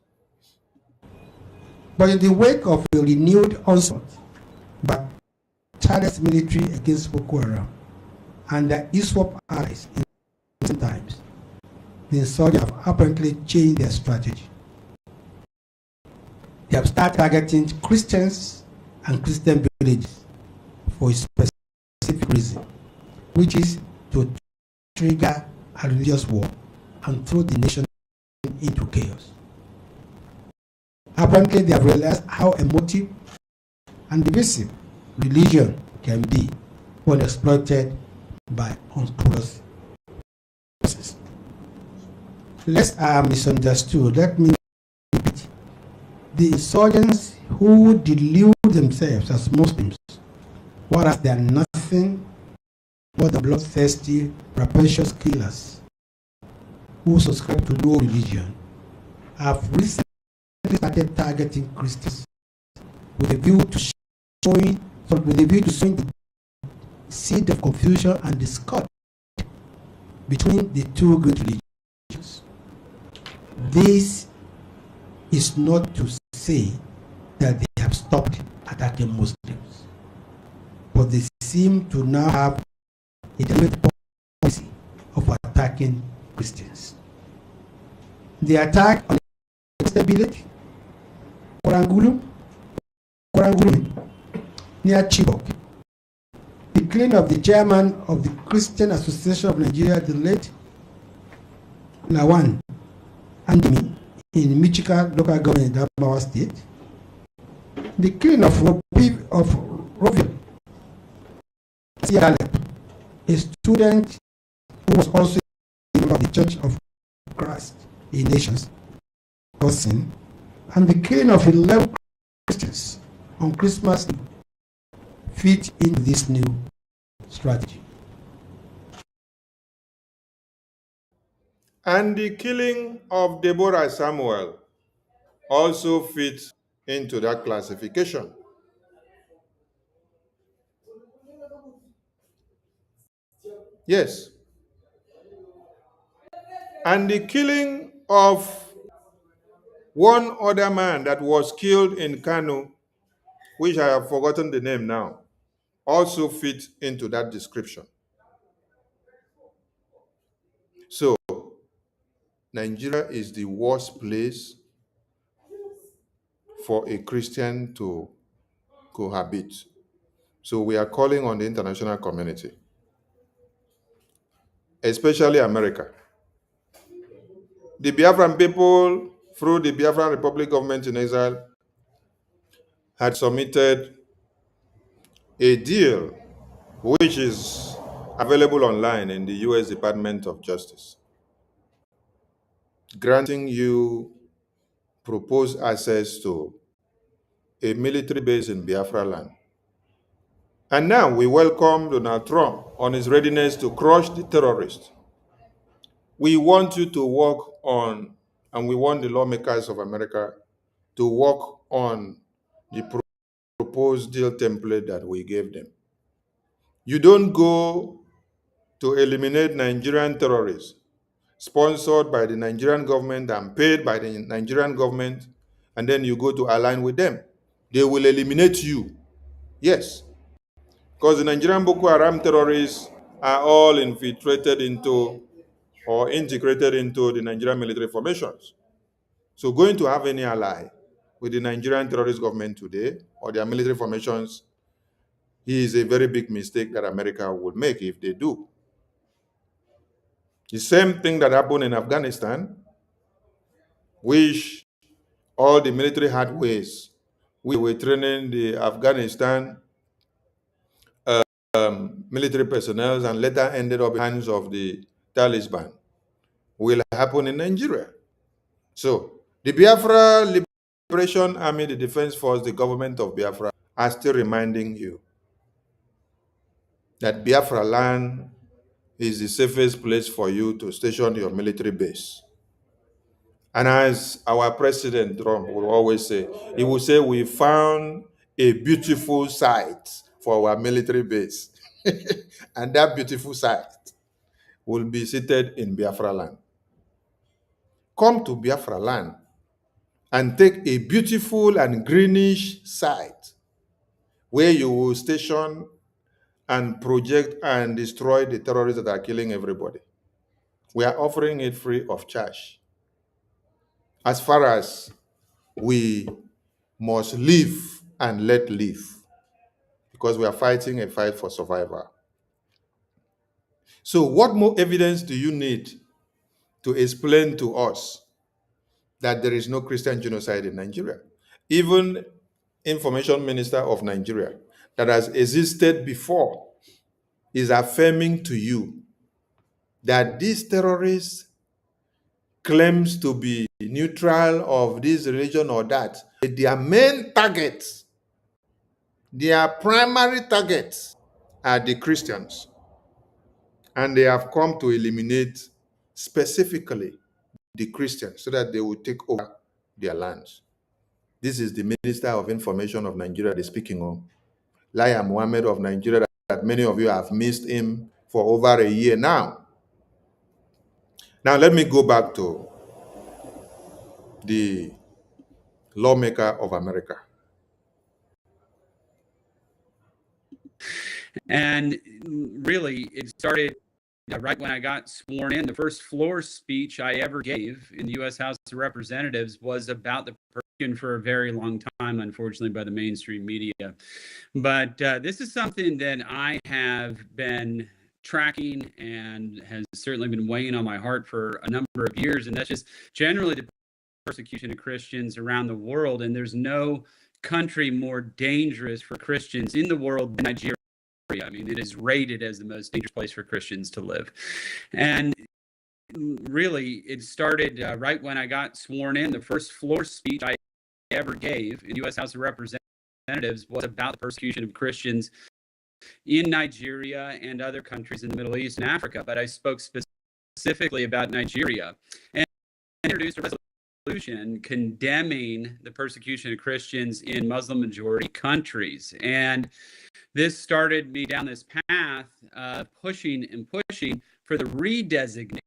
But in the wake of a renewed onslaught by Chad's military against Boko Haram and the ISWAP allies in recent times, the insurgents have apparently changed their strategy. They have started targeting Christians and Christian villages for a specific reason, which is to trigger a religious war and throw the nation into chaos. Apparently, they have realized how emotive and divisive religion can be when exploited by unscrupulous forces. Lest I am misunderstood, let me repeat. The insurgents who delude themselves as Muslims, whereas they are nothing but the bloodthirsty, rapacious killers who subscribe to no religion, have recently started targeting Christians with a view to sowing the seed of confusion and discord between the two great religions. This is not to say that they have stopped attacking Muslims, but they seem to now have a deliberate policy of attacking Christians. The attack on the village, Korangulu, near Chibok, the killing of the chairman of the Christian Association of Nigeria, the late Lawan Andimi, in Michigan local government in Adamawa State, the killing of Rovio a student who was also a member of the Church of Christ in Nations, cousin, and the killing of 11 Christians on Christmas Eve fit into this new strategy. And the killing of Deborah Samuel also fits into that classification. Yes. And the killing of one other man that was killed in Kano, which I have forgotten the name now, also fits into that description. So, Nigeria is the worst place for a Christian to cohabit. So we are calling on the international community, especially America. The Biafran people, through the Biafran Republic government in Israel, had submitted a deal which is available online in the U.S. Department of Justice, granting you proposed access to a military base in Biafra land And now we welcome Donald Trump on his readiness to crush the terrorists. We want you to work on, and we want the lawmakers of America to work on the proposed deal template that we gave them. You don't go to eliminate Nigerian terrorists sponsored by the Nigerian government and paid by the Nigerian government, and then you go to align with them. They will eliminate you. Yes, because the Nigerian Boko Haram terrorists are all infiltrated into or integrated into the Nigerian military formations. So going to have any ally with the Nigerian terrorist government today or their military formations is a very big mistake that America would make if they do. The same thing that happened in Afghanistan, which all the military had ways. We were training the Afghanistan military personnel and later ended up in the hands of the Taliban. Will happen in Nigeria. So the Biafra Liberation Army, the Defense Force, the government of Biafra are still reminding you that Biafra land is the safest place for you to station your military base. And as our president Trump will always say, he will say, we found a beautiful site for our military base. And that beautiful site will be seated in Biafra land. Come to Biafra land and take a beautiful and greenish site where you will station and project and destroy the terrorists that are killing everybody. We are offering it free of charge. As far as we must live and let live, because we are fighting a fight for survival. So what more evidence do you need to explain to us that there is no Christian genocide in Nigeria? Even Information Minister of Nigeria that has existed before is affirming to you that these terrorists claims to be neutral of this religion or that. Their main targets, their primary targets are the Christians. And they have come to eliminate specifically the Christians so that they will take over their lands. This is the Minister of Information of Nigeria they're speaking of. Laya Mohammed of Nigeria, that many of you have missed him for over a year now. Now let me go back to the lawmaker of America. And really, it started right when I got sworn in. The first floor speech I ever gave in the U.S. House of Representatives was about the persecution for a very long time, unfortunately, by the mainstream media. But this is something that I have been tracking and has certainly been weighing on my heart for a number of years, and that's just generally the persecution of Christians around the world. And there's no country more dangerous for Christians in the world than Nigeria. I mean, it is rated as the most dangerous place for Christians to live. And really, it started right when I got sworn in. The first floor speech I ever gave in the U.S. House of Representatives was about the persecution of Christians in Nigeria and other countries in the Middle East and Africa. But I spoke specifically about Nigeria and introduced a resolution condemning the persecution of Christians in Muslim-majority countries. And this started me down this path of pushing for the redesignation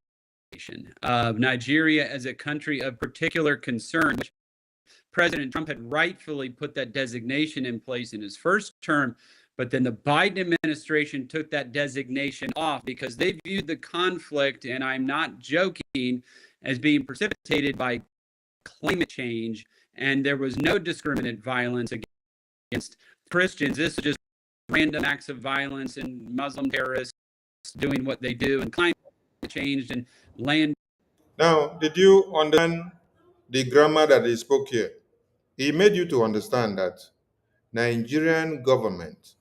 of Nigeria as a country of particular concern, which President Trump had rightfully put that designation in place in his first term. But then the Biden administration took that designation off because they viewed the conflict, and I'm not joking, as being precipitated by climate change, and there was no discriminate violence against Christians. This is just random acts of violence and Muslim terrorists doing what they do, and climate change and land. Now, did you understand the grammar that he spoke here? He made you to understand that Nigerian government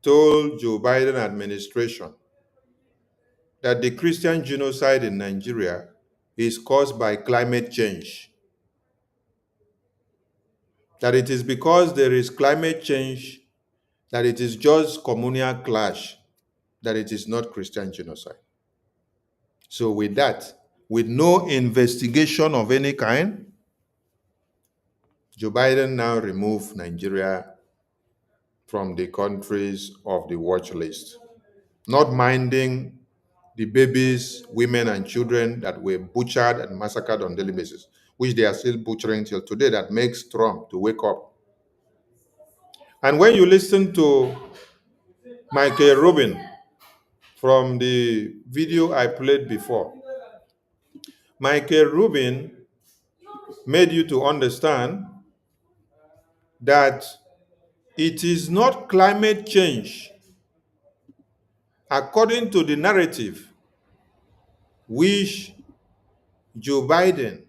told Joe Biden administration that the Christian genocide in Nigeria is caused by climate change. That it is because there is climate change that it is just communal clash, that it is not Christian genocide. So with that, with no investigation of any kind, Joe Biden now removed Nigeria from the countries of the watch list, not minding the babies, women, and children that were butchered and massacred on a daily basis, which they are still butchering till today, that makes Trump to wake up. And when you listen to Michael Rubin from the video I played before, Michael Rubin made you to understand that it is not climate change, according to the narrative which Joe Biden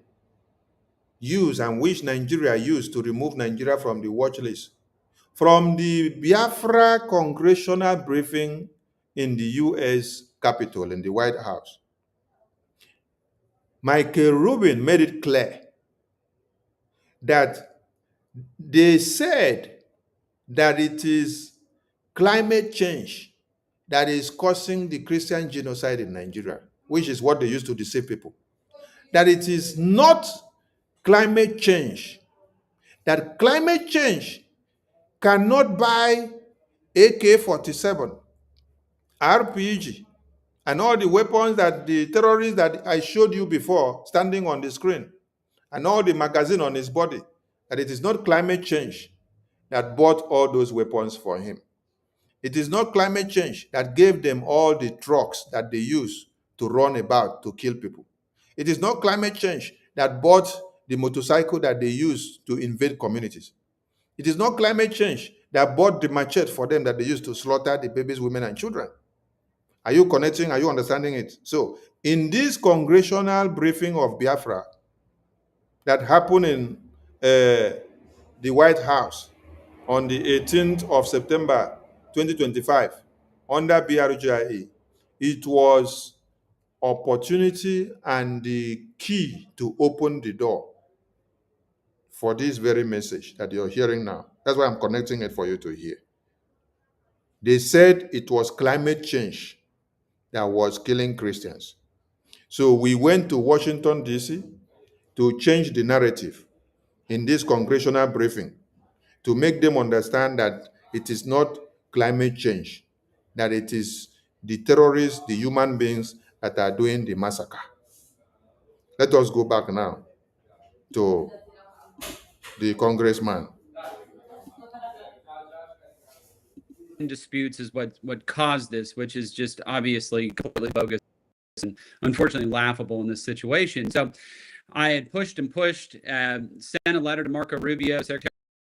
used and which Nigeria used to remove Nigeria from the watch list. From the Biafra congressional briefing in the U.S. Capitol, in the White House, Michael Rubin made it clear that they said that it is climate change that is causing the Christian genocide in Nigeria, which is what they used to deceive people. That it is not climate change, that climate change cannot buy AK-47, RPG, and all the weapons that the terrorists that I showed you before standing on the screen, and all the magazine on his body, that it is not climate change that bought all those weapons for him. It is not climate change that gave them all the trucks that they use to run about to kill people. It is not climate change that bought the motorcycle that they use to invade communities. It is not climate change that bought the machete for them that they use to slaughter the babies, women, and children. Are you connecting? Are you understanding it? So, in this congressional briefing of Biafra that happened in the White House on the 18th of September 2025 under BRGIA, it was opportunity and the key to open the door for this very message that you're hearing now. That's why I'm connecting it for you to hear. They said it was climate change that was killing Christians. So we went to Washington, D.C. to change the narrative in this congressional briefing to make them understand that it is not climate change, that it is the terrorists, the human beings that are doing the massacre. Let us go back now to the congressman. Disputes is what caused this, which is just obviously completely bogus and unfortunately laughable in this situation. So I had pushed and pushed, sent a letter to Marco Rubio, Secretary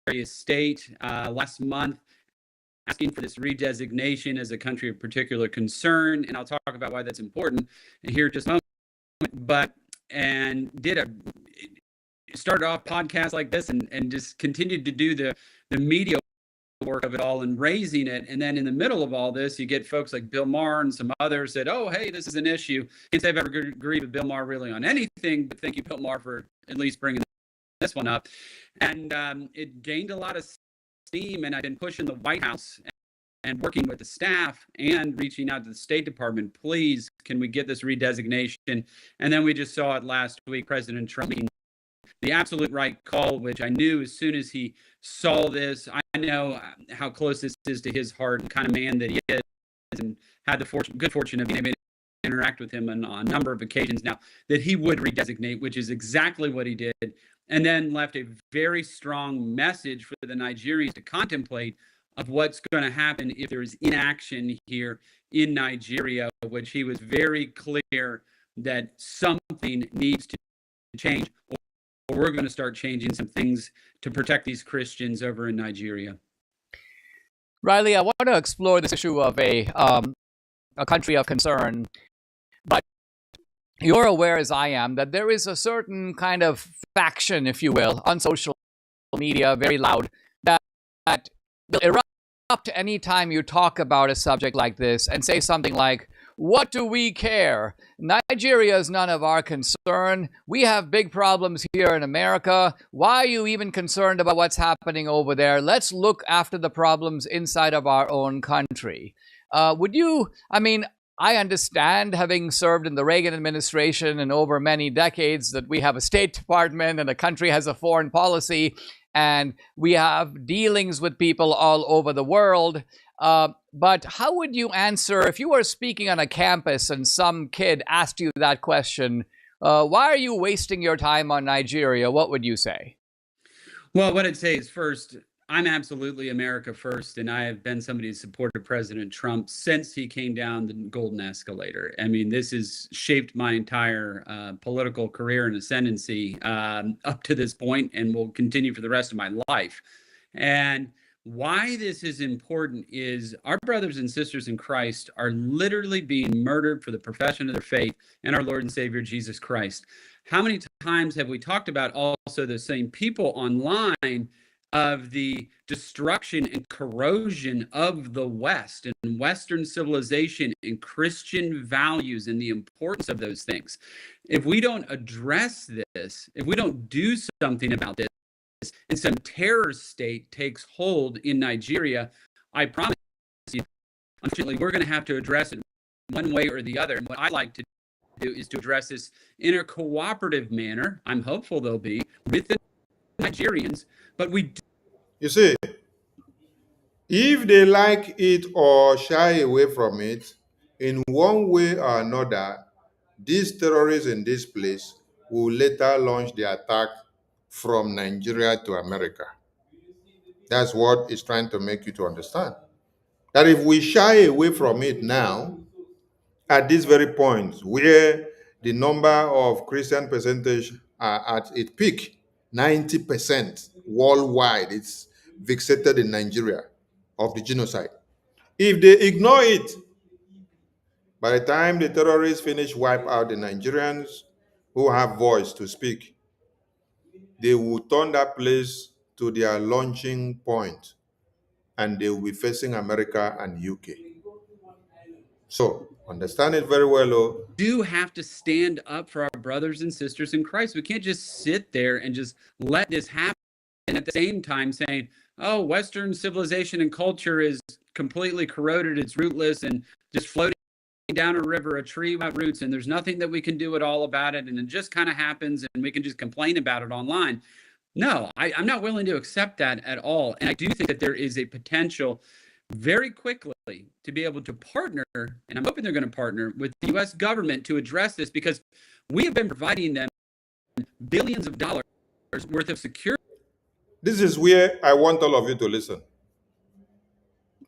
of State, last month, asking for this redesignation as a country of particular concern, and I'll talk about why that's important here in just a moment. But started off podcasts like this and just continued to do the media work of it all and raising it. And then in the middle of all this, you get folks like Bill Maher and some others said, oh, hey, this is an issue. Can't say I've ever agreed with Bill Maher really on anything, but thank you, Bill Maher, for at least bringing this one up. And it gained a lot of steam, and I've been pushing the White House and working with the staff and reaching out to the State Department. Please, can we get this redesignation? And then we just saw it last week, President Trump making the absolute right call, which I knew as soon as he saw this. I know how close this is to his heart and kind of man that he is, and had the good fortune of being able to interact with him on a number of occasions now, that he would redesignate, which is exactly what he did, and then left a very strong message for the Nigerians to contemplate of what's going to happen if there is inaction here in Nigeria, which he was very clear that something needs to change, or we're going to start changing some things to protect these Christians over in Nigeria. Riley, I want to explore this issue of a country of concern, but you're aware, as I am, that there is a certain kind of faction, if you will, on social media, very loud, that will erupt any time you talk about a subject like this and say something like, What do we care? Nigeria is none of our concern. We have big problems here in America. Why are you even concerned about what's happening over there? Let's look after the problems inside of our own country. I understand, having served in the Reagan administration and over many decades, that we have a State Department and the country has a foreign policy and we have dealings with people all over the world. But how would you answer if you were speaking on a campus and some kid asked you that question, why are you wasting your time on Nigeria? What would you say? Well, what I'd say is, first, I'm absolutely America first, and I have been somebody who's supported President Trump since he came down the golden escalator. I mean, this has shaped my entire political career and ascendancy up to this point, and will continue for the rest of my life. And why this is important is our brothers and sisters in Christ are literally being murdered for the profession of their faith in our Lord and Savior Jesus Christ. How many times have we talked about also the same people online of the destruction and corrosion of the West and Western civilization and Christian values and the importance of those things? If we don't address this, if we don't do something about this, and some terror state takes hold in Nigeria, I promise you, unfortunately, we're going to have to address it one way or the other. And what I like to do is to address this in a cooperative manner. I'm hopeful they'll be with the Nigerians, but we do. You see, if they like it or shy away from it, in one way or another, these terrorists in this place will later launch the attack from Nigeria to America. That's what it's trying to make you to understand. That if we shy away from it now, at this very point where the number of Christian percentage are at its peak, 90% worldwide, it's fixated in Nigeria of the genocide. If they ignore it, by the time the terrorists finish wipe out the Nigerians who have voice to speak, they will turn that place to their launching point and they will be facing America and UK. So understand it very well. Oh. Do have to stand up for our brothers and sisters in Christ. We can't just sit there and just let this happen. And at the same time saying, oh, Western civilization and culture is completely corroded, it's rootless, and just floating down a river, a tree without roots, and there's nothing that we can do at all about it, and it just kind of happens, and we can just complain about it online. No, I'm not willing to accept that at all. And I do think that there is a potential very quickly to be able to partner, and I'm hoping they're going to partner with the U.S. government to address this, because we have been providing them billions of dollars worth of security. This is where I want all of you to listen.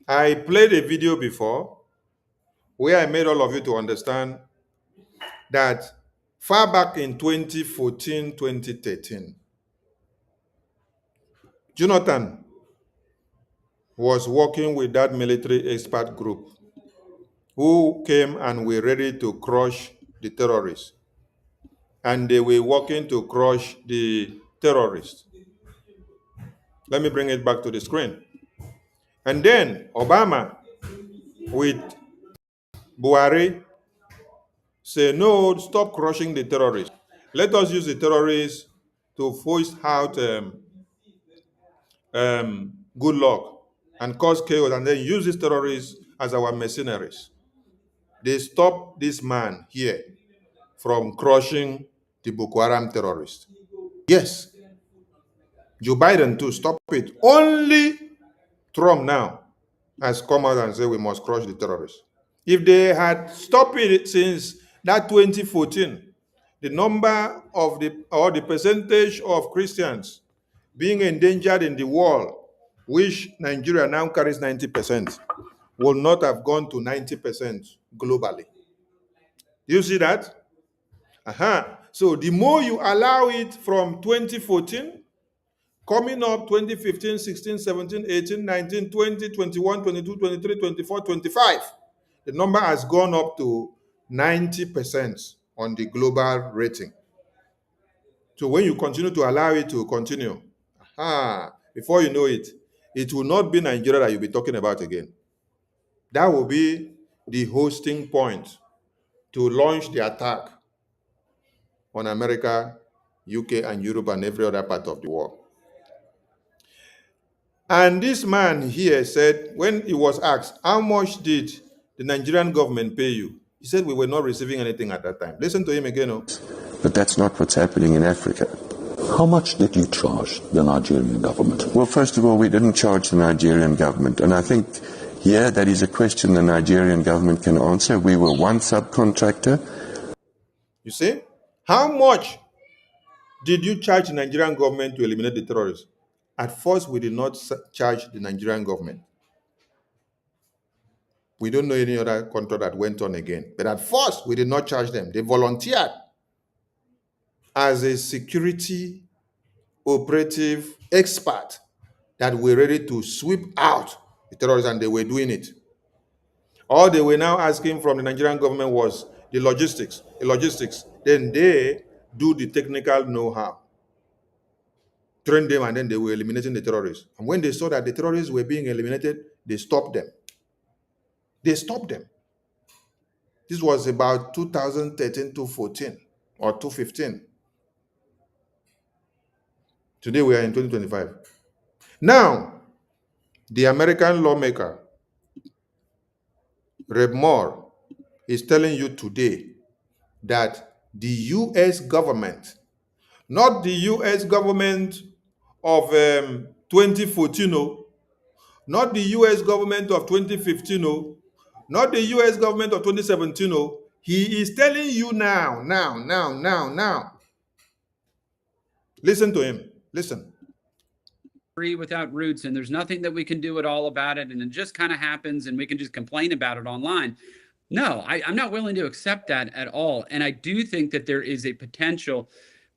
I played a video before where I made all of you to understand that far back in 2014, 2013, Jonathan was working with that military expert group who came and were ready to crush the terrorists. And they were working to crush the terrorists. Let me bring it back to the screen. And then Obama with Buhari say, no, stop crushing the terrorists. Let us use the terrorists to force out good luck and cause chaos, and then use these terrorists as our mercenaries. They stopped this man here from crushing the Boko Haram terrorists. Yes. Joe Biden too, stop it. Only Trump now has come out and said we must crush the terrorists. If they had stopped it since that 2014, the number of the percentage of Christians being endangered in the world, which Nigeria now carries 90%, will not have gone to 90% globally. Do you see that? So the more you allow it from 2014, coming up 2015, 16, 17, 18, 19, 20, 21, 22, 23, 24, 25, the number has gone up to 90% on the global rating. So when you continue to allow it to continue, before you know it, it will not be Nigeria that you'll be talking about again. That will be the hosting point to launch the attack on America, UK, and Europe, and every other part of the world. And this man here said, when he was asked, how much did the Nigerian government pay you? He said, we were not receiving anything at that time. Listen to him again. Oh. But that's not what's happening in Africa. How much did you charge the Nigerian government? Well, first of all, we didn't charge the Nigerian government. And I think here that is a question the Nigerian government can answer. We were one subcontractor. You see? How much did you charge the Nigerian government to eliminate the terrorists? At first, we did not charge the Nigerian government. We don't know any other contract that went on again. But at first, we did not charge them. They volunteered as a security operative expert that were ready to sweep out the terrorists, and they were doing it. All they were now asking from the Nigerian government was the logistics. Then they do the technical know-how, train them, and then they were eliminating the terrorists. And when they saw that the terrorists were being eliminated, they stopped them. They stopped them. This was about 2013 to 14 or 2015. Today we are in 2025. Now, the American lawmaker, Reb Moore, is telling you today that the U.S. government, not the U.S. government of 2014, not the U.S. government of 2015, not the U.S. government of 2017, he is telling you now. Listen to him. Listen. Without roots, and there's nothing that we can do at all about it, and it just kind of happens, and we can just complain about it online. No, I'm not willing to accept that at all. And I do think that there is a potential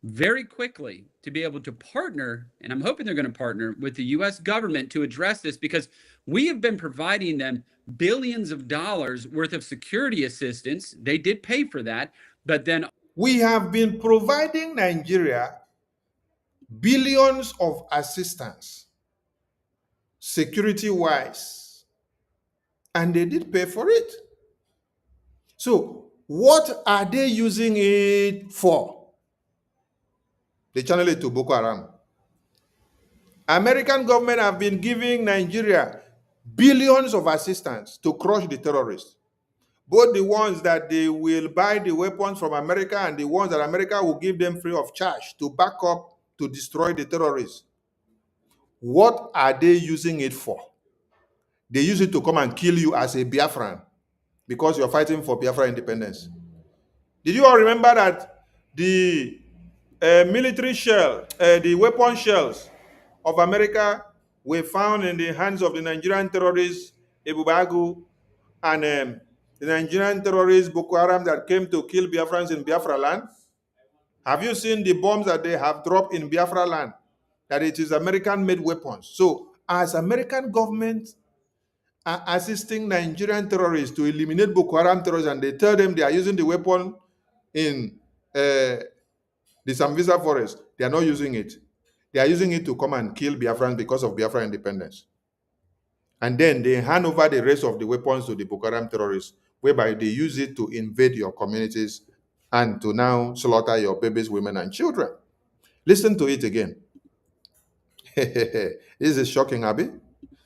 very quickly to be able to partner, and I'm hoping they're going to partner with the U.S. government to address this, because we have been providing them billions of dollars worth of security assistance. They did pay for that, but then we have been providing Nigeria billions of assistance, security-wise, and they did pay for it. So what are they using it for? They channel it to Boko Haram. American government have been giving Nigeria billions of assistance to crush the terrorists. Both the ones that they will buy the weapons from America and the ones that America will give them free of charge to back up to destroy the terrorists. What are they using it for? They use it to come and kill you as a Biafran because you're fighting for Biafra independence. Did you all remember that the military shell, the weapon shells of America were found in the hands of the Nigerian terrorists, Ebubagu, and the Nigerian terrorists, Boko Haram, that came to kill Biafrans in Biafra land? Have you seen the bombs that they have dropped in Biafra land? That it is American-made weapons. So, as American government are assisting Nigerian terrorists to eliminate Boko Haram terrorists, and they tell them they are using the weapon in the Sambisa forest, they are not using it. They are using it to come and kill Biafrans because of Biafra independence. And then they hand over the rest of the weapons to the Boko Haram terrorists, whereby they use it to invade your communities and to now slaughter your babies, women, and children. Listen to it again. This is shocking, Abby.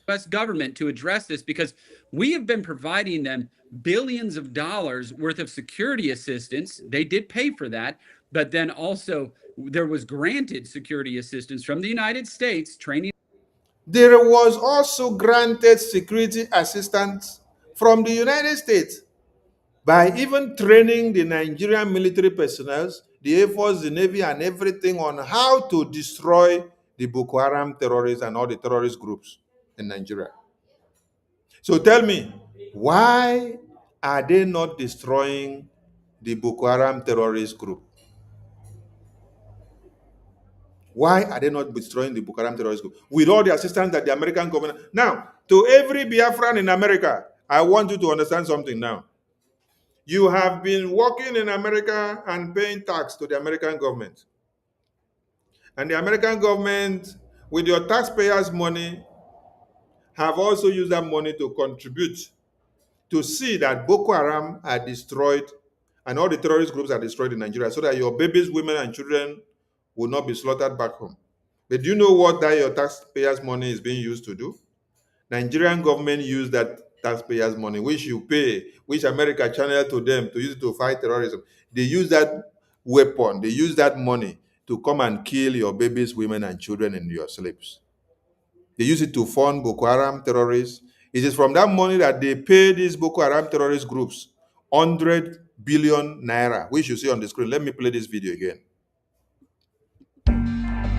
U.S. government to address this, because we have been providing them billions of dollars worth of security assistance. They did pay for that, but then also there was granted security assistance from the United States, training. There was also granted security assistance from the United States by even training the Nigerian military personnel, the Air Force, the Navy, and everything on how to destroy the Boko Haram terrorists and all the terrorist groups in Nigeria. So tell me, why are they not destroying the Boko Haram terrorist group? Why are they not destroying the Boko Haram terrorist group with all the assistance that the American government? Now, to every Biafran in America, I want you to understand something now. You have been working in America and paying tax to the American government. And the American government, with your taxpayers' money, have also used that money to contribute to see that Boko Haram are destroyed and all the terrorist groups are destroyed in Nigeria so that your babies, women, and children will not be slaughtered back home. But do you know what that your taxpayers' money is being used to do? Nigerian government use that taxpayers' money, which you pay, which America channel to them to use it to fight terrorism. They use that weapon, they use that money to come and kill your babies, women, and children and your slaves. They use it to fund Boko Haram terrorists. It is from that money that they pay these Boko Haram terrorist groups 100 billion naira, which you see on the screen. Let me play this video again.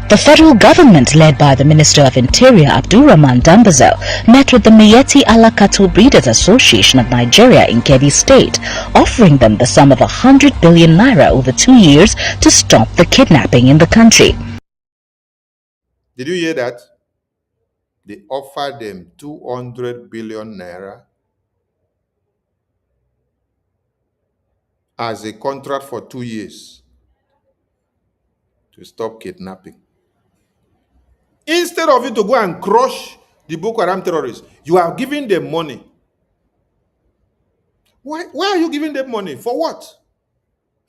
The federal government, led by the Minister of Interior Abdurrahman Dambazo, met with the Miyetti Allah Cattle Breeders Association of Nigeria in Kebbi State, offering them the sum of 100 billion naira over 2 years to stop the kidnapping in the country. Did you hear that? They offered them 200 billion naira as a contract for 2 years to stop kidnapping. Instead of you to go and crush the Boko Haram terrorists, you are giving them money. Why are you giving them money? For what?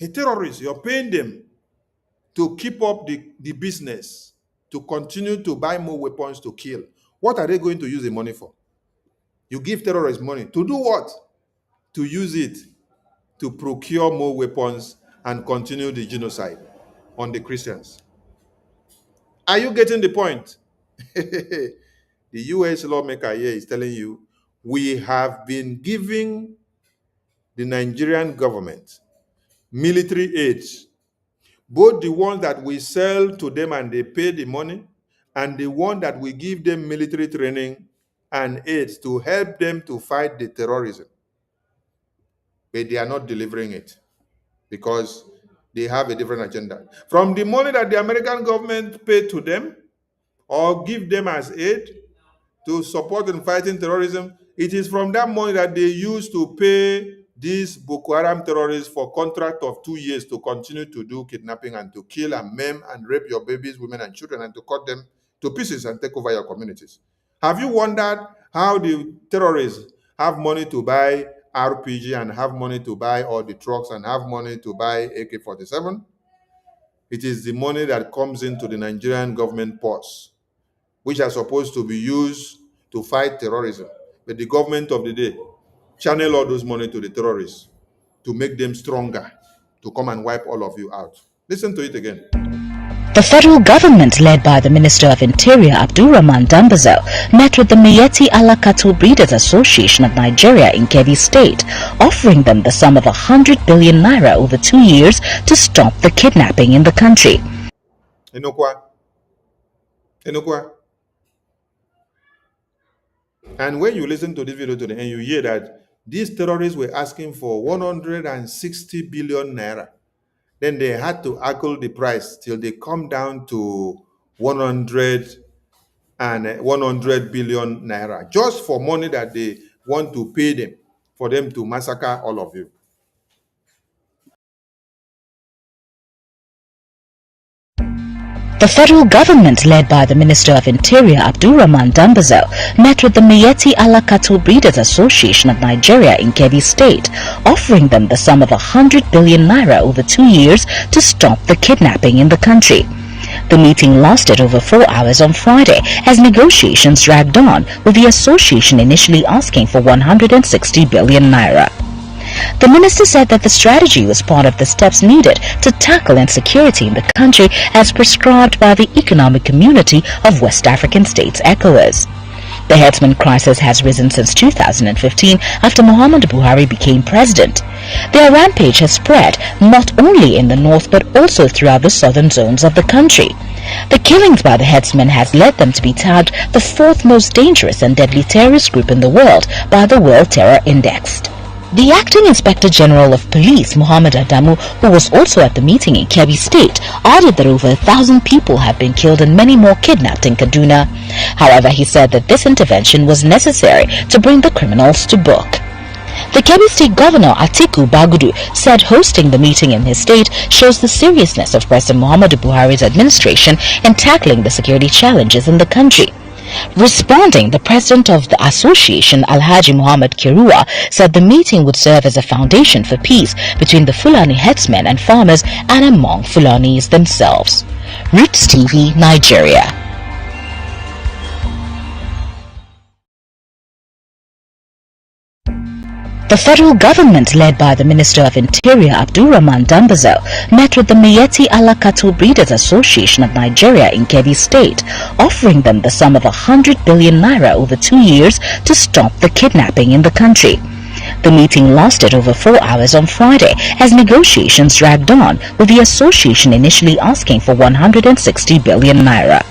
A terrorist, you're paying them to keep up the business, to continue to buy more weapons to kill. What are they going to use the money for? You give terrorists money. To do what? To use it to procure more weapons and continue the genocide on the Christians. Are you getting the point? The US lawmaker here is telling you, we have been giving the Nigerian government military aids, both the ones that we sell to them and they pay the money, and the one that we give them military training and aids to help them to fight the terrorism. But they are not delivering it because they have a different agenda. From the money that the American government paid to them or give them as aid to support in fighting terrorism, it is from that money that they use to pay these Boko Haram terrorists for contract of 2 years to continue to do kidnapping and to kill and maim and rape your babies, women, and children and to cut them to pieces and take over your communities. Have you wondered how the terrorists have money to buy RPG and have money to buy all the trucks and have money to buy AK-47? It is the money that comes into the Nigerian government purse, which are supposed to be used to fight terrorism. But the government of the day channel all those money to the terrorists to make them stronger, to come and wipe all of you out. Listen to it again. The federal government, led by the Minister of Interior Abdurrahman Dambazo, met with the Miyetti Allah Cattle Breeders Association of Nigeria in Kebbi State, offering them the sum of 100 billion naira over 2 years to stop the kidnapping in the country. Enokwa. And when you listen to this video today and you hear that these terrorists were asking for 160 billion naira, then they had to haggle the price till they come down to 100 billion naira, just for money that they want to pay them for them to massacre all of you. The federal government, led by the Minister of Interior Abdurrahman Dambazo, met with the Miyetti Allah Cattle Breeders Association of Nigeria in Kebbi State, offering them the sum of 100 billion naira over 2 years to stop the kidnapping in the country. The meeting lasted over 4 hours on Friday as negotiations dragged on, with the association initially asking for 160 billion naira. The minister said that the strategy was part of the steps needed to tackle insecurity in the country as prescribed by the Economic Community of West African States, ECOWAS. The herdsman crisis has risen since 2015 after Muhammadu Buhari became president. Their rampage has spread not only in the north but also throughout the southern zones of the country. The killings by the herdsmen has led them to be tagged the fourth most dangerous and deadly terrorist group in the world by the World Terror Index. The Acting Inspector General of Police, Muhammad Adamu, who was also at the meeting in Kebbi State, added that over 1,000 people have been killed and many more kidnapped in Kaduna. However, he said that this intervention was necessary to bring the criminals to book. The Kebbi State Governor Atiku Bagudu said hosting the meeting in his state shows the seriousness of President Muhammadu Buhari's administration in tackling the security challenges in the country. Responding, the president of the association, Alhaji Muhammad Kirua, said the meeting would serve as a foundation for peace between the Fulani headsmen and farmers and among Fulanis themselves. Roots TV, Nigeria. The federal government, led by the Minister of Interior Abdurrahman Dambazo, met with the Miyetti Allah Cattle Breeders Association of Nigeria in Kebbi State, offering them the sum of 100 billion naira over 2 years to stop the kidnapping in the country. The meeting lasted over 4 hours on Friday as negotiations dragged on, with the association initially asking for 160 billion naira.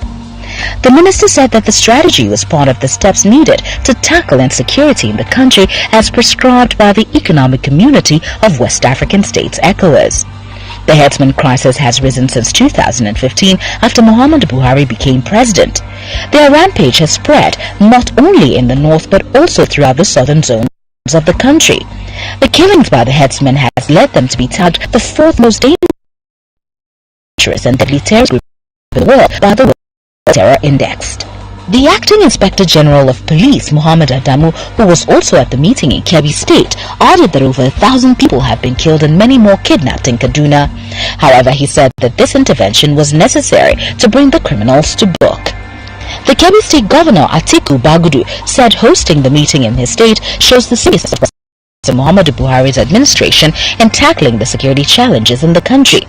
The minister said that the strategy was part of the steps needed to tackle insecurity in the country as prescribed by the Economic Community of West African States, ECOWAS. The headsman crisis has risen since 2015 after Muhammad Buhari became president. Their rampage has spread not only in the north but also throughout the southern zones of the country. The killings by the headsmen has led them to be tagged the fourth most dangerous and deadly terrorist group in the world by the Terror Indexed. The acting Inspector General of Police, Muhammad Adamu, who was also at the meeting in Kebbi State, added that over 1,000 people have been killed and many more kidnapped in Kaduna. However, he said that this intervention was necessary to bring the criminals to book. The Kebbi State Governor, Atiku Bagudu, said hosting the meeting in his state shows the seriousness of President Muhammadu Buhari's administration in tackling the security challenges in the country.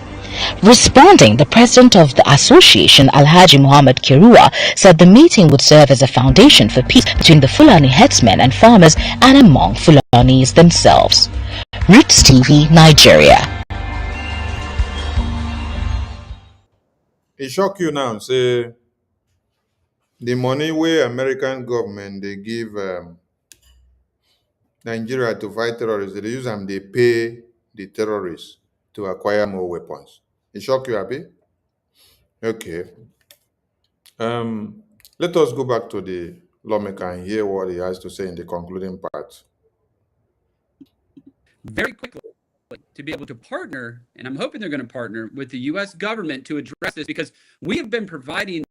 Responding, the president of the association, Alhaji Muhammad Kirua, said the meeting would serve as a foundation for peace between the Fulani headsmen and farmers and among Fulanis themselves. Roots TV, Nigeria. It shock you now, say the money where American government they give Nigeria to fight terrorists, they use them, they pay the terrorists to acquire more weapons. It shock you, Abi? Okay. Let us go back to the lawmaker and hear what he has to say in the concluding part. Very quickly, to be able to partner, and I'm hoping they're going to partner with the U.S. government to address this, because we have been providing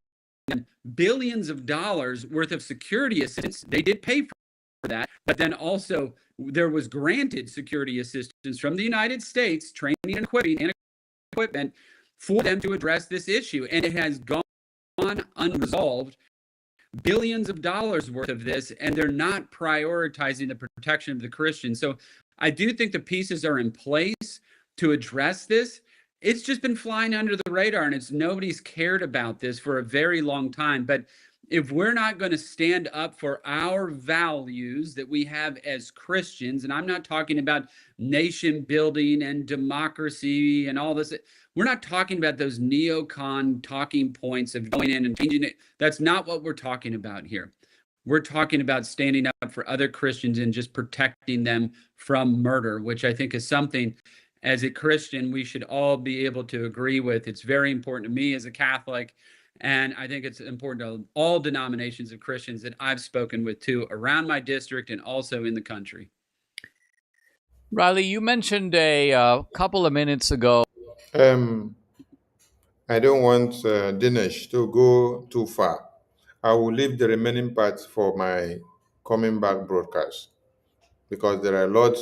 them billions of dollars worth of security assistance. They did pay for that, but then also there was granted security assistance from the United States, training and equipment for them to address this issue, and it has gone unresolved. Billions of dollars worth of this, and they're not prioritizing the protection of the Christians. So I do think the pieces are in place to address this. It's just been flying under the radar, and nobody's cared about this for a very long time. But if we're not going to stand up for our values that we have as Christians, and I'm not talking about nation building and democracy and all this, we're not talking about those neocon talking points of going in and changing it. That's not what we're talking about here. We're talking about standing up for other Christians and just protecting them from murder, which I think is something as a Christian we should all be able to agree with. It's very important to me as a Catholic, and I think it's important to all denominations of Christians that I've spoken with too, around my district and also in the country. Riley, you mentioned a couple of minutes ago. I don't want Dinesh to go too far. I will leave the remaining parts for my coming back broadcast because there are a lot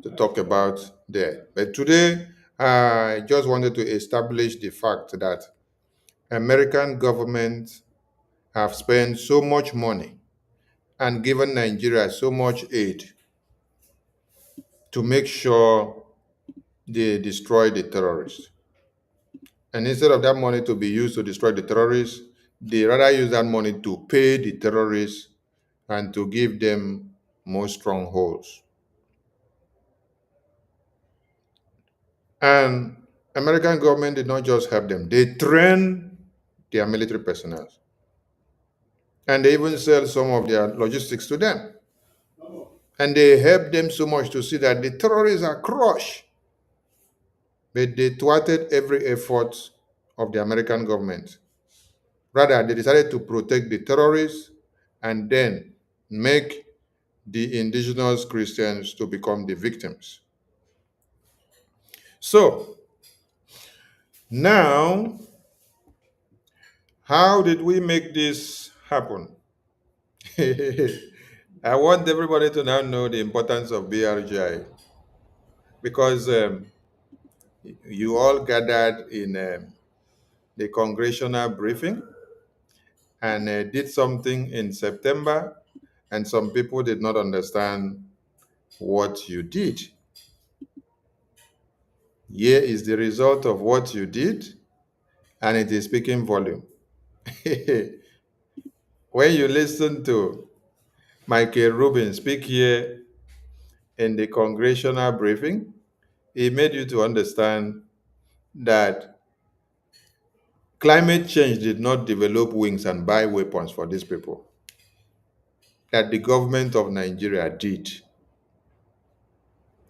to talk about there. But today, I just wanted to establish the fact that American government have spent so much money and given Nigeria so much aid to make sure they destroy the terrorists. And instead of that money to be used to destroy the terrorists, they rather use that money to pay the terrorists and to give them more strongholds. And American government did not just help them, they train their military personnel. And they even sell some of their logistics to them. And they help them so much to see that the terrorists are crushed. But they thwarted every effort of the American government. Rather, they decided to protect the terrorists and then make the indigenous Christians to become the victims. So, now, how did we make this happen? I want everybody to now know the importance of BRGI because you all gathered in the congressional briefing and did something in September, and some people did not understand what you did. Here is the result of what you did, and it is speaking volume. When you listen to Michael Rubin speak here in the congressional briefing, he made you to understand that climate change did not develop wings and buy weapons for these people, that the government of Nigeria did.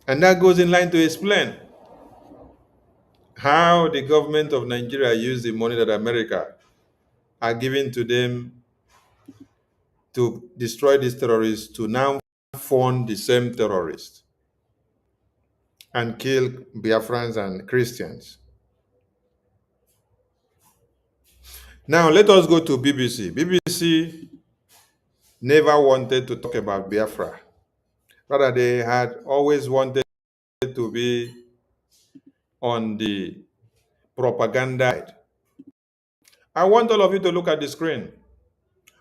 And that goes in line to explain how the government of Nigeria used the money that America are giving to them to destroy these terrorists to now fund the same terrorists and kill Biafrans and Christians. Now let us go to BBC. BBC never wanted to talk about Biafra. Rather, they had always wanted to be on the propaganda side. I want all of you to look at the screen.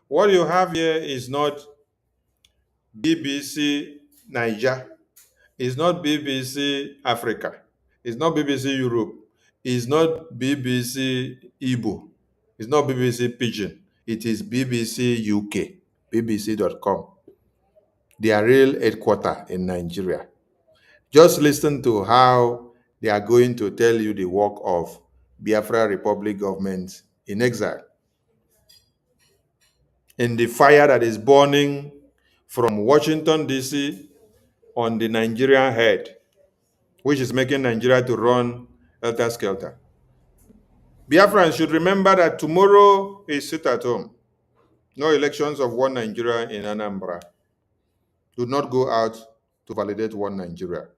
What you have here is not BBC Niger. It's not BBC Africa. It's not BBC Europe. It's not BBC Igbo. It's not BBC Pidgin. It is BBC UK, bbc.com. Their real headquarters in Nigeria. Just listen to how they are going to tell you the work of Biafra Republic government in exile. In the fire that is burning from Washington, D.C. on the Nigerian head, which is making Nigeria to run helter-skelter. Biafrans should remember that tomorrow is sit at home. No elections of one Nigeria in Anambra. Do not go out to validate one Nigeria.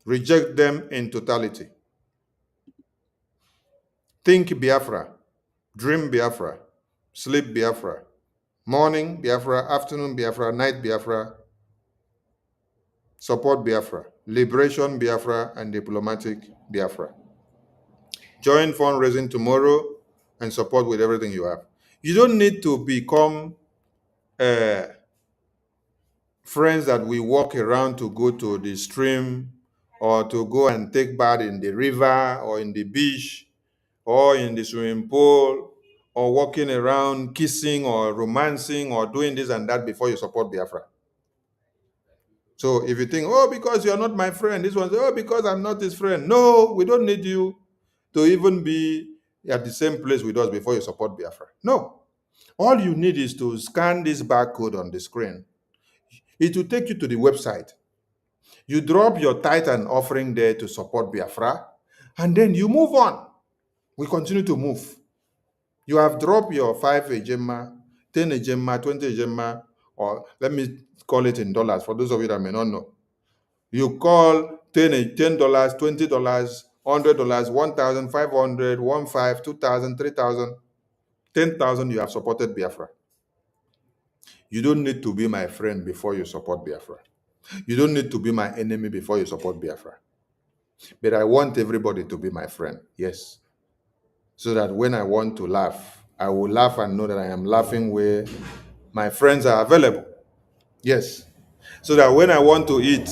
Reject them in totality. Think Biafra, dream Biafra, sleep Biafra, morning Biafra, afternoon Biafra, night Biafra, support Biafra, liberation Biafra, and diplomatic Biafra. Join fundraising tomorrow and support with everything you have. You don't need to become friends that we walk around to go to the stream or to go and take bath in the river or in the beach or in the swimming pool or walking around kissing or romancing or doing this and that before you support Biafra. So if you think, oh, because you're not my friend, this one, oh, because I'm not his friend. No, we don't need you to even be at the same place with us before you support Biafra. No. All you need is to scan this barcode on the screen. It will take you to the website. You drop your tithe and offering there to support Biafra, and then you move on. We continue to move. You have dropped your 5 ejema, 10 ejema, 20 ejema, or let me call it in dollars for those of you that may not know. You call $10, $20, $100, $1,500, $1,500, $2,000, $3,000, $10,000, you have supported Biafra. You don't need to be my friend before you support Biafra. You don't need to be my enemy before you support Biafra. But I want everybody to be my friend, yes. So that when I want to laugh, I will laugh and know that I am laughing where my friends are available. Yes. So that when I want to eat,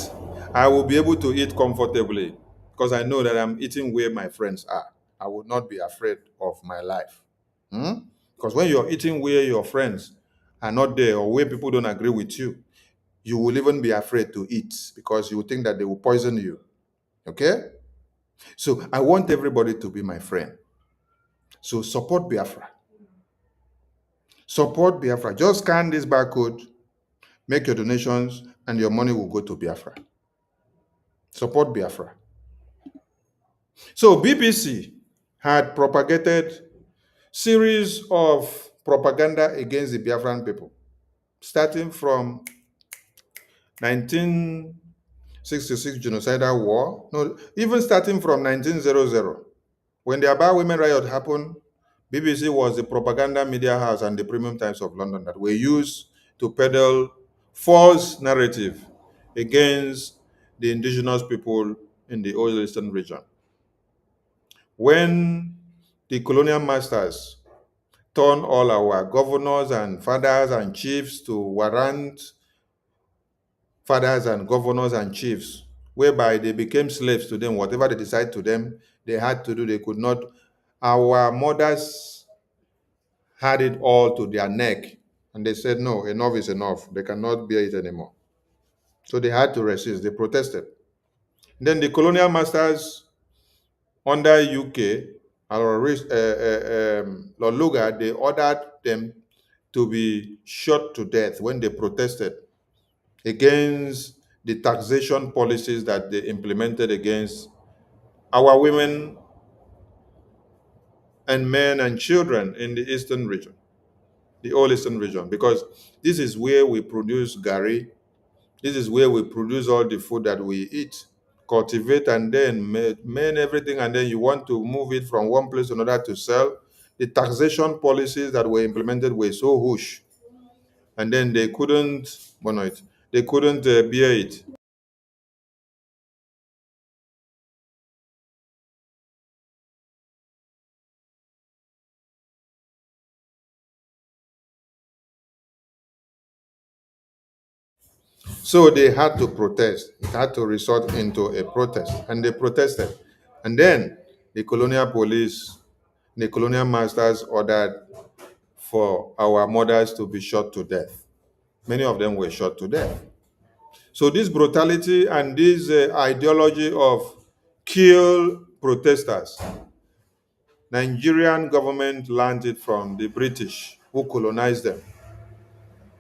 I will be able to eat comfortably because I know that I'm eating where my friends are. I will not be afraid of my life. Because when you're eating where your friends are not there or where people don't agree with you, you will even be afraid to eat because you will think that they will poison you. Okay? So I want everybody to be my friend. So support Biafra. Support Biafra. Just scan this barcode, make your donations, and your money will go to Biafra. Support Biafra. So BBC had propagated series of propaganda against the Biafran people, starting from 1966 genocidal war, no, even starting from 1900. When the Aba Women Riot happened, BBC was the propaganda media house and the Premium Times of London that were used to peddle false narrative against the indigenous people in the Oil Eastern region. When the colonial masters turned all our governors and fathers and chiefs to warrant fathers and governors and chiefs, whereby they became slaves to them, whatever they decide to them, they had to do, they could not. Our mothers had it all to their neck, and they said, no, enough is enough. They cannot bear it anymore. So they had to resist, they protested. Then the colonial masters under UK, Lord Lugard, they ordered them to be shot to death when they protested against the taxation policies that they implemented against our women and men and children in the eastern region, the old eastern region, because this is where we produce gari. This is where we produce all the food that we eat, cultivate, and then make everything, and then you want to move it from one place to another to sell. The taxation policies that were implemented were so whoosh, and then they couldn't, they couldn't bear it. So they had to protest. It had to resort into a protest, and they protested. And then the colonial police, the colonial masters ordered for our mothers to be shot to death. Many of them were shot to death. So this brutality and this ideology of kill protesters, Nigerian government learned it from the British who colonized them.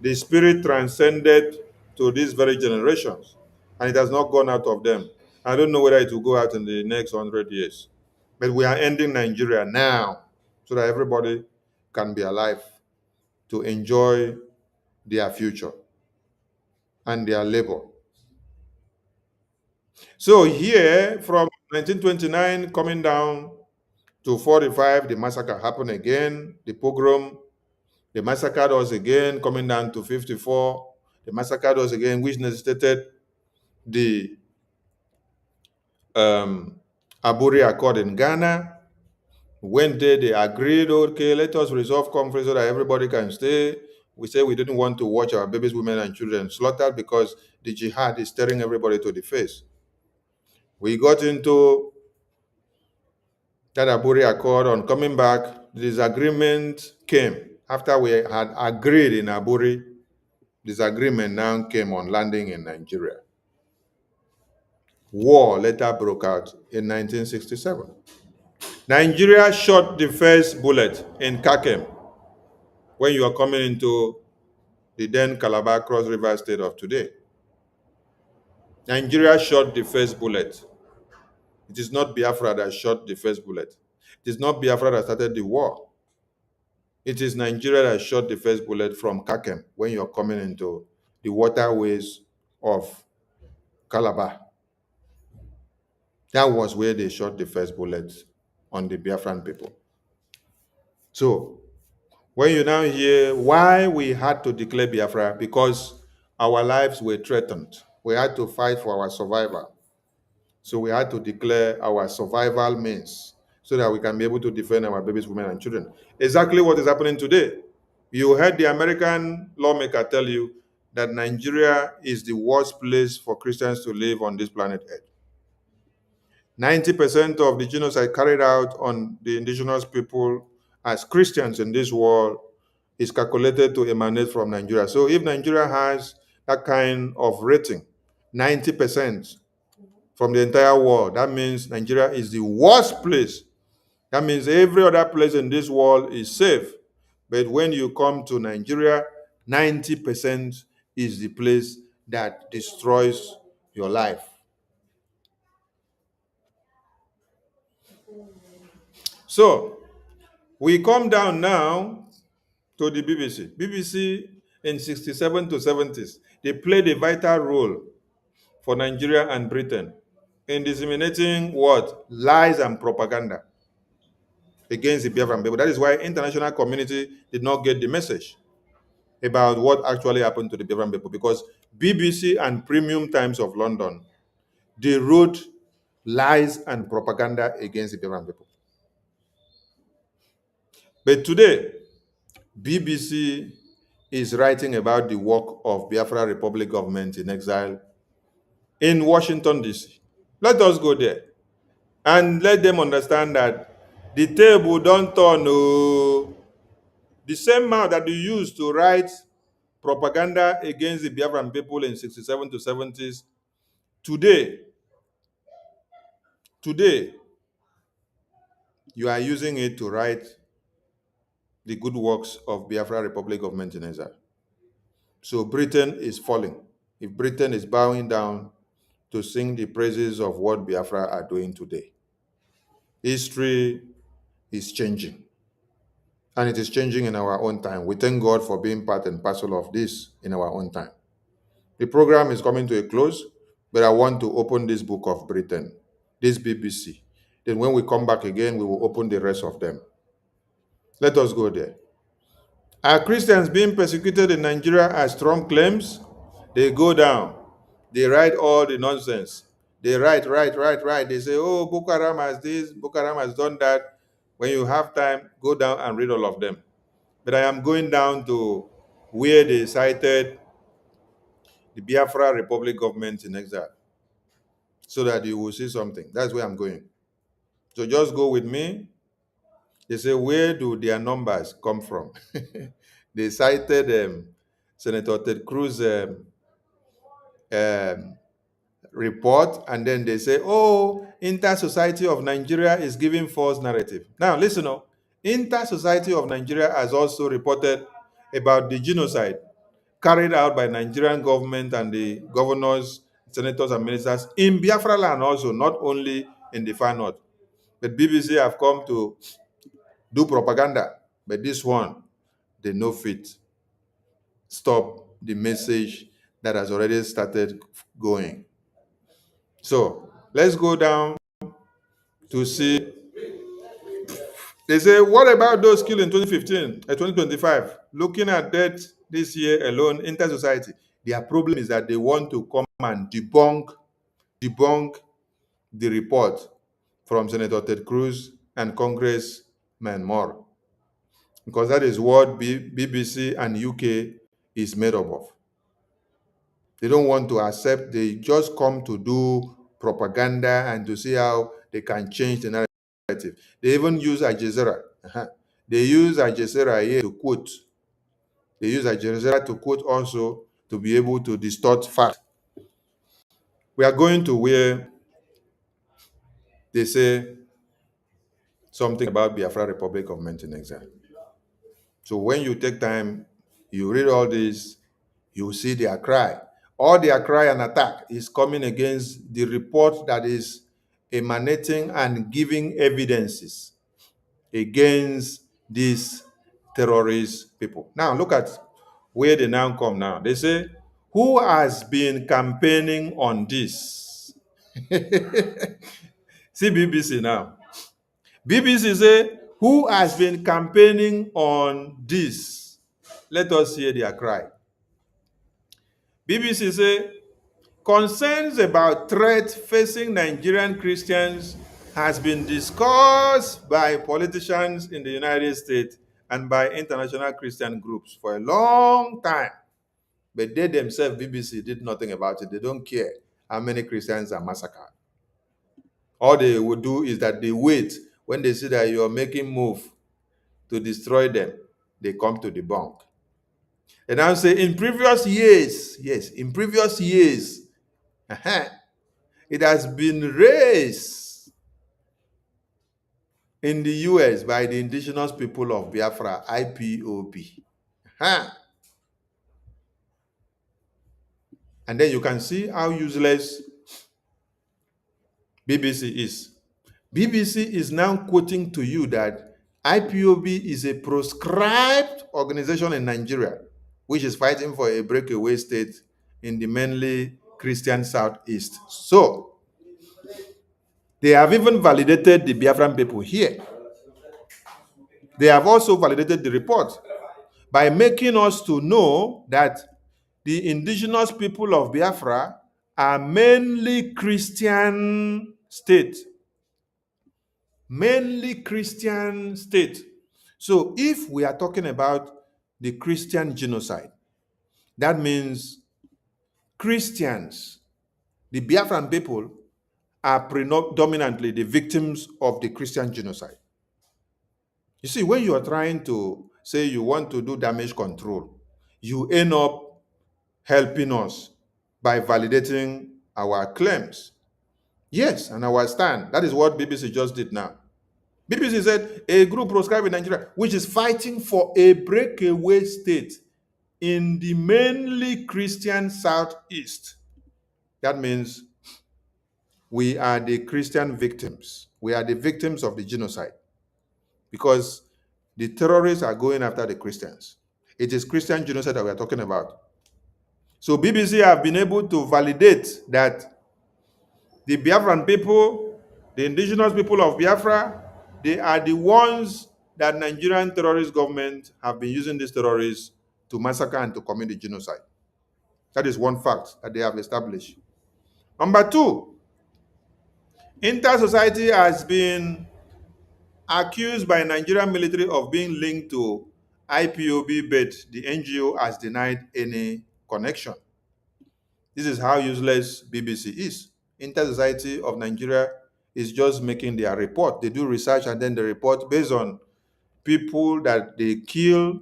The spirit transcended to these very generations, and it has not gone out of them. I don't know whether it will go out in the next 100 years. But we are ending Nigeria now so that everybody can be alive to enjoy their future and their labor. So here, from 1929 coming down to 45, the massacre happened again, the pogrom, they massacred us again, coming down to 54, they massacred us again, which necessitated the Aburi Accord in Ghana. Went there, they agreed, okay, let us resolve conflict so that everybody can stay. We said we didn't want to watch our babies, women, and children slaughtered because the jihad is staring everybody to the face. We got into that Aburi Accord. On coming back, the disagreement came. After we had agreed in Aburi, disagreement now came on landing in Nigeria. War later broke out in 1967. Nigeria shot the first bullet in Kakem when you are coming into the then Calabar Cross River state of today. Nigeria shot the first bullet. It is not Biafra that shot the first bullet. It is not Biafra that started the war. It is Nigeria that shot the first bullet from Kakem when you're coming into the waterways of Calabar. That was where they shot the first bullet on the Biafran people. So, when you now hear why we had to declare Biafra, because our lives were threatened. We had to fight for our survival. So we had to declare our survival means so that we can be able to defend our babies, women, and children. Exactly what is happening today. You heard the American lawmaker tell you that Nigeria is the worst place for Christians to live on this planet Earth. 90% of the genocide carried out on the indigenous people as Christians in this world is calculated to emanate from Nigeria. So if Nigeria has that kind of rating, 90% from the entire world, that means Nigeria is the worst place. That means every other place in this world is safe. But when you come to Nigeria, 90% is the place that destroys your life. So we come down now to the BBC. BBC in 67 to 70s, they played a vital role for Nigeria and Britain in disseminating what? Lies and propaganda against the Biafran people. That is why international community did not get the message. about what actually happened to the Biafran people, because BBC and Premium Times of London, they wrote lies and propaganda against the Biafran people. But today, BBC is writing about the work of Biafra Republic government in exile in Washington, D.C. Let us go there and let them understand that the table don't turn. Oh, the same mouth that you used to write propaganda against the Biafran people in 67 to 70s, today, you are using it to write the good works of Biafra Republic government in exile. So Britain is falling. If Britain is bowing down to sing the praises of what Biafra are doing today, history is changing. And it is changing in our own time. We thank God for being part and parcel of this in our own time. The program is coming to a close, but I want to open this book of Britain, this BBC. Then when we come back again, we will open the rest of them. Let us go there. Are Christians being persecuted in Nigeria as Trump claims? They go down. They write all the nonsense. They write. They say, oh, Boko Haram has this, Boko Haram has done that. When you have time, go down and read all of them. But I am going down to where they cited the Biafra Republic government in exile, so that you will see something. That's where I'm going. So just go with me. They say, where do their numbers come from? They cited Senator Ted Cruz report, and then they say, oh, Inter-Society of Nigeria is giving false narrative. Now, listen up. Inter-Society of Nigeria has also reported about the genocide carried out by Nigerian government and the governors, senators, and ministers in Biafra land also, not only in the far north. But BBC have come to do propaganda, but this one, they no fit stop the message that has already started going. So let's go down to see. They say, what about those killed in 2015, 2025? Looking at that this year alone, Inter-Society, their problem is that they want to come and debunk the report from Senator Ted Cruz and Congressman Moore, because that is what BBC and UK is made up of. They don't want to accept. They just come to do propaganda and to see how they can change the narrative. They even use Al Jazeera. They use Al Jazeera here to quote. They use Al Jazeera to quote also to be able to distort fact. We are going to where they say something about Biafra Republic government in exile. So when you take time, you read all this, you see their cry. All their cry and attack is coming against the report that is emanating and giving evidences against these terrorist people. Now look at where they now come now. They say, who has been campaigning on this? See BBC now. BBC say, who has been campaigning on this? Let us hear their cry. BBC say, concerns about threats facing Nigerian Christians has been discussed by politicians in the United States and by international Christian groups for a long time. But they themselves, BBC, did nothing about it. They don't care how many Christians are massacred. All they would do is that they wait. When they see that you are making move to destroy them, they come to debunk. And I say, in previous years, yes, in previous years, it has been raised in the US by the indigenous people of Biafra, IPOB. And then you can see how useless BBC is. BBC is now quoting to you that IPOB is a proscribed organization in Nigeria, which is fighting for a breakaway state in the mainly Christian Southeast. So, they have even validated the Biafran people here. They have also validated the report. by making us to know that the indigenous people of Biafra are mainly Christian state. Mainly Christian state. So if we are talking about the Christian genocide, that means Christians, the Biafran people, are predominantly the victims of the Christian genocide. You see, when you are trying to say you want to do damage control, you end up helping us by validating our claims. Yes, and our stand. That is what BBC just did now. BBC said a group proscribed in Nigeria, which is fighting for a breakaway state in the mainly Christian Southeast. That means we are the Christian victims. We are the victims of the genocide because the terrorists are going after the Christians. It is Christian genocide that we are talking about. So BBC have been able to validate that the Biafran people, the indigenous people of Biafra, they are the ones that Nigerian terrorist government have been using these terrorists to massacre and to commit the genocide. That is one fact that they have established. Number two, Inter-Society has been accused by Nigerian military of being linked to IPOB, but the NGO has denied any connection. This is how useless BBC is. Inter-Society of Nigeria is just making their report. They do research and then they report based on people that they kill,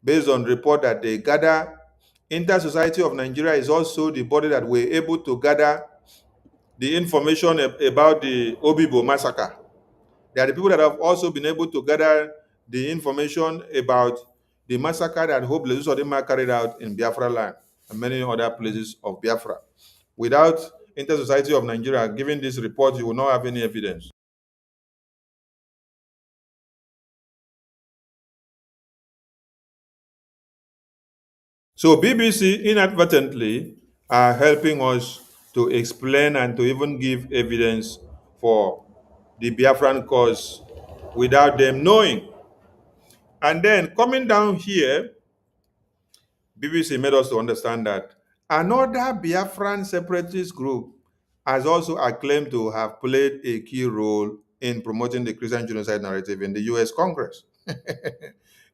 based on report that they gather. Inter-Society of Nigeria is also the body that were able to gather the information about the Obibo massacre. They are the people that have also been able to gather the information about the massacre that Hope Lesusodima carried out in Biafra land and many other places of Biafra. Without Inter-Society of Nigeria giving this report, you will not have any evidence. So BBC inadvertently are helping us to explain and to even give evidence for the Biafran cause without them knowing. And then coming down here, BBC made us to understand that another Biafran separatist group has also acclaimed to have played a key role in promoting the Christian genocide narrative in the US Congress.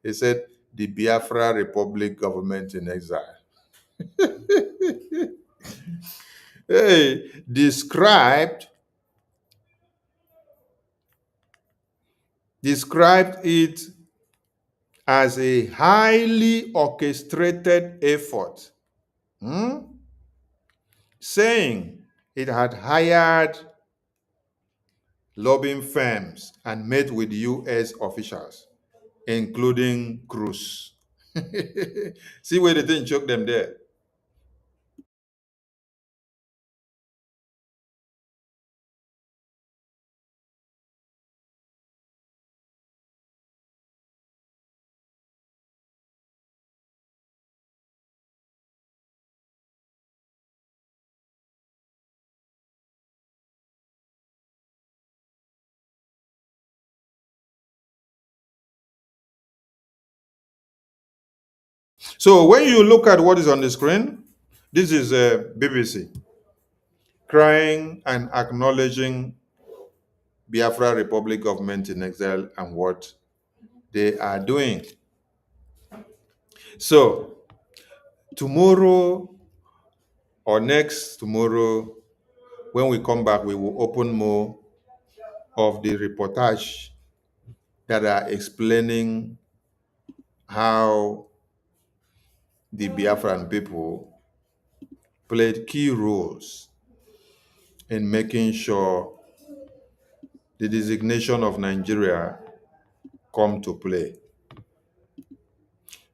He said, the Biafra Republic government in exile. Hey, described it as a highly orchestrated effort, saying it had hired lobbying firms and met with U.S. officials, including Cruz. See where the thing choked them there. So when you look at what is on the screen, this is BBC crying and acknowledging Biafra Republic government in exile and what they are doing. So tomorrow or next tomorrow, when we come back, we will open more of the reportage that are explaining how the Biafran people played key roles in making sure the designation of Nigeria come to play.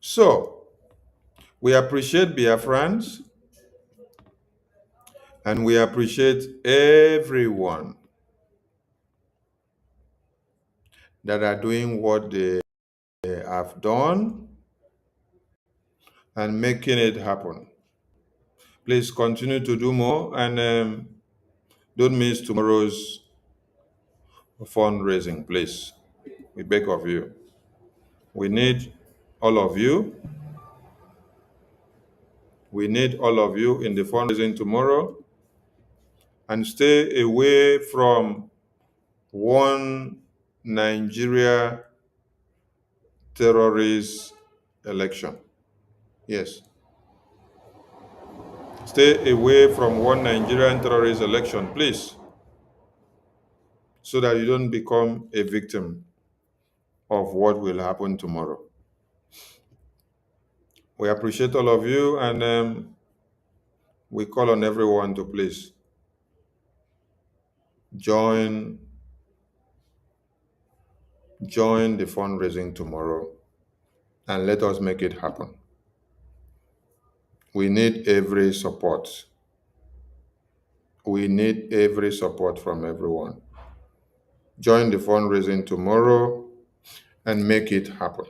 So, we appreciate Biafrans and we appreciate everyone that are doing what they have done and making it happen. Please continue to do more and don't miss tomorrow's fundraising, please. We beg of you. We need all of you. We need all of you in the fundraising tomorrow. And stay away from one Nigeria terrorist election. Yes. Stay away from one Nigerian terrorist election, please, so that you don't become a victim of what will happen tomorrow. We appreciate all of you, and we call on everyone to please join the fundraising tomorrow, and let us make it happen. We need every support. We need every support from everyone. Join the fundraising tomorrow and make it happen.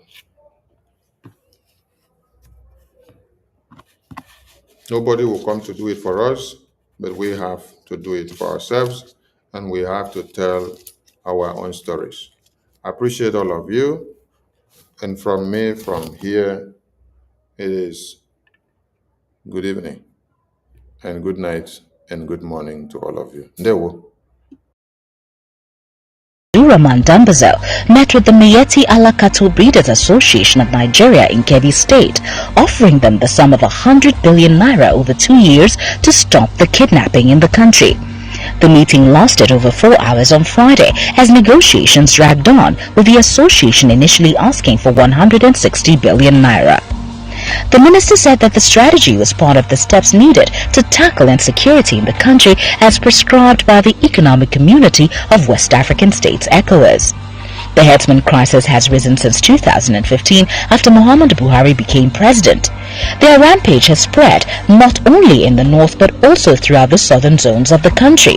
Nobody will come to do it for us, but we have to do it for ourselves, and we have to tell our own stories. I appreciate all of you. And from me, from here, it is good evening and good night and good morning to all of you. Ndewo. Abdurrahman Dambazo met with the Miyetti Allah Cattle Breeders Association of Nigeria in Kebbi State, offering them the sum of 100 billion naira over 2 years to stop the kidnapping in the country. The meeting lasted over 4 hours on Friday as negotiations dragged on, with the association initially asking for 160 billion naira. The minister said that the strategy was part of the steps needed to tackle insecurity in the country as prescribed by the Economic Community of West African States, ECOWAS. The headsman crisis has risen since 2015 after Muhammad Buhari became president. Their rampage has spread not only in the north but also throughout the southern zones of the country.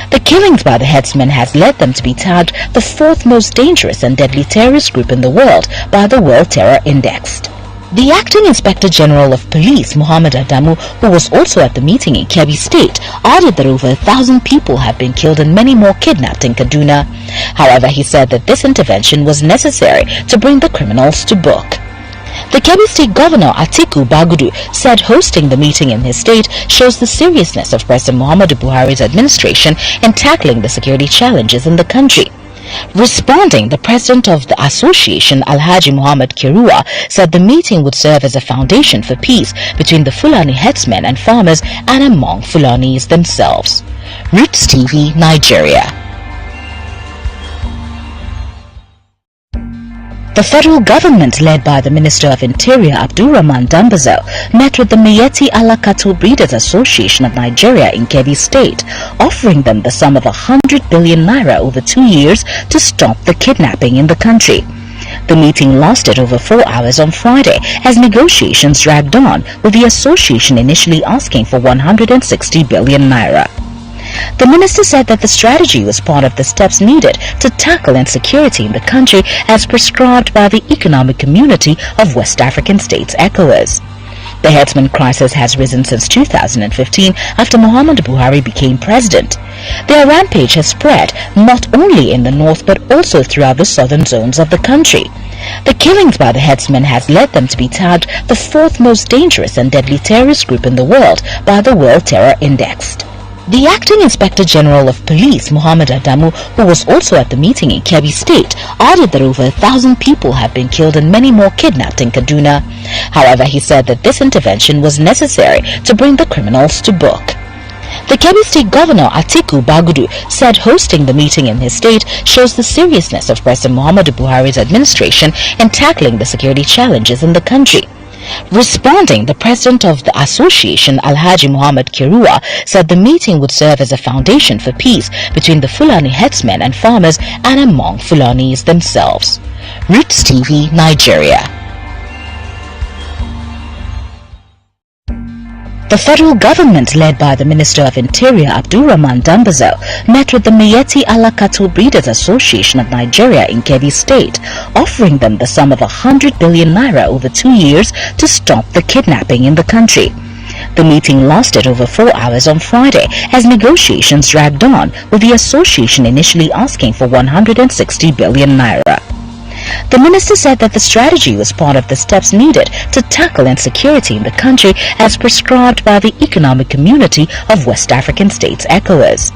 The killings by the headsmen has led them to be tagged the fourth most dangerous and deadly terrorist group in the world by the World Terror Index. The Acting Inspector General of Police, Muhammad Adamu, who was also at the meeting in Kebbi State, added that over 1,000 people have been killed and many more kidnapped in Kaduna. However, he said that this intervention was necessary to bring the criminals to book. The Kebbi State Governor Atiku Bagudu said hosting the meeting in his state shows the seriousness of President Muhammadu Buhari's administration in tackling the security challenges in the country. Responding, the president of the association, Alhaji Muhammad Kirua, said the meeting would serve as a foundation for peace between the Fulani headsmen and farmers and among Fulanis themselves. Roots TV, Nigeria. The federal government, led by the Minister of Interior Abdurrahman Dambazo, met with the Miyetti Allah Cattle Breeders Association of Nigeria in Kebbi State, offering them the sum of 100 billion naira over 2 years to stop the kidnapping in the country. The meeting lasted over 4 hours on Friday as negotiations dragged on, with the association initially asking for 160 billion naira. The minister said that the strategy was part of the steps needed to tackle insecurity in the country as prescribed by the Economic Community of West African States, ECOWAS. The headsman crisis has risen since 2015 after Muhammad Buhari became president. Their rampage has spread not only in the north but also throughout the southern zones of the country. The killings by the headsmen has led them to be tagged the fourth most dangerous and deadly terrorist group in the world by the World Terror Index. The Acting Inspector General of Police, Muhammad Adamu, who was also at the meeting in Kebbi State, added that over 1,000 people have been killed and many more kidnapped in Kaduna. However, he said that this intervention was necessary to bring the criminals to book. The Kebbi State Governor Atiku Bagudu said hosting the meeting in his state shows the seriousness of President Muhammadu Buhari's administration in tackling the security challenges in the country. Responding, the president of the association, Alhaji Muhammad Kirua, said the meeting would serve as a foundation for peace between the Fulani headsmen and farmers and among Fulanis themselves. Roots TV, Nigeria. The federal government, led by the Minister of Interior Abdurrahman Dambazo, met with the Miyetti Allah Cattle Breeders Association of Nigeria in Kebbi State, offering them the sum of 100 billion naira over 2 years to stop the kidnapping in the country. The meeting lasted over 4 hours on Friday as negotiations dragged on, with the association initially asking for 160 billion naira. The minister said that the strategy was part of the steps needed to tackle insecurity in the country as prescribed by the Economic Community of West African States, ECOWAS.